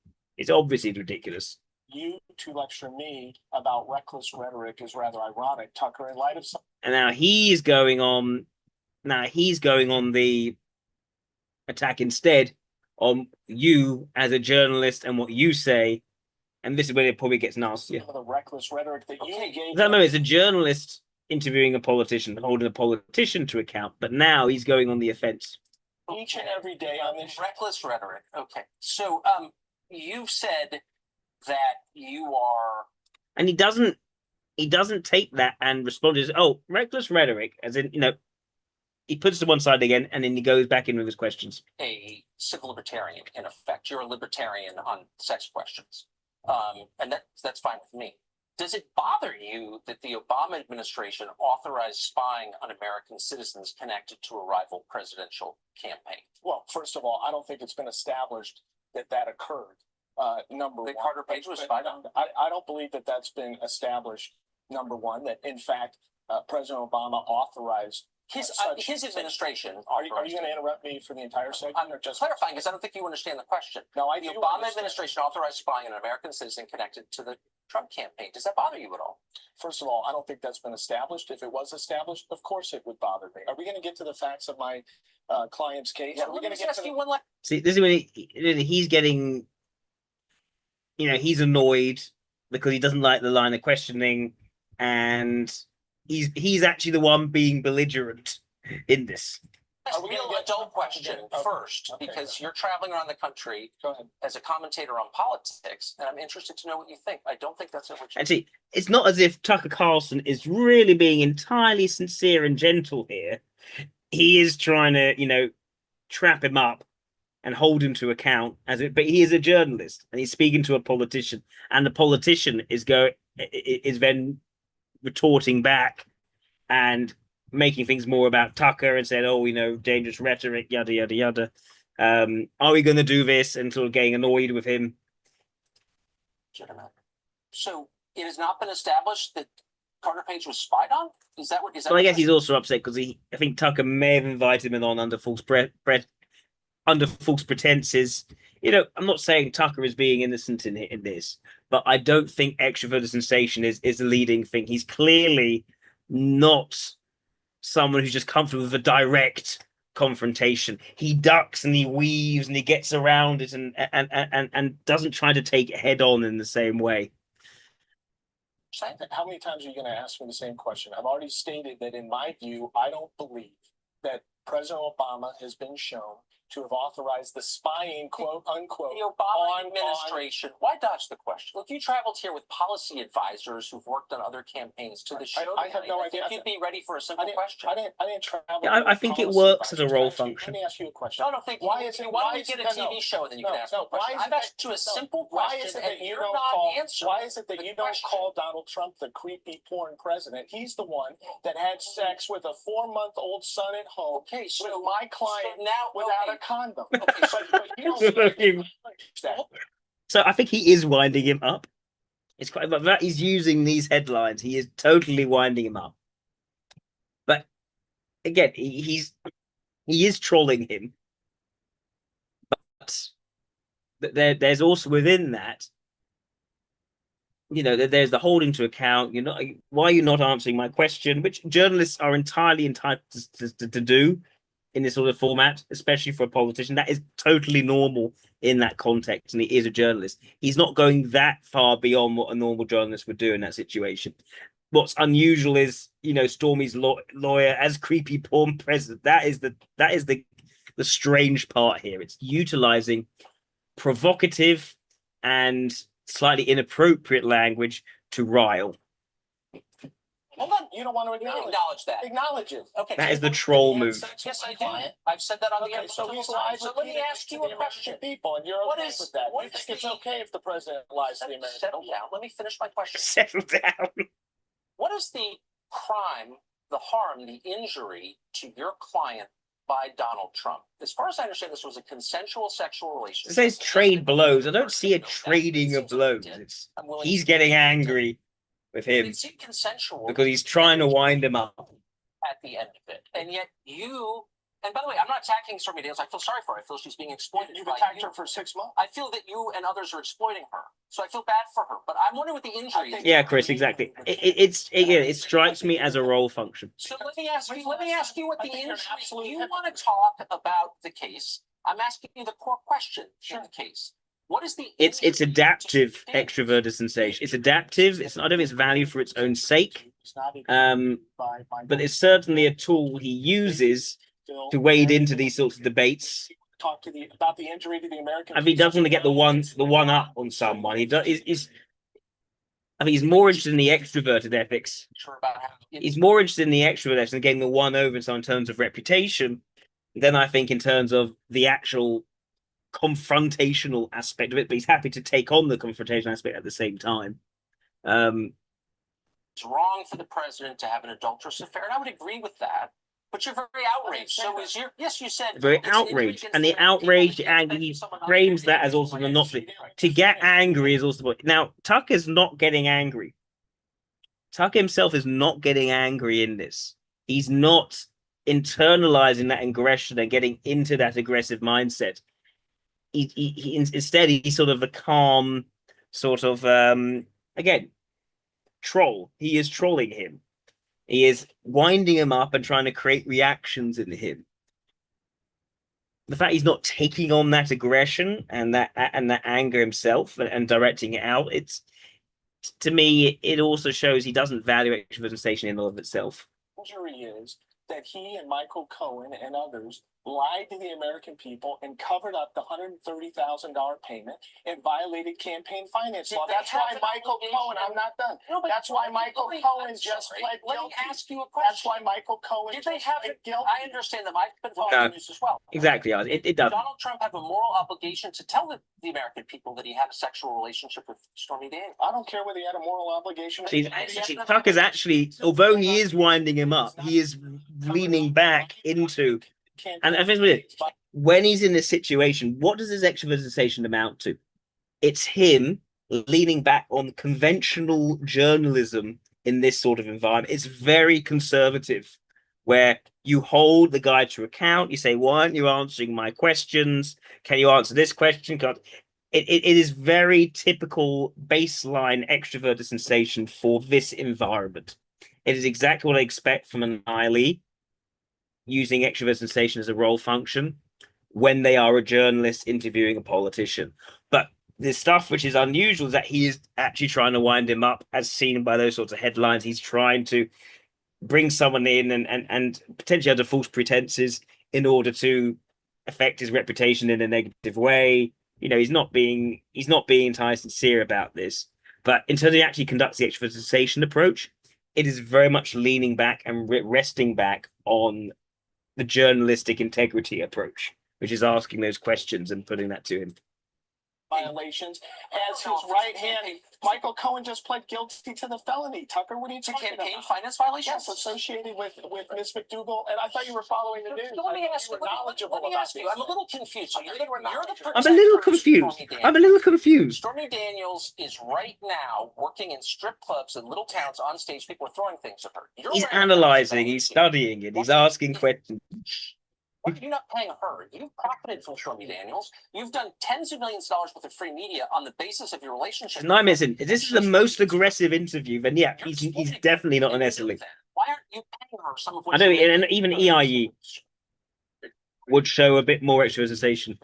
obviously ridiculous. You to lecture me about reckless rhetoric is rather ironic, Tucker, in light of some. And now he's going on the attack instead on you as a journalist and what you say. And this is when it probably gets nastier. The reckless rhetoric that you engage. No, it's a journalist interviewing a politician, holding a politician to account, but now he's going on the offense. Each and every day on this reckless rhetoric. Okay. So you've said that you are, and he doesn't take that and respond to reckless rhetoric, as in, he puts it to one side again and then he goes back in with his questions. A civil libertarian, in effect. You're a libertarian on sex questions. And that's fine with me. Does it bother you that the Obama administration authorized spying on American citizens connected to a rival presidential campaign? Well, first of all, I don't think it's been established that occurred. Number one, Carter Page was spied on. I don't believe that that's been established. Number one, that in fact President Obama authorized his administration. Are you going to interrupt me for the entire segment, or just clarifying? Because I don't think you understand the question. No, the Obama administration authorized spying on an American citizen connected to the Trump campaign. Does that bother you at all? First of all, I don't think that's been established. If it was established, of course it would bother me. Are we going to get to the facts of my client's case? Yeah, let me just ask you one last. See, this is when he's getting, he's annoyed because he doesn't like the line of questioning, and he's actually the one being belligerent in this. A real adult question first, because you're traveling around the country as a commentator on politics, and I'm interested to know what you think. I don't think that's what you. And see, it's not as if Tucker Carlson is really being entirely sincere and gentle here. He is trying to, trap him up and hold him to account but he is a journalist and he's speaking to a politician, and the politician is then retorting back and making things more about Tucker and said, dangerous rhetoric, yada, yada, yada. Are we going to do this? And sort of getting annoyed with him. So it has not been established that Carter Page was spied on? Is that what? Well, I guess he's also upset because I think Tucker may have invited him on under false pretenses. I'm not saying Tucker is being innocent in this, but I don't think extra for the sensation is the leading thing. He's clearly not someone who's just comfortable with a direct confrontation. He ducks and he weaves and he gets around it and doesn't try to take it head on in the same way. How many times are you going to ask me the same question? I've already stated that in my view, I don't believe that President Obama has been shown to have authorized the spying, quote unquote. The Obama administration. Why dodge the question? Look, you traveled here with policy advisors who've worked on other campaigns to the show. I have no idea. You'd be ready for a simple question. I didn't travel. Yeah, I think it works as a role function. Let me ask you a question. No, I don't think. Why don't you get a TV show and then you can ask a question? I've asked you a simple question. Why is it that you don't call? Why is it that you don't call Donald Trump the creepy porn president? He's the one that had sex with a 4-month-old son at home. Okay, so with my client so now without a condom. Okay, but you don't So I think he is winding him up. It's quite, but that he's using these headlines. He is totally winding him up. But again, he is trolling him. But there's also within that, you know, there's the holding to account. Why are you not answering my question? Which journalists are entirely entitled to do in this sort of format, especially for a politician. That is totally normal in that context, and he is a journalist. He's not going that far beyond what a normal journalist would do in that situation. What's unusual is, Stormy's lawyer as creepy porn president. That is the strange part here. It's utilizing provocative and slightly inappropriate language to rile. Hold on, you don't want to acknowledge that. Acknowledge it. Okay. That is the troll move. Yes, I do. I've said that on the episode. So let me ask you a question. People, and you're okay with that. You think it's okay if the president lies to the American Settle down. Let me finish my question. Settle down. What is the crime, the harm, the injury to your client by Donald Trump? As far as I understand, this was a consensual sexual relationship. It says trade blows. I don't see a trading of blows. He's getting angry with him consensual because he's trying to wind him up at the end of it. And yet you, and by the way, I'm not attacking Stormy Daniels. I feel sorry for her. I feel she's being exploited. You've attacked her for 6 months. I feel that you and others are exploiting her. So I feel bad for her. But I'm wondering what the injury is. Yeah, Chris, exactly. It strikes me as a role function. So let me ask you what the injury is. You want to talk about the case. I'm asking you the core question in the case. What is the it's adaptive extroverted sensation. It's adaptive. I don't think it's valued for its own sake. But it's certainly a tool he uses to wade into these sorts of debates. Talk about the injury to the American. I mean, he doesn't want to get the one up on someone. I think he's more interested in the extroverted ethics. He's more interested in the extroverted ethics and getting the one over in terms of reputation than I think in terms of the actual confrontational aspect of it. But he's happy to take on the confrontational aspect at the same time. It's wrong for the president to have an adulterous affair, and I would agree with that. But you're very outraged. So is your you said very outraged, and the outrage and he frames that as also the not to get angry is also now Tucker's not getting angry. Tucker himself is not getting angry in this. He's not internalizing that aggression and getting into that aggressive mindset. Instead he's sort of the calm sort of again troll. He is trolling him. He is winding him up and trying to create reactions in him. The fact he's not taking on that aggression and that anger himself and directing it out, it's to me, it also shows he doesn't value extroversion in and of itself. The injury is that he and Michael Cohen and others lied to the American people and covered up the $130,000 payment and violated campaign finance law. That's why Michael Cohen, I'm not done. That's why Michael Cohen just pled guilty. Let me ask you a question. That's why Michael Cohen did they have it? Guilty. I understand that I've been following news as well. Exactly, it does. Donald Trump have a moral obligation to tell the American people that he had a sexual relationship with Stormy Daniels. I don't care whether he had a moral obligation. Tucker's actually, although he is winding him up, he is leaning back into. And I think when he's in this situation, what does his extroverted sensation amount to? It's him leaning back on conventional journalism in this sort of environment. It's very conservative, where you hold the guy to account. You say, why aren't you answering my questions? Can you answer this question? It is very typical baseline extroverted sensation for this environment. It is exactly what I expect from an Eiley using extroverted sensation as a role function when they are a journalist interviewing a politician. But the stuff which is unusual is that he is actually trying to wind him up, as seen by those sorts of headlines. He's trying to bring someone in and potentially under false pretenses in order to affect his reputation in a negative way. You know, he's not being entirely sincere about this. But until he actually conducts the extravasation approach, it is very much leaning back and resting back on the journalistic integrity approach, which is asking those questions and putting that to him. Violations as his right hand. Michael Cohen just pled guilty to the felony. Tucker, what are you talking about? Campaign finance violations? Yes, associated with Ms. McDougal. And I thought you were following the news. Let me ask you. I'm a little confused. So you're the I'm a little confused. I'm a little confused. Stormy Daniels is right now working in strip clubs in little towns on stage. People are throwing things at her. He's analyzing, he's studying it, he's asking questions. Why are you not paying her? You've profited from Stormy Daniels. You've done tens of millions of dollars worth of free media on the basis of your relationship. 9 minutes in. This is the most aggressive interview, then yeah, he's definitely not an SLE. Why aren't you paying her some of what I know, and even EIE would show a bit more extravasation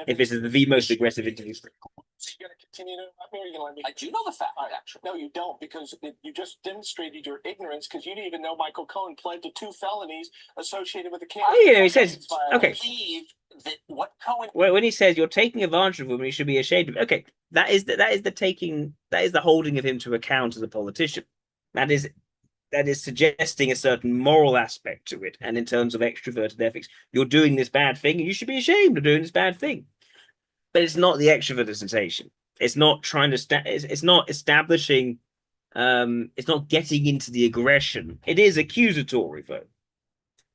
if this is the most aggressive interview. So you're going to continue to. I mean, you're going to let me. I do know the fact, actually. No, you don't, because you just demonstrated your ignorance because you didn't even know Michael Cohen pled to 2 felonies associated with the campaign. Oh, yeah, he says, okay. That what Cohen. Well, when he says you're taking advantage of him, you should be ashamed of it. Okay, that is the holding of him to account as a politician. That is suggesting a certain moral aspect to it, and in terms of extroverted ethics, you're doing this bad thing, and you should be ashamed of doing this bad thing. But it's not the extroverted sensation. It's not trying to. It's not establishing. It's not getting into the aggression. It is accusatory, though.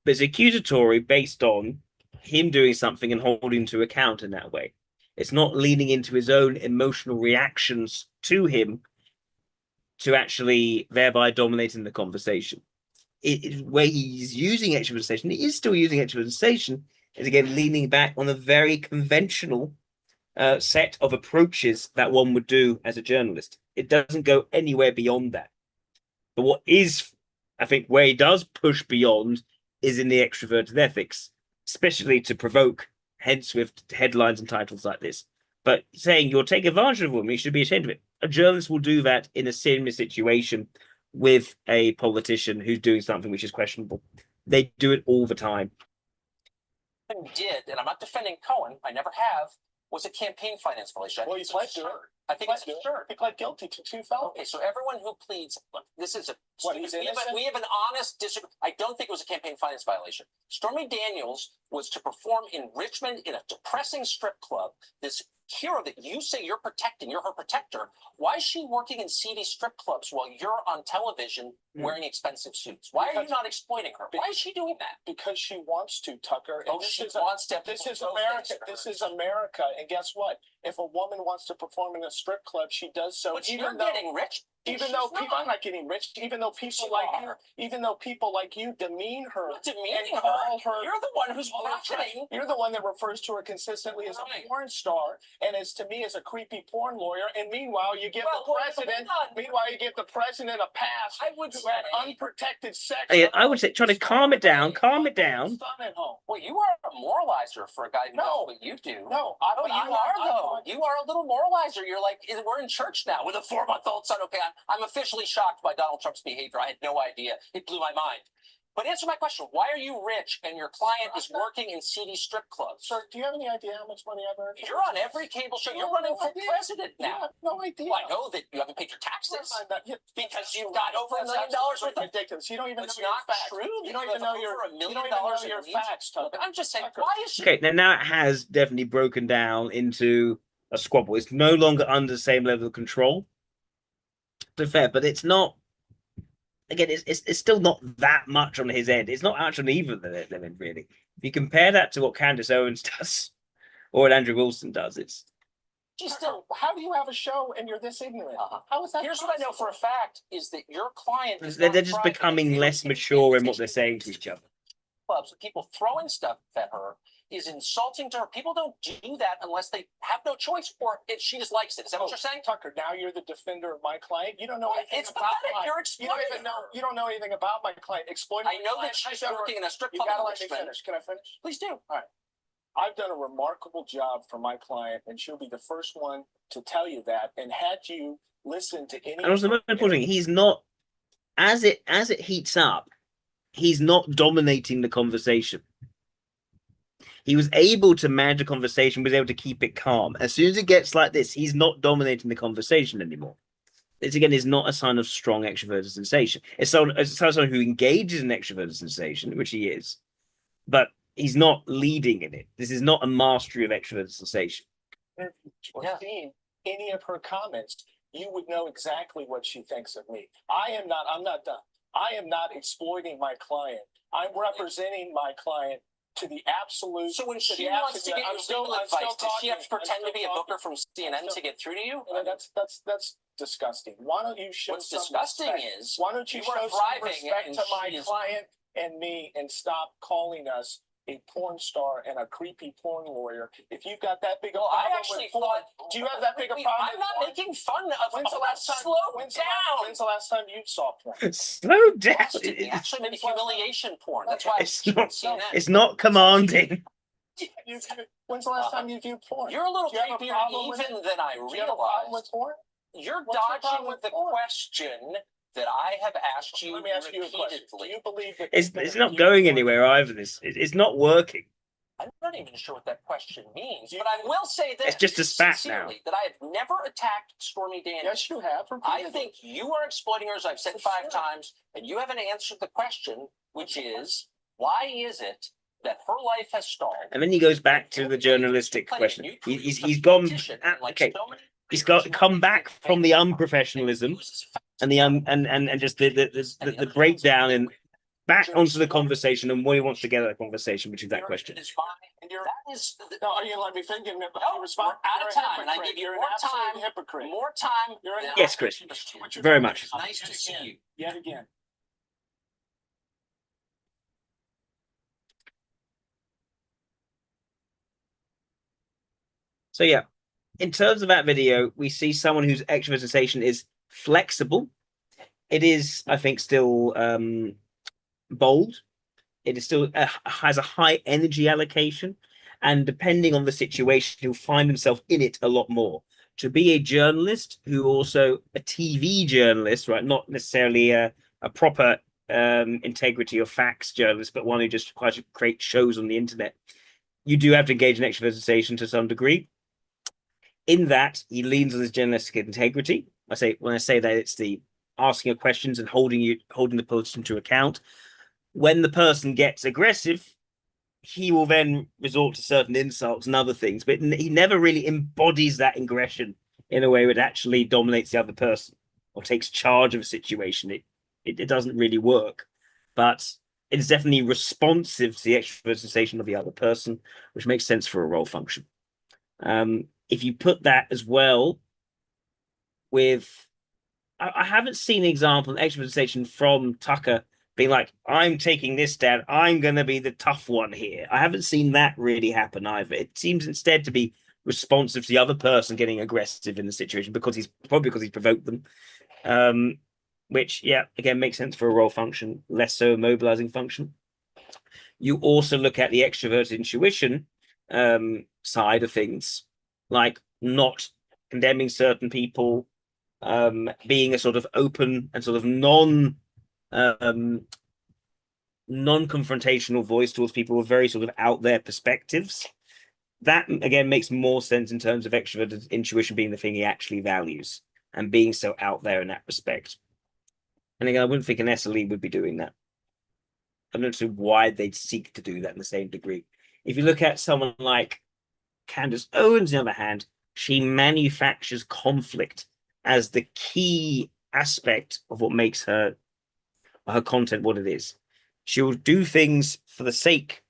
But it's accusatory based on him doing something and holding to account in that way. It's not leaning into his own emotional reactions to him to actually thereby dominating the conversation. Where he's using extravasation, he is still using extravasation, is again leaning back on a very conventional set of approaches that one would do as a journalist. It doesn't go anywhere beyond that. But what is, I think, where he does push beyond is in the extroverted ethics, especially to provoke, hence with headlines and titles like this. But saying you're taking advantage of a woman, you should be ashamed of it. A journalist will do that in a similar situation with a politician who's doing something which is questionable. They do it all the time. Did, and I'm not defending Cohen, I never have, was a campaign finance violation. Well, he pled to it. I think it's absurd. He pled guilty to 2 felonies. Okay, so everyone who pleads, look, this is a. What, he's innocent? We have an honest disagreement. I don't think it was a campaign finance violation. Stormy Daniels was to perform in Richmond in a depressing strip club. This hero that you say you're protecting, you're her protector. Why is she working in seedy strip clubs while you're on television wearing expensive suits? Why are you not exploiting her? Why is she doing that? Because she wants to, Tucker. Oh, she wants to. This is America. This is America. And guess what? If a woman wants to perform in a strip club, she does so. But you're getting rich. Even though people, I'm not getting rich. Even though people like you demean her, demeaning her. You're the one who's profiting. You're the one that refers to her consistently as a porn star, and as to me as a creepy porn lawyer. And meanwhile, you give the president. Meanwhile, you give the president a pass. I would say unprotected sex. I would say try to calm it down. Calm it down. Well, you are a moralizer for a guy who knows what you do. No, you are though. You are a little moralizer. You're like, we're in church now with a 4-month-old son. Okay, I'm officially shocked by Donald Trump's behavior. I had no idea. It blew my mind. But answer my question. Why are you rich and your client is working in seedy strip clubs? Sir, do you have any idea how much money I've earned? You're on every cable show. You're running for president now. I have no idea. Well, I know that you haven't paid your taxes because you've got over $1 million worth of ridiculous. You don't even know your facts. True. You don't even know your facts, Tucker. I'm just saying, why is she? Okay, now it has definitely broken down into a squabble. It's no longer under the same level of control. To be fair, but it's not. Again, it's still not that much on his end. It's not much on either of them, really. If you compare that to what Candace Owens does or what Andrew Wilson does, it's. She's still. How do you have a show and you're this ignorant? How is that? Here's what I know for a fact: is that your client. They're just becoming less mature in what they're saying to each other. Clubs, people throwing stuff at her is insulting to her. People don't do that unless they have no choice, or if she just likes it. Is that what you're saying, Tucker? Now you're the defender of my client. You don't know anything about pathetic. You're exploiting You don't know anything about my client. Exploiting. I know that she's working in a strip club. You gotta let me finish. Can I finish? Please do. All right. I've done a remarkable job for my client, and she'll be the first one to tell you that. And had you listened to any, and also the most important thing, he's not as it heats up. He's not dominating the conversation. he was able to manage a conversation, was able to keep it calm. As soon as it gets like this, he's not dominating the conversation anymore. This again is not a sign of strong extroverted sensation. It's someone who engages in extroverted sensation, which he is, but he's not leading in it. This is not a mastery of extroverted sensation. Or seeing any of her comments, you would know exactly what she thinks of me. I'm not done. I am not exploiting my client. I'm representing my client to the absolute. So when she wants to get your legal advice, does she have to pretend to be a booker from CNN to get through to you? That's disgusting. Why don't you show What's some disgusting respect? is Why don't you you show are some thriving respect and to my she is- client and me and stop calling us a porn star and a creepy porn lawyer? If you've got that big a problem I actually with porn, thought. do you have that big a problem? I'm with not porn? making fun of. When's the last time? Slow down. When's the last time you saw porn? Slow down. Actually, maybe humiliation porn. That's why It's it's not. CNN. It's not commanding. When's the last time you viewed porn? You're a little Do you have a creepier problem with even it? than I Do you have a problem with realized. porn? You're What's your problem dodging with the porn? question that I have asked you Let me ask you a question. Do repeatedly. you believe that It's not going anywhere either. It's not working. I'm not even sure what that question means, but I will say this. It's just a spat sincerely, now. that I have never attacked Stormy Daniels. Yes, you have. I think you are exploiting her, as I've said 5 times, and you haven't answered the question, which is, why is it that her life has stalled? And then he goes back to the journalistic question. He's gone. Okay, he's come back from the unprofessionalism and the and just the breakdown and back onto the conversation and what he wants to get out of the conversation, which is that question. No, are you let me think? No, we're out of time, and I give you You're an more absolute time. hypocrite. More time. You're an Yes, Chris. Very much. It's nice to see you. Yet again. So yeah, in terms of that video, we see someone whose extrovert sensation is flexible. It is, I think, still bold. It is still has a high energy allocation, and depending on the situation, he'll find himself in it a lot more. To be a journalist who also a TV journalist, right? Not necessarily a proper integrity or facts journalist, but one who just tries to create shows on the internet. You do have to engage in extrovert sensation to some degree. In that, he leans on his journalistic integrity. When I say that, it's the asking of questions and holding the person to account. When the person gets aggressive, he will then resort to certain insults and other things, but he never really embodies that aggression in a way that actually dominates the other person or takes charge of a situation. It doesn't really work, but it's definitely responsive to the extrovert sensation of the other person, which makes sense for a role function. If you put that as well with, I haven't seen an example of extrovert sensation from Tucker being like, I'm taking this down, I'm going to be the tough one here. I haven't seen that really happen either. It seems instead to be responsive to the other person getting aggressive in the situation because he's provoked them. Which, yeah, again, makes sense for a role function, less so a mobilizing function. You also look at the extroverted intuition side of things, like not condemning certain people, being a sort of open and sort of non-confrontational voice towards people with very sort of out there perspectives. That again makes more sense in terms of extroverted intuition being the thing he actually values and being so out there in that respect. And again, I wouldn't think an SLE would be doing that. I don't see why they'd seek to do that in the same degree. If you look at someone like Candace Owens, on the other hand, she manufactures conflict as the key aspect of what makes her content what it is. She'll do things for the sake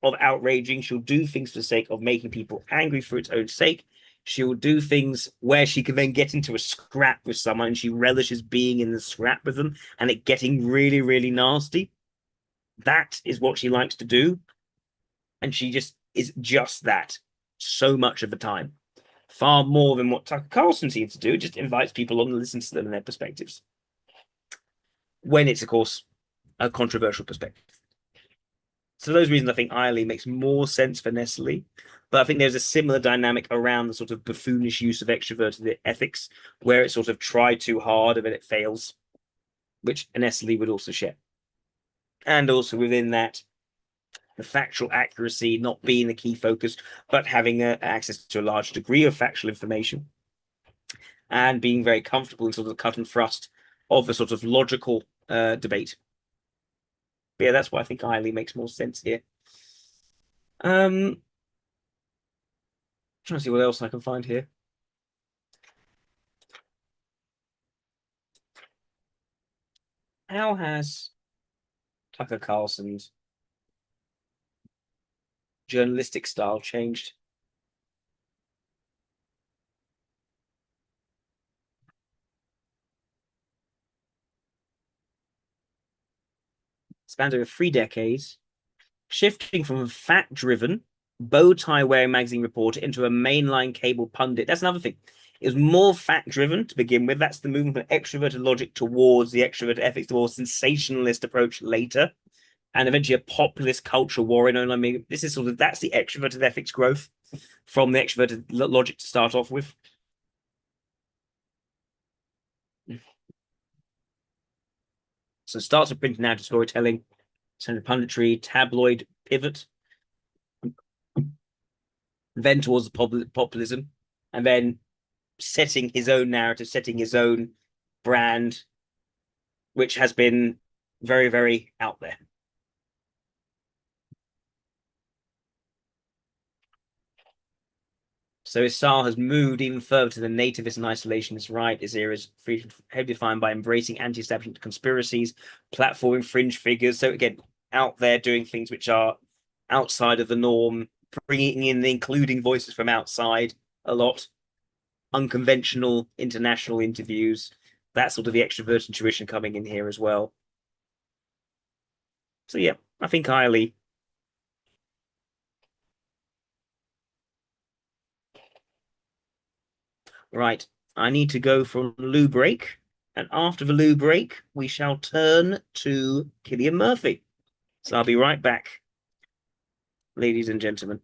of outraging. She'll do things for the sake of making people angry for its own sake. She'll do things where she can then get into a scrap with someone and she relishes being in the scrap with them and it getting really, really nasty. That is what she likes to do. And she just is just that so much of the time. Far more than what Tucker Carlson seems to do. It just invites people on and listens to them and their perspectives. When it's, of course, a controversial perspective. So those reasons, I think Iley makes more sense for Nestle, but I think there's a similar dynamic around the sort of buffoonish use of extroverted ethics, where it's sort of tried too hard and then it fails, which Nestle would also share. And also within that, the factual accuracy not being the key focus, but having access to a large degree of factual information and being very comfortable in sort of the cut and thrust of the sort of logical debate. But yeah, that's why I think Eiley makes more sense here. Trying to see what else I can find here. How has Tucker Carlson's journalistic style changed? Spans over 3 decades, shifting from a fact-driven, bow-tie-wearing magazine reporter into a mainline cable pundit. That's another thing. It was more fact-driven to begin with. That's the movement from extroverted logic towards the extroverted ethics, the more sensationalist approach later, and eventually a populist culture war. I mean, this is sort of that's the extroverted ethics growth from the extroverted logic to start off with. So it starts with printing out storytelling, sort of punditry, tabloid pivot, then towards the populism, and then setting his own narrative, setting his own brand, which has been very, very out there. So his style has moved even further to the nativist and isolationist right. His era is heavily defined by embracing anti-establishment conspiracies, platforming fringe figures. So again, out there doing things which are outside of the norm, bringing in, including voices from outside a lot, unconventional international interviews. That's sort of the extroverted intuition coming in here as well. So yeah, I think Eiley. Right, I need to go for a loo break. And after the loo break, we shall turn to Killian Murphy. So I'll be right back, ladies and gentlemen.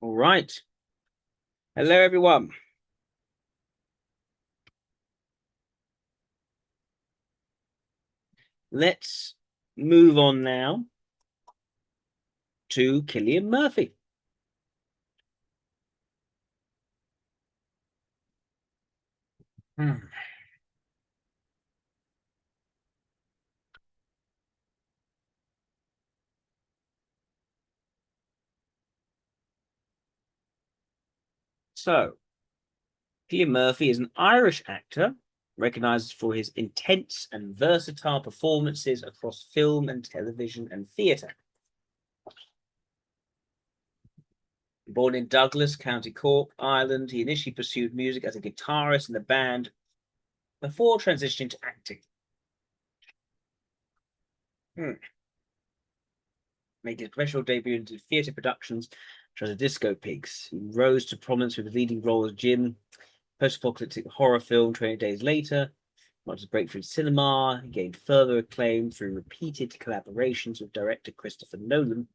All right. Hello, everyone. Let's move on now to Cillian Murphy. So, Cillian Murphy is an Irish actor recognized for his intense and versatile performances across film and television and theatre. Born in Douglas, County Cork, Ireland, he initially pursued music as a guitarist in the band before transitioning to acting. Made his professional debut into theatre productions such as Disco Pigs. He rose to prominence with a leading role as Jim, post-apocalyptic horror film 20 Days Later. Marked his breakthrough in cinema. He gained further acclaim through repeated collaborations with director Christopher Nolan,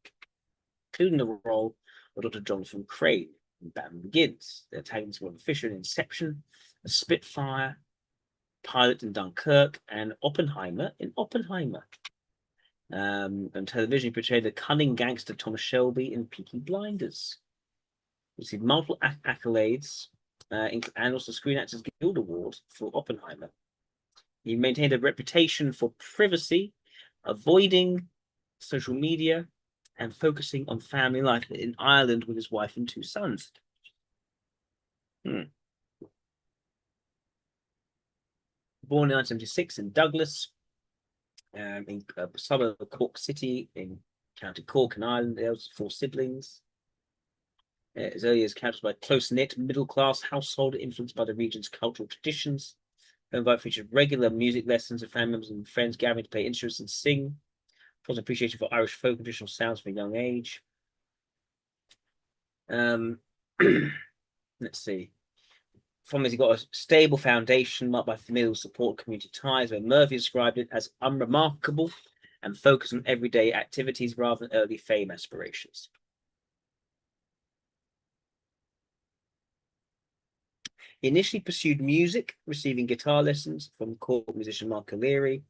including the role of Dr. Jonathan Crane in Batman Begins, the antagonist Robert Fisher in Inception, a Spitfire, pilot in Dunkirk, and Oppenheimer in Oppenheimer. And television, he portrayed the cunning gangster Thomas Shelby in Peaky Blinders. Received multiple accolades and also Screen Actors Guild Award for Oppenheimer. He maintained a reputation for privacy, avoiding social media, and focusing on family life in Ireland with his wife and 2 sons. Born in 1976 in Douglas, in a suburb of Cork City in County Cork in Ireland. There was 4 siblings. His early years captured by a close-knit, middle-class household influenced by the region's cultural traditions. Home life featured regular music lessons with family members and friends gathering to play instruments and sing. Was an appreciation for Irish folk and traditional sounds from a young age. Let's see. From this, he got a stable foundation marked by familial support and community ties, where Murphy described it as unremarkable and focused on everyday activities rather than early fame aspirations. He initially pursued music, receiving guitar lessons from Cork musician Mark O'Leary.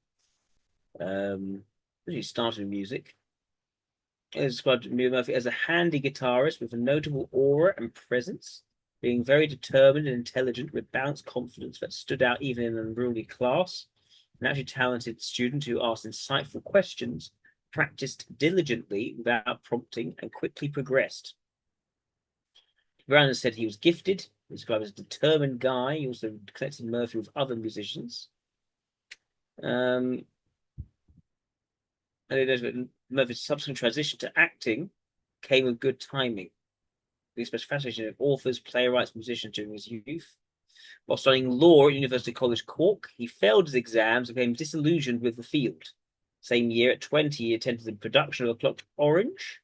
He started in music. He described Murphy as a handy guitarist with a notable aura and presence, being very determined and intelligent with balanced confidence that stood out even in an unruly class. An actually talented student who asked insightful questions, practiced diligently without prompting, and quickly progressed. Brown said he was gifted. He described as a determined guy. He also connected Murphy with other musicians. Murphy's subsequent transition to acting came with good timing. He expressed fascination of authors, playwrights, musicians during his youth. While studying law at University College Cork, he failed his exams and became disillusioned with the field. Same year, at 20, he attended the production of A Clockwork Orange,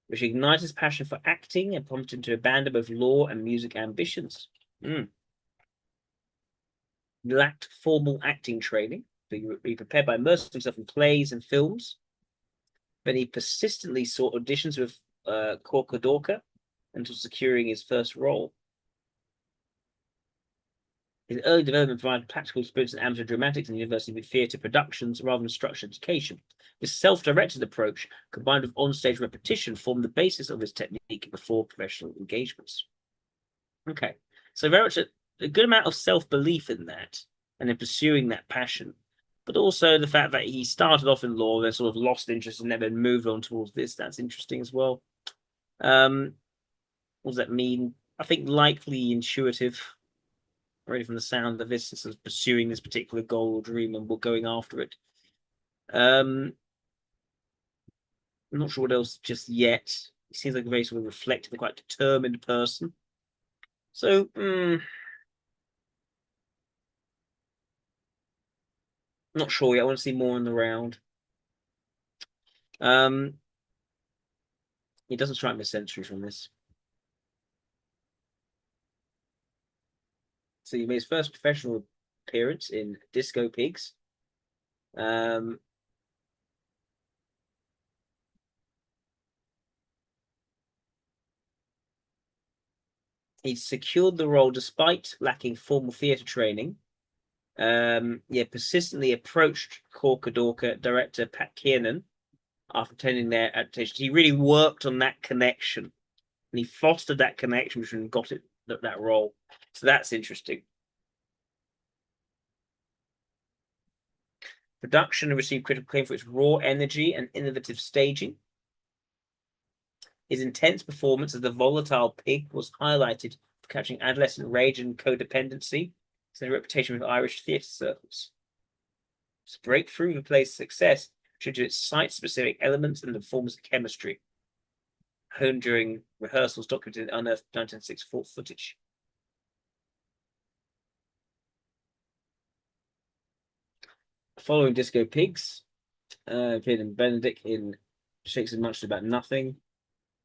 which ignited his passion for acting and prompted him to abandon both law and music ambitions. He lacked formal acting training, but he prepared by immersing himself in plays and films. Then he persistently sought auditions with Corca Dorca until securing his first role. His early development provided practical experience in amateur dramatics and university theatre productions rather than structured education. This self-directed approach, combined with on-stage repetition, formed the basis of his technique before professional engagements. Okay, so very much a good amount of self-belief in that and in pursuing that passion, but also the fact that he started off in law and sort of lost interest and then moved on towards this. That's interesting as well. What does that mean? I think likely intuitive. Already from the sound of this, sort of pursuing this particular goal or dream and we're going after it. I'm not sure what else just yet. He seems like a very sort of reflective and quite determined person. So, not sure yet. I want to see more in the round. He doesn't strike me as century from this. So he made his first professional appearance in Disco Pigs. He secured the role despite lacking formal theatre training. Persistently approached Corker Dorker director Pat Kiernan after attending their adaptations. He really worked on that connection, and he fostered that connection between got it that role. So that's interesting. Production received critical acclaim for its raw energy and innovative staging. His intense performance as the volatile pig was highlighted for capturing adolescent rage and codependency. It's a reputation with Irish theatre circles. Its breakthrough the play's success due to its site-specific elements and the performance chemistry, honed during rehearsals documented in unearthed 1964 footage. Following Disco Pigs, appeared in Benedict in Shakespeare Much About Nothing.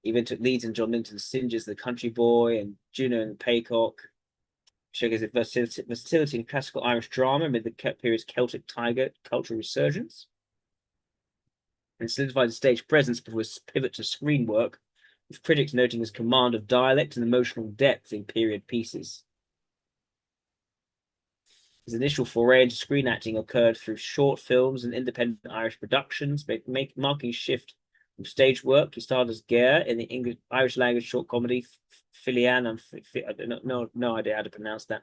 He then took leads in John Linton's Singes, The Country Boy, and Juno and the Paycock. Showcasing versatility in classical Irish drama amid the period's Celtic tiger cultural resurgence. And solidified his stage presence before his pivot to screen work, with critics noting his command of dialect and emotional depth in period pieces. His initial foray into screen acting occurred through short films and independent Irish productions, marking a shift from stage work. He starred as Ger in the Irish language short comedy Filian. I don't know, no idea how to pronounce that.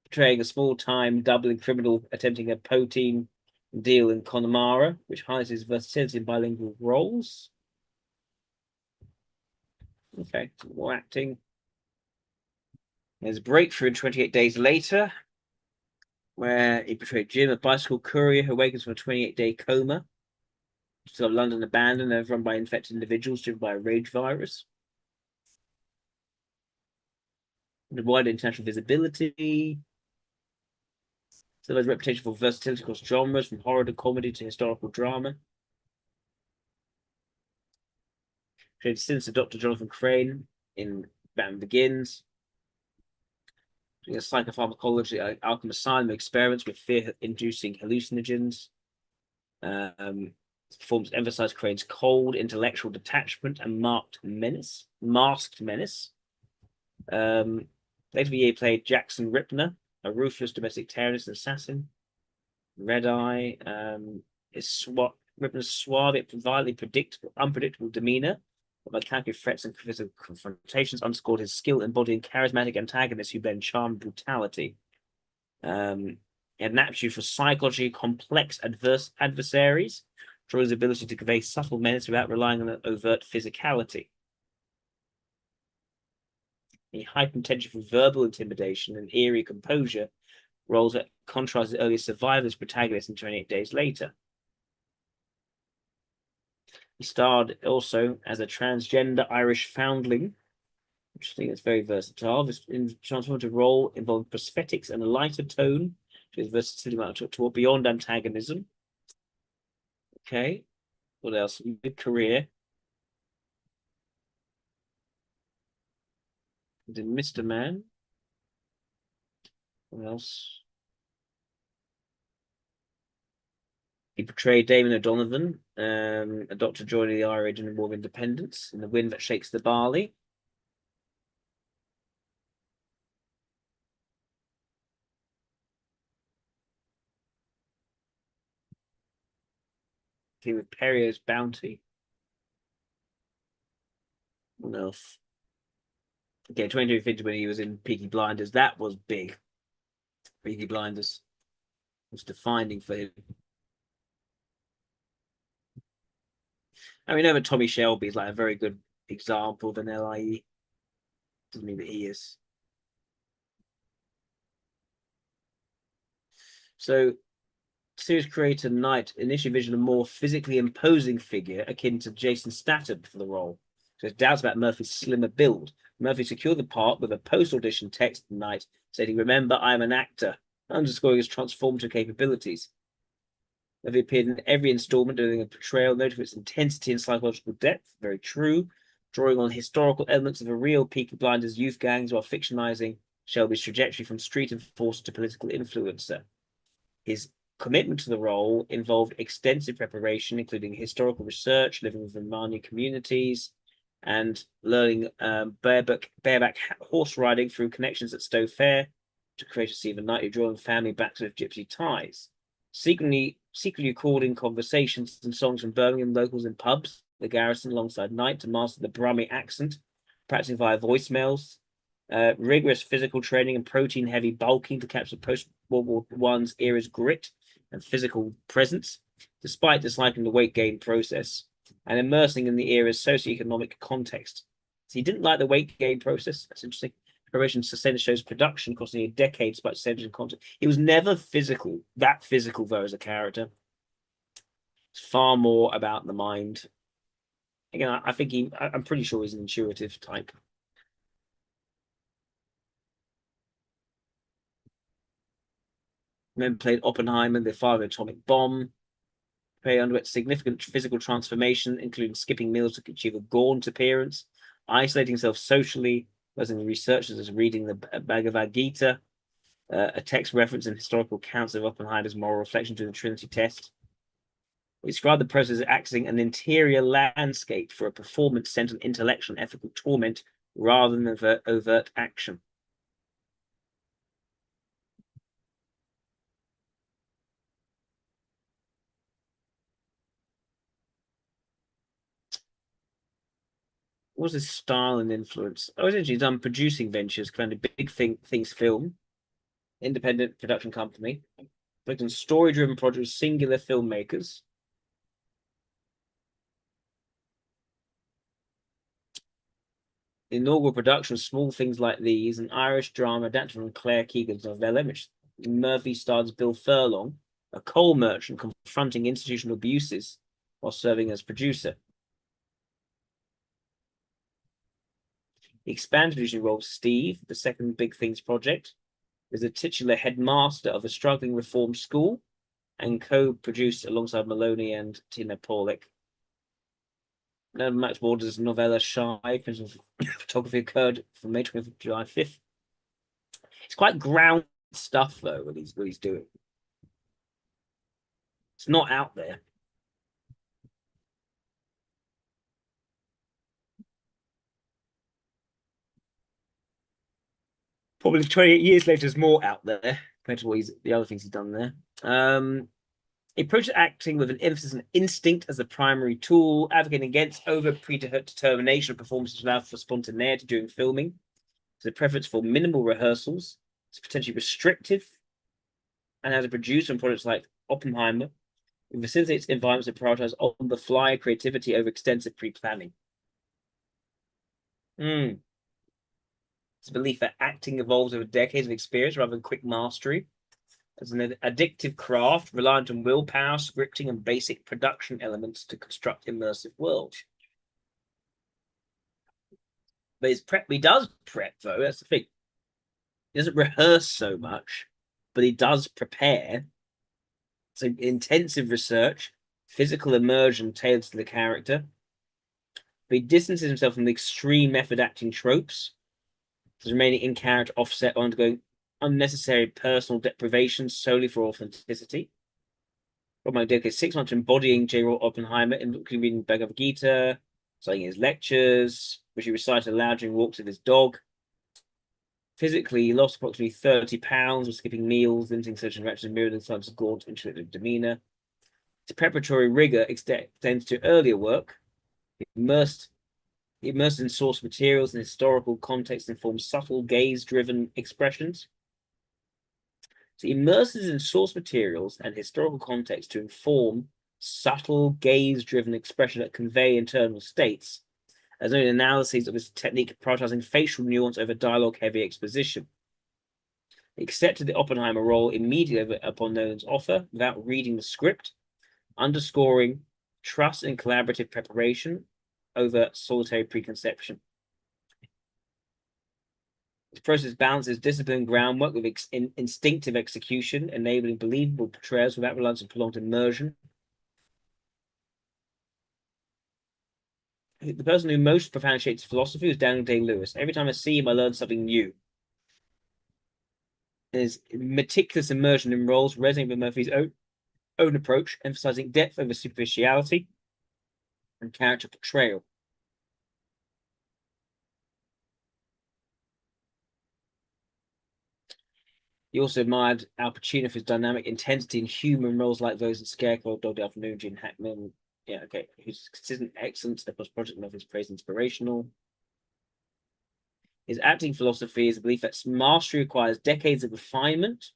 Portraying a small-time Dublin criminal attempting a poteen deal in Connemara, which highlights his versatility in bilingual roles. Okay, some more acting. There's a breakthrough in 28 Days Later, where he portrayed Jim, a bicycle courier who awakens from a 28-day coma. Still London abandoned and run by infected individuals driven by a rage virus. The wider international visibility. Still has a reputation for versatility across genres, from horror to comedy to historical drama. Played Sinister Dr. Jonathan Crane in Batman Begins. Doing a psychopharmacology alchemy asylum experiments with fear-inducing hallucinogens. His performance emphasized Crane's cold intellectual detachment and masked menace. Later the year played Jackson Ripner, a ruthless domestic terrorist and assassin. Red Eye. Ripner's suave, violently unpredictable demeanor, but calculated threats and physical confrontations underscored his skill embodying charismatic antagonists who blend charm and brutality. He had an aptitude for psychologically complex adversaries, through his ability to convey subtle menace without relying on an overt physicality. The heightened tension for verbal intimidation and eerie composure, roles that contrast the earlier survivors' protagonists in 28 Days Later. He starred also as a transgender Irish foundling, which I think is very versatile. This transformative role involved prosthetics and a lighter tone, which is versatility toward beyond antagonism. Okay, what else? Mid-career. Did Mr. Man. What else? He portrayed Damon O'Donovan, a doctor joining the IRA during the War of Independence, in The Wind That Shakes the Barley. He with Perrier's Bounty. What else? Okay, 2250 when he was in Peaky Blinders. That was big. Peaky Blinders was defining for him. I mean, over Tommy Shelby is like a very good example of an LIE. Doesn't mean that he is. So, series creator Knight initially envisioned a more physically imposing figure akin to Jason Statham for the role. So there's doubts about Murphy's slimmer build. Murphy secured the part with a post-audition text to Knight stating, "Remember, I am an actor," underscoring his transformative capabilities. Murphy appeared in every installment, doing a portrayal noted for its intensity and psychological depth. Very true. Drawing on historical elements of a real Peaky Blinders youth gangs while fictionalizing Shelby's trajectory from street enforcer to political influencer. His commitment to the role involved extensive preparation, including historical research, living with Romani communities, and learning bareback horse riding through connections at Stowe Fair to create a scene of a knight drawing family back with gypsy ties. Secretly recording conversations and songs from Birmingham locals in pubs, the garrison alongside Knight to master the Brummie accent, practicing via voicemails, rigorous physical training and protein-heavy bulking to capture post-World War I's era's grit and physical presence, despite disliking the weight gain process, and immersing in the era's socioeconomic context. So he didn't like the weight gain process. That's interesting. Preparation to sustain the show's production, costing a decade despite centering content. He was never physical, that physical though, as a character. It's far more about the mind. Again, I think I'm pretty sure he's an intuitive type. Then played Oppenheimer, the father of the atomic bomb. He underwent significant physical transformation, including skipping meals to achieve a gaunt appearance, isolating himself socially, listening to researchers as reading the Bhagavad Gita, a text reference in historical accounts of Oppenheimer's moral reflection during the Trinity test. He described the process as acting an interior landscape for a performance centered on intellectual and ethical torment rather than overt action. What was his style and influence? Oh, essentially, he's done producing ventures, kind of Big Things Film, independent production company, worked on story-driven projects with singular filmmakers. The inaugural production of Small Things Like These, an Irish drama adapted from Claire Keegan's novella, in which Murphy stars Bill Furlong, a coal merchant confronting institutional abuses while serving as producer. The expanded producing role of Steve, the second Big Things project, is the titular headmaster of a struggling reform school and co-produced alongside Maloney and Tina Paulik. No much more does novella Shy, principal photography occurred from May 20th, July 5th. It's quite ground stuff, though, what he's doing. It's not out there. Probably 28 years later, there's more out there compared to what the other things he's done there. He approaches acting with an emphasis on instinct as the primary tool, advocating against over-predetermination of performances allowed for spontaneity during filming. There's a preference for minimal rehearsals. It's potentially restrictive. And as a producer on projects like Oppenheimer, it facilitates environments that prioritize on-the-fly creativity over extensive pre-planning. It's a belief that acting evolves over decades of experience rather than quick mastery. As an addictive craft reliant on willpower, scripting, and basic production elements to construct immersive worlds. But he does prep, though. That's the thing. He doesn't rehearse so much, but he does prepare. So intensive research, physical immersion tailored to the character. But he distances himself from the extreme method acting tropes, remaining in character, offset, or undergoing unnecessary personal deprivation solely for authenticity. Robert dedicated 6 months to embodying J. Roy Oppenheimer, including reading Bhagavad Gita, studying his lectures, which he recited aloud during walks with his dog. Physically, he lost approximately 30 pounds, was skipping meals, limiting social interactions, mirrored in signs of gaunt, introverted demeanor. The preparatory rigor extends to earlier work. Immersed in source materials and historical context informs subtle gaze-driven expressions. So he immerses in source materials and historical context to inform subtle gaze-driven expression that convey internal states, as known analyses of his technique prioritizing facial nuance over dialogue-heavy exposition. He accepted the Oppenheimer role immediately upon Nolan's offer without reading the script, underscoring trust and collaborative preparation over solitary preconception. This process balances disciplined groundwork with instinctive execution, enabling believable portrayals without reliance on prolonged immersion. The person who most profoundly shaped philosophy was Daniel Day-Lewis. Every time I see him, I learn something new. His meticulous immersion in roles resonate with Murphy's own approach, emphasizing depth over superficiality and character portrayal. He also admired Al Pacino for his dynamic intensity and humor in roles like those in Scarecrow, Dog Day Afternoon, Gene Hackman. Yeah, okay. His consistent excellence across project of his praise inspirational. His acting philosophy is a belief that mastery requires decades of refinement.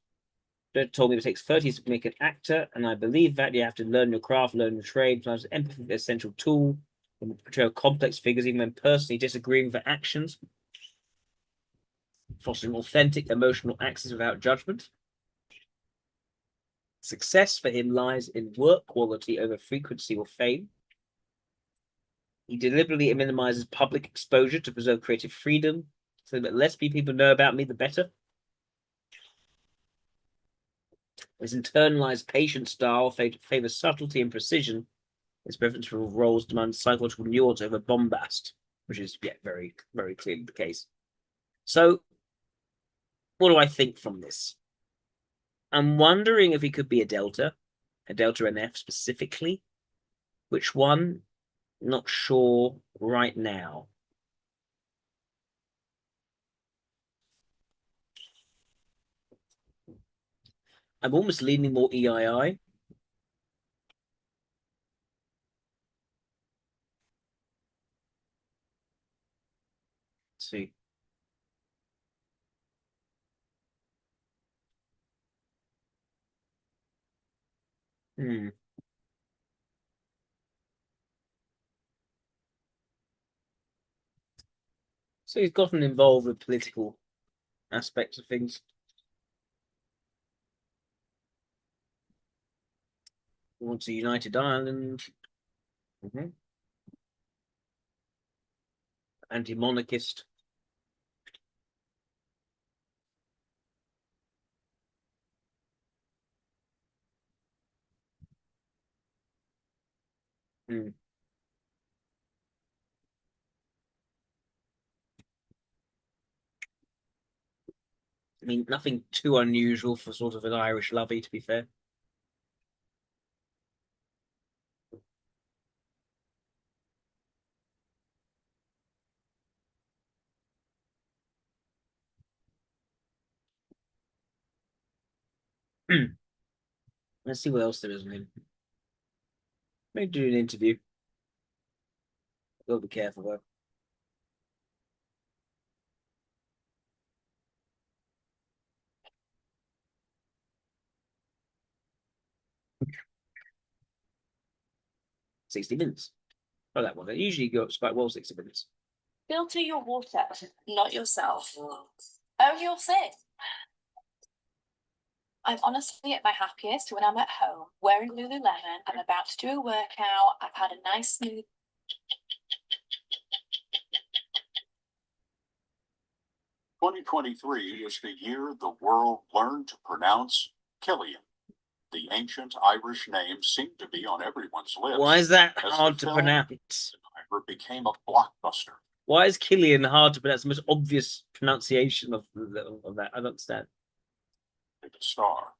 Director told me it takes 30 years to make an actor, and I believe that you have to learn your craft, learn your trade. Sometimes empathy is an essential tool when portray complex figures, even when personally disagreeing with their actions. Fostering authentic emotional access without judgment. Success for him lies in work quality over frequency or fame. He deliberately minimizes public exposure to preserve creative freedom, so that less people know about me, the better. His internalized patient style favors subtlety and precision. His preference for roles demands psychological nuance over bombast, which is, yeah, very, very clearly the case. So, what do I think from this? I'm wondering if he could be a Delta NF specifically. Which one? Not sure right now. I'm almost leaning more EII. Let's see. So he's gotten involved with political aspects of things. He wants a united Ireland. Anti-monarchist. I mean, nothing too unusual for sort of an Irish lovey, to be fair. Let's see what else there is in him. Maybe do an interview. Gotta be careful though. $60 minutes. Oh, that one. It usually goes quite well, 60 minutes. Filter your water, not yourself. Oh, you're sick. I'm honestly at my happiest when I'm at home, wearing Lululemon. I'm about to do a workout. I've had a nice smooth. 2023 is the year the world learned to pronounce Killian. The ancient Irish name seemed to be on everyone's lips. Why is that hard to pronounce? It became a blockbuster. Why is Killian hard to pronounce? The most obvious pronunciation of that. I don't understand. The star.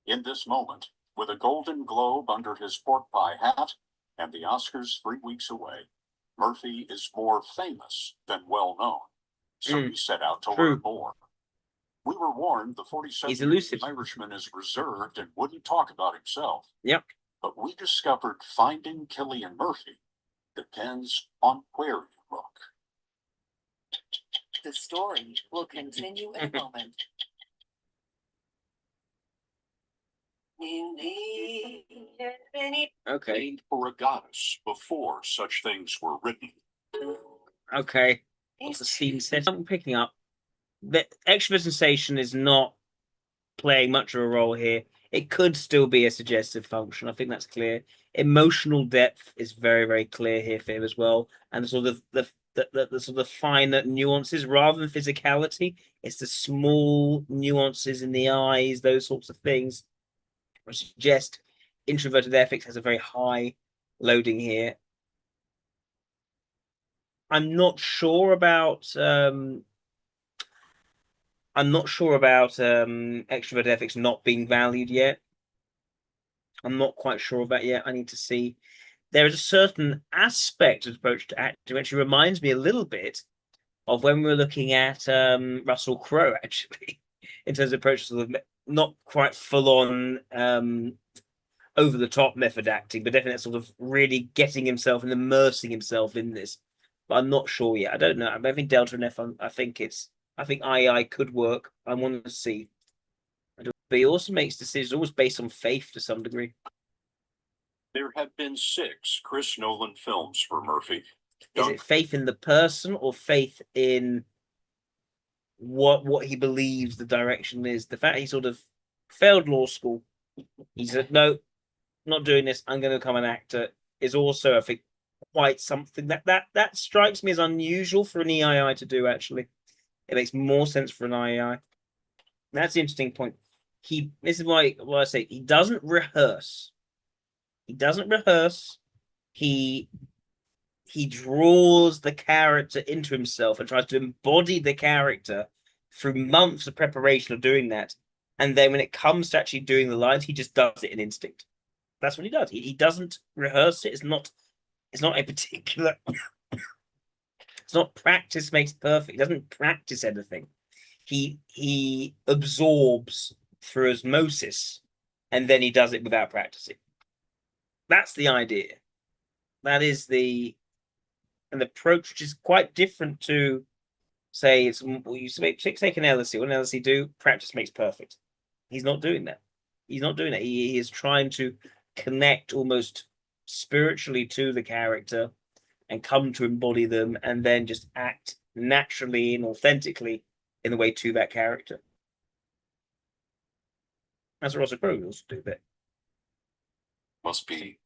In this moment, with a Golden Globe under his pork pie hat and the Oscars 3 weeks away, Murphy is more famous than well known. So we set out to learn more. We were warned the 47-year-old Irishman is reserved and wouldn't talk about himself. Yep. But we discovered finding Cillian Murphy depends on where you look. The story will continue in a moment. Okay. Named for a goddess before such things were written. Okay. What's the scene set? I'm picking up. The extra sensation is not playing much of a role here. It could still be a suggestive function. I think that's clear. Emotional depth is very, very clear here for him as well. And the sort of the sort of finer nuances rather than physicality. It's the small nuances in the eyes, those sorts of things, which suggest introverted ethics has a very high loading here. I'm not sure about extrovert ethics not being valued yet. I'm not quite sure of that yet. I need to see. There is a certain aspect of approach to acting which reminds me a little bit of when we were looking at Russell Crowe, actually. in terms of approach, sort of not quite full on over the top method acting, but definitely sort of really getting himself and immersing himself in this. But I'm not sure yet. I don't know. I think Delta and F. I think II could work. I want to see. But he also makes decisions always based on faith to some degree. There have been 6 Chris Nolan films for Murphy. Is it faith in the person or faith in what he believes the direction is? The fact he sort of failed law school, he said, no, not doing this, I'm going to become an actor, is also, I think, quite something that strikes me as unusual for an EII to do, actually. It makes more sense for an IEI. That's the interesting point. This is why I say he doesn't rehearse. He doesn't rehearse. He draws the character into himself and tries to embody the character through months of preparation of doing that. And then when it comes to actually doing the lines, he just does it in instinct. That's what he does. He doesn't rehearse it. It's not a particular it's not practice makes perfect. He doesn't practice anything. He absorbs through osmosis and then he does it without practicing. That's the idea. That is an approach which is quite different to, say, you take an LSE. What an LSE do? Practice makes perfect. He's not doing that. He's not doing that. He is trying to connect almost spiritually to the character and come to embody them and then just act naturally and authentically in the way to that character. That's what Russell Crowe also do that. Must be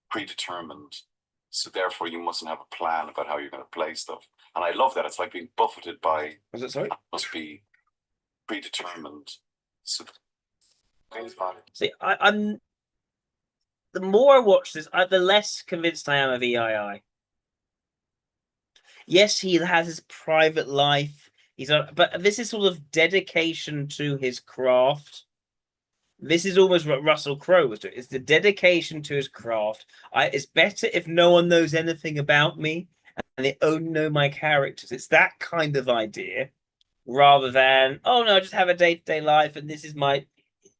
predetermined. So therefore you mustn't have a plan about how you're going to play stuff. And I love that. It's like being buffeted by... Was it, sorry? Must be predetermined. So see, I'm... The more I watch this, the less convinced I am of EII. Yes, he has his private life. But this is sort of dedication to his craft. This is almost what Russell Crowe was doing. It's the dedication to his craft. It's better if no one knows anything about me and they only know my characters. It's that kind of idea rather than, oh no, I just have a day-to-day life and this is my...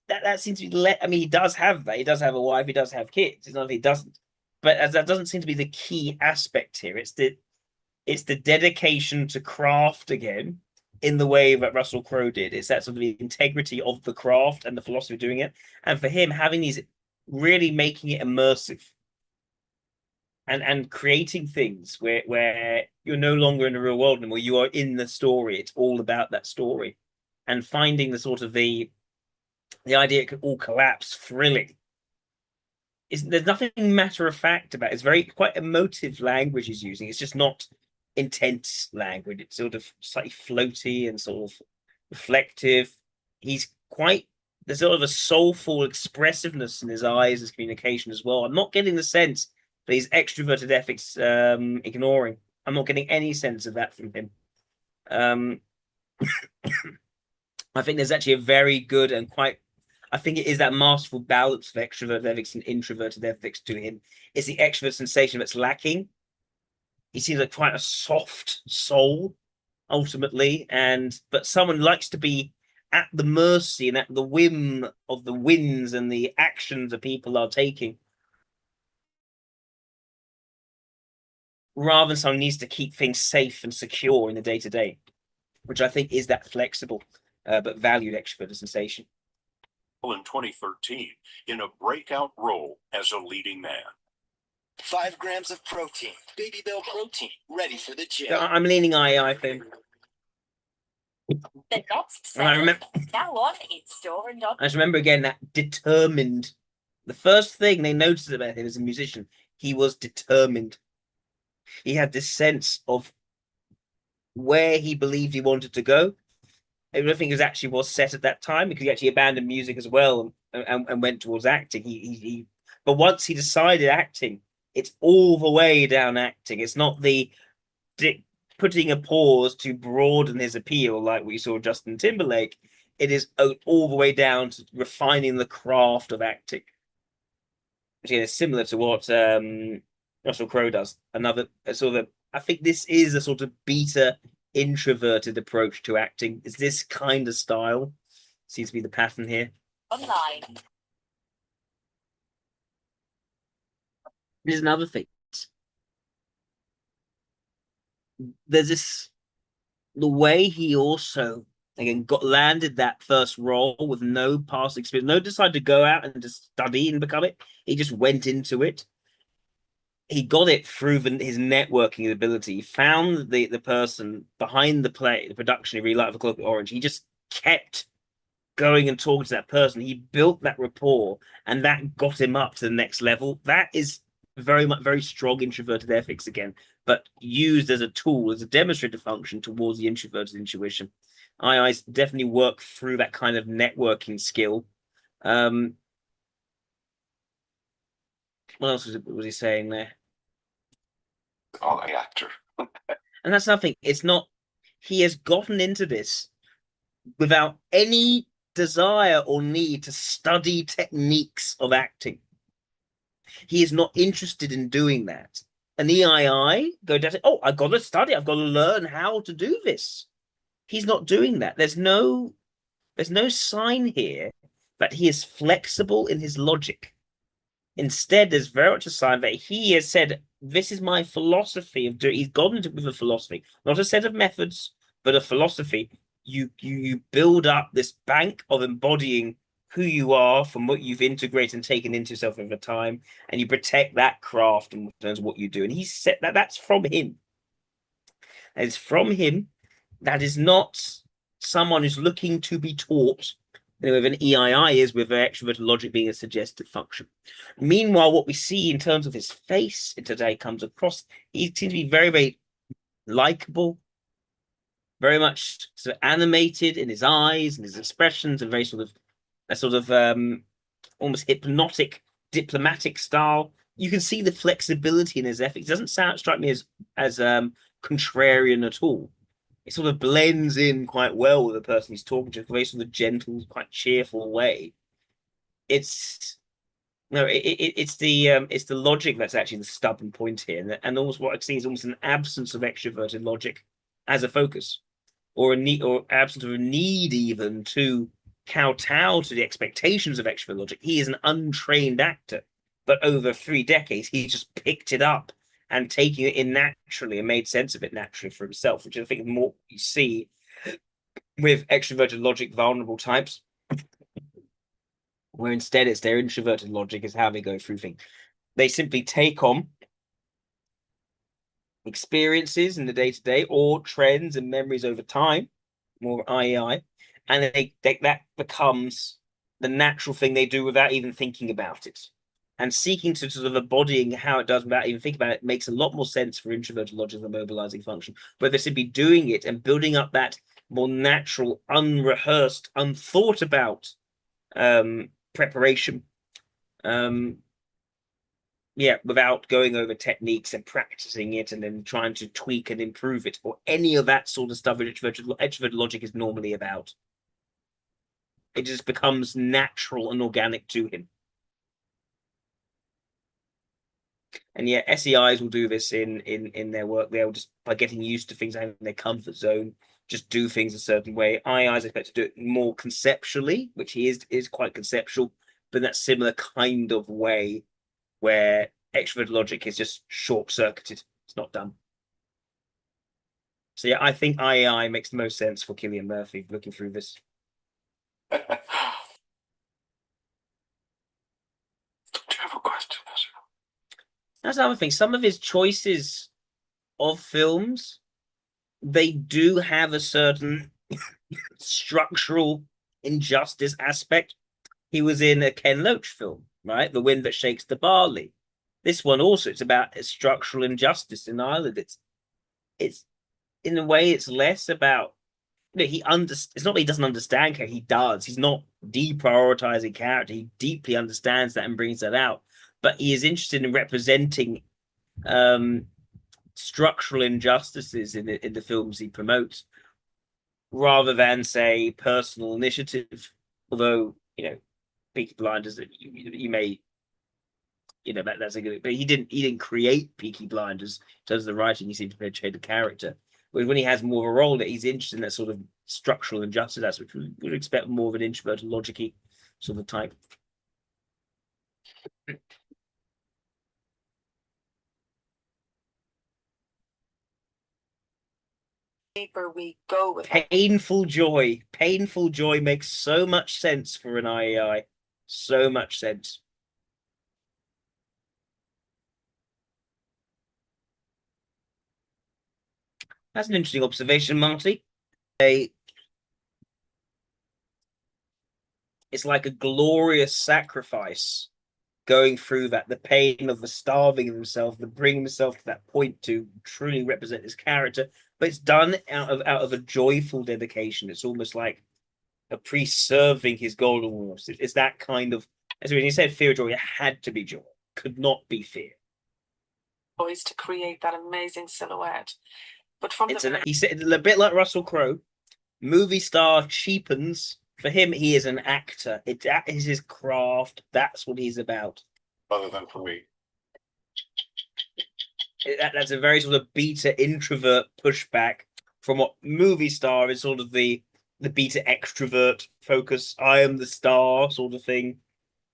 That seems to be... I mean, he does have that. He does have a wife. He does have kids. It's not that he doesn't. But that doesn't seem to be the key aspect here. It's the dedication to craft again, in the way that Russell Crowe did. It's that sort of the integrity of the craft and the philosophy of doing it. And for him, having these, really making it immersive and creating things where you're no longer in the real world anymore, you are in the story. It's all about that story. And finding the sort of the idea it could all collapse thrilling. There's nothing matter of fact about it. It's very quite emotive language he's using. It's just not intense language. It's sort of slightly floaty and sort of reflective. There's sort of a soulful expressiveness in his eyes, his communication as well. I'm not getting the sense that he's extroverted ethics ignoring. I'm not getting any sense of that from him. I think there's actually a very good and I think it is that masterful balance of extroverted ethics and introverted ethics to him. It's the extrovert sensation that's lacking. He seems like quite a soft soul, ultimately, but someone likes to be at the mercy and at the whim of the winds and the actions that people are taking, rather than someone who needs to keep things safe and secure in the day-to-day, which I think is that flexible but valued extrovert sensation. In 2013, in a breakout role as a leading man. 5 grams of protein, Baby Bell protein, ready for the gym. I'm leaning II thing. The next And I remember now on in store and on. I just remember again that determined. The first thing they noticed about him as a musician, he was determined. He had this sense of where he believed he wanted to go. I don't think it actually was set at that time because he actually abandoned music as well and went towards acting. But once he decided acting, it's all the way down acting. It's not the putting a pause to broaden his appeal like we saw Justin Timberlake. It is all the way down to refining the craft of acting, which is similar to what Russell Crowe does. Another sort of, I think this is a sort of beta introverted approach to acting. Is this kind of style seems to be the pattern here. Online. Here's another thing. There's this the way he also again landed that first role with no past experience, no decide to go out and just study and become it. He just went into it. He got it through his networking ability. He found the person behind the play, the production he really liked for Clockwork Orange. He just kept going and talking to that person. He built that rapport, and that got him up to the next level. That is very strong introverted ethics again, but used as a tool, as a demonstrative function towards the introverted intuition. I definitely work through that kind of networking skill. What else was he saying there? Oh, the actor. And that's nothing. It's not. He has gotten into this without any desire or need to study techniques of acting. He is not interested in doing that. An EII go down. Oh, I've got to study. I've got to learn how to do this. He's not doing that. There's no sign here that he is flexible in his logic. Instead, there's very much a sign that he has said, "This is my philosophy of doing." He's gone into with a philosophy, not a set of methods, but a philosophy. You build up this bank of embodying who you are from what you've integrated and taken into yourself over time, and you protect that craft in terms of what you do. And he said that's from him. That is from him. That is not someone who's looking to be taught. With an EII is with extroverted logic being a suggestive function. Meanwhile, what we see in terms of his face today comes across, he seems to be very likable, very much sort of animated in his eyes and his expressions, and very sort of almost hypnotic, diplomatic style. You can see the flexibility in his ethics. It doesn't strike me as contrarian at all. It sort of blends in quite well with the person he's talking to, a very sort of gentle, quite cheerful way. It's the logic that's actually the stubborn point here, and almost what I see is almost an absence of extroverted logic as a focus, or a need, or absence of a need even to kowtow to the expectations of extroverted logic. He is an untrained actor, but over 3 decades, he just picked it up and taking it in naturally and made sense of it naturally for himself, which I think more you see with extroverted logic vulnerable types, where instead it's their introverted logic is how they go through things. They simply take on experiences in the day-to-day or trends and memories over time, more IEI, and that becomes the natural thing they do without even thinking about it. And seeking to sort of embodying how it does without even thinking about it makes a lot more sense for introverted logic as a mobilizing function, where they're simply doing it and building up that more natural, unrehearsed, unthought about preparation. Without going over techniques and practicing it and then trying to tweak and improve it or any of that sort of stuff that extroverted logic is normally about. It just becomes natural and organic to him. And yet SEIs will do this in their work. They'll just, by getting used to things in their comfort zone, just do things a certain way. IIs expect to do it more conceptually, which he is quite conceptual, but in that similar kind of way where extroverted logic is just short-circuited. It's not done. So yeah, I think IAI makes the most sense for Cillian Murphy looking through this. Do you have a question? That's another thing. Some of his choices of films, they do have a certain structural injustice aspect. He was in a Ken Loach film, right? The Wind That Shakes the Barley. This one also, it's about a structural injustice in Ireland. It's in a way, it's less about it's not that he doesn't understand character. He does. He's not deprioritizing character. He deeply understands that and brings that out. But he is interested in representing structural injustices in the films he promotes, rather than say personal initiative. Although Peaky Blinders, you may that's a good. But he didn't create Peaky Blinders in terms of the writing. He seemed to portray the character. But when he has more of a role, that he's interested in that sort of structural injustice, that's which we would expect more of an introverted, logic-y sort of type. Deeper we go with painful joy. Painful joy makes so much sense for an IAI. So much sense. That's an interesting observation, Marty. It's like a glorious sacrifice going through that, the pain of the starving himself, the bringing himself to that point to truly represent his character, but it's done out of a joyful dedication. It's almost like a priest serving his golden horse. It's that kind of, as when you said fear joy, it had to be joy, could not be fear. Boys to create that amazing silhouette. But from he said a bit like Russell Crowe, movie star cheapens. For him, he is an actor. That is his craft. That's what he's about. Other than for me. That's a very sort of beta introvert pushback from what movie star is sort of the beta extrovert focus. I am the star sort of thing.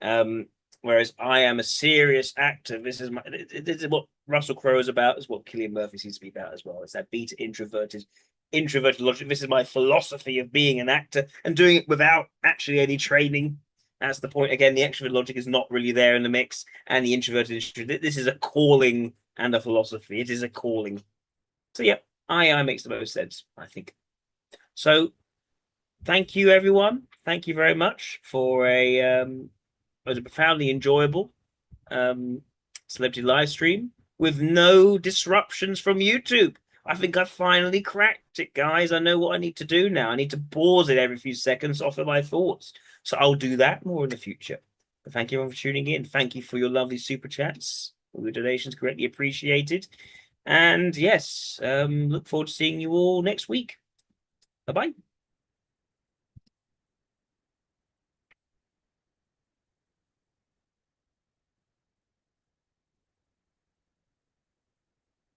Whereas I am a serious actor. This is what Russell Crowe is about. Is what Cillian Murphy seems to be about as well. It's that beta introverted logic. This is my philosophy of being an actor and doing it without actually any training. That's the point. Again, the extrovert logic is not really there in the mix, and the introverted. This is a calling and a philosophy. It is a calling. So yeah, I makes the most sense, I think. So thank you, everyone. Thank you very much for a profoundly enjoyable celebrity live stream with no disruptions from YouTube. I think I finally cracked it, guys. I know what I need to do now. I need to pause it every few seconds to offer my thoughts. So I'll do that more in the future. But thank you everyone for tuning in. Thank you for your lovely super chats. All the donations greatly appreciated. And yes, look forward to seeing you all next week. Bye-bye.